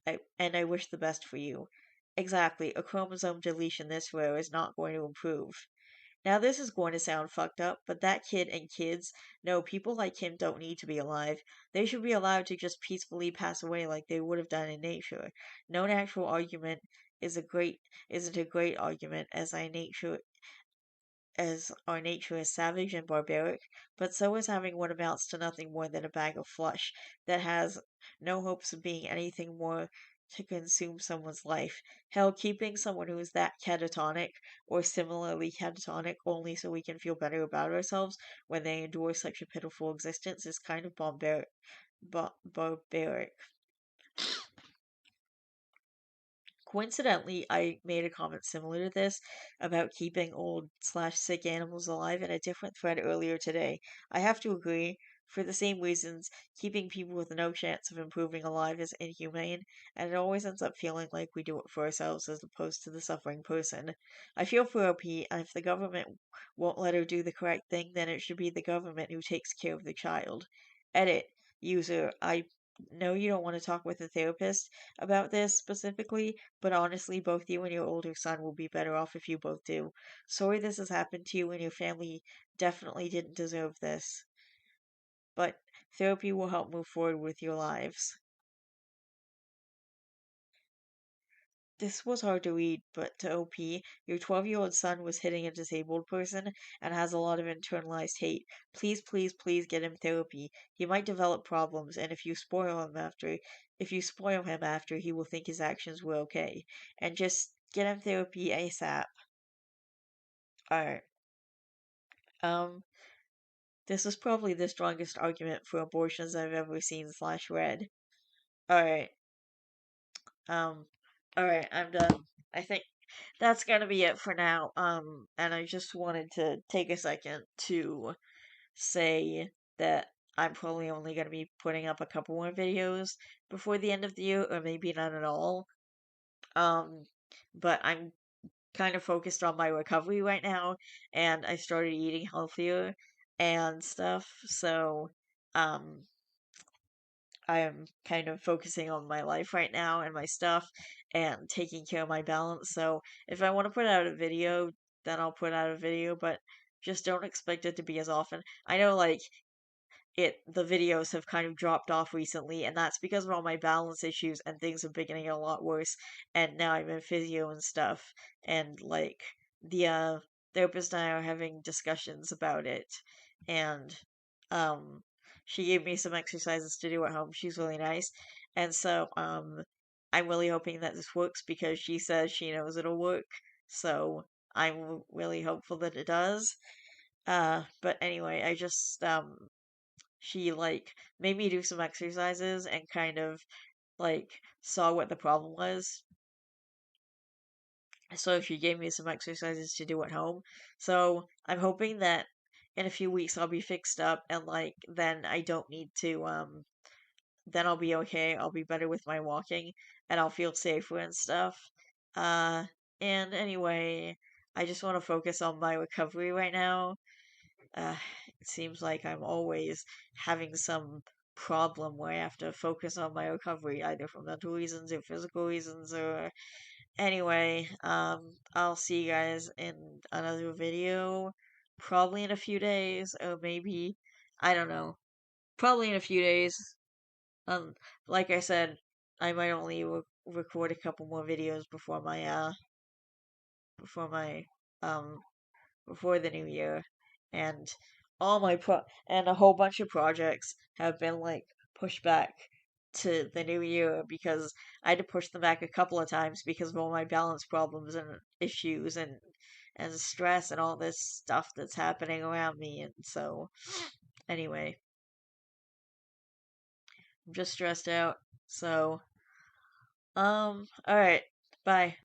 I wish the best for you. Exactly, a chromosome deletion this rare is not going to improve. Now, this is going to sound fucked up, but that kid and kids know people like him don't need to be alive. They should be allowed to just peacefully pass away like they would have done in nature. No natural argument is a great isn't a great argument as our nature is savage and barbaric, but so is having what amounts to nothing more than a bag of flesh that has no hopes of being anything more to consume someone's life. Hell, keeping someone who is that catatonic or similarly catatonic only so we can feel better about ourselves when they endure such a pitiful existence is kind of barbaric. Coincidentally, I made a comment similar to this about keeping old slash sick animals alive in a different thread earlier today. I have to agree, for the same reasons, keeping people with no chance of improving alive is inhumane, and it always ends up feeling like we do it for ourselves as opposed to the suffering person. I feel for OP, and if the government won't let her do the correct thing, then it should be the government who takes care of the child. Edit. User, I know you don't want to talk with a therapist about this specifically, but honestly, both you and your older son will be better off if you both do. Sorry this has happened to you, and your family definitely didn't deserve this. But therapy will help move forward with your lives. This was hard to read, but to OP, your 12-year-old son was hitting a disabled person and has a lot of internalized hate. Please, please, please get him therapy. He might develop problems, and if you spoil him after, he will think his actions were okay. And just get him therapy ASAP. Alright. Um, this is probably the strongest argument for abortions I've ever seen slash read. Alright. Um, alright, I'm done. I think that's gonna be it for now. And I just wanted to take a second to say that I'm probably only gonna be putting up a couple more videos before the end of the year, or maybe not at all. Um, but I'm kind of focused on my recovery right now, and I started eating healthier and stuff. So, um, I am kind of focusing on my life right now and my stuff and taking care of my balance. So, if I want to put out a video, then I'll put out a video, but just don't expect it to be as often. I know, like, the videos have kind of dropped off recently, and that's because of all my balance issues and things have been getting a lot worse. And now I'm in physio and stuff, and like the therapist and I are having discussions about it, and um she gave me some exercises to do at home. She's really nice, and so I'm really hoping that this works because she says she knows it'll work. So I'm really hopeful that it does. But anyway, I just she like made me do some exercises and kind of like saw what the problem was. So she gave me some exercises to do at home. So I'm hoping that in a few weeks I'll be fixed up and like then I don't need to then I'll be okay. I'll be better with my walking and I'll feel safer and stuff. Uh and anyway, I just want to focus on my recovery right now. uh, it seems like I'm always having some problem where I have to focus on my recovery, either for mental reasons or physical reasons, or anyway, I'll see you guys in another video, probably in a few days, or maybe, I don't know, probably in a few days. Um, like I said, I might only record a couple more videos before my, um, before the new year, and and a whole bunch of projects have been like pushed back to the new year because I had to push them back a couple of times because of all my balance problems and issues and stress and all this stuff that's happening around me. And so anyway, I'm just stressed out. So all right, bye.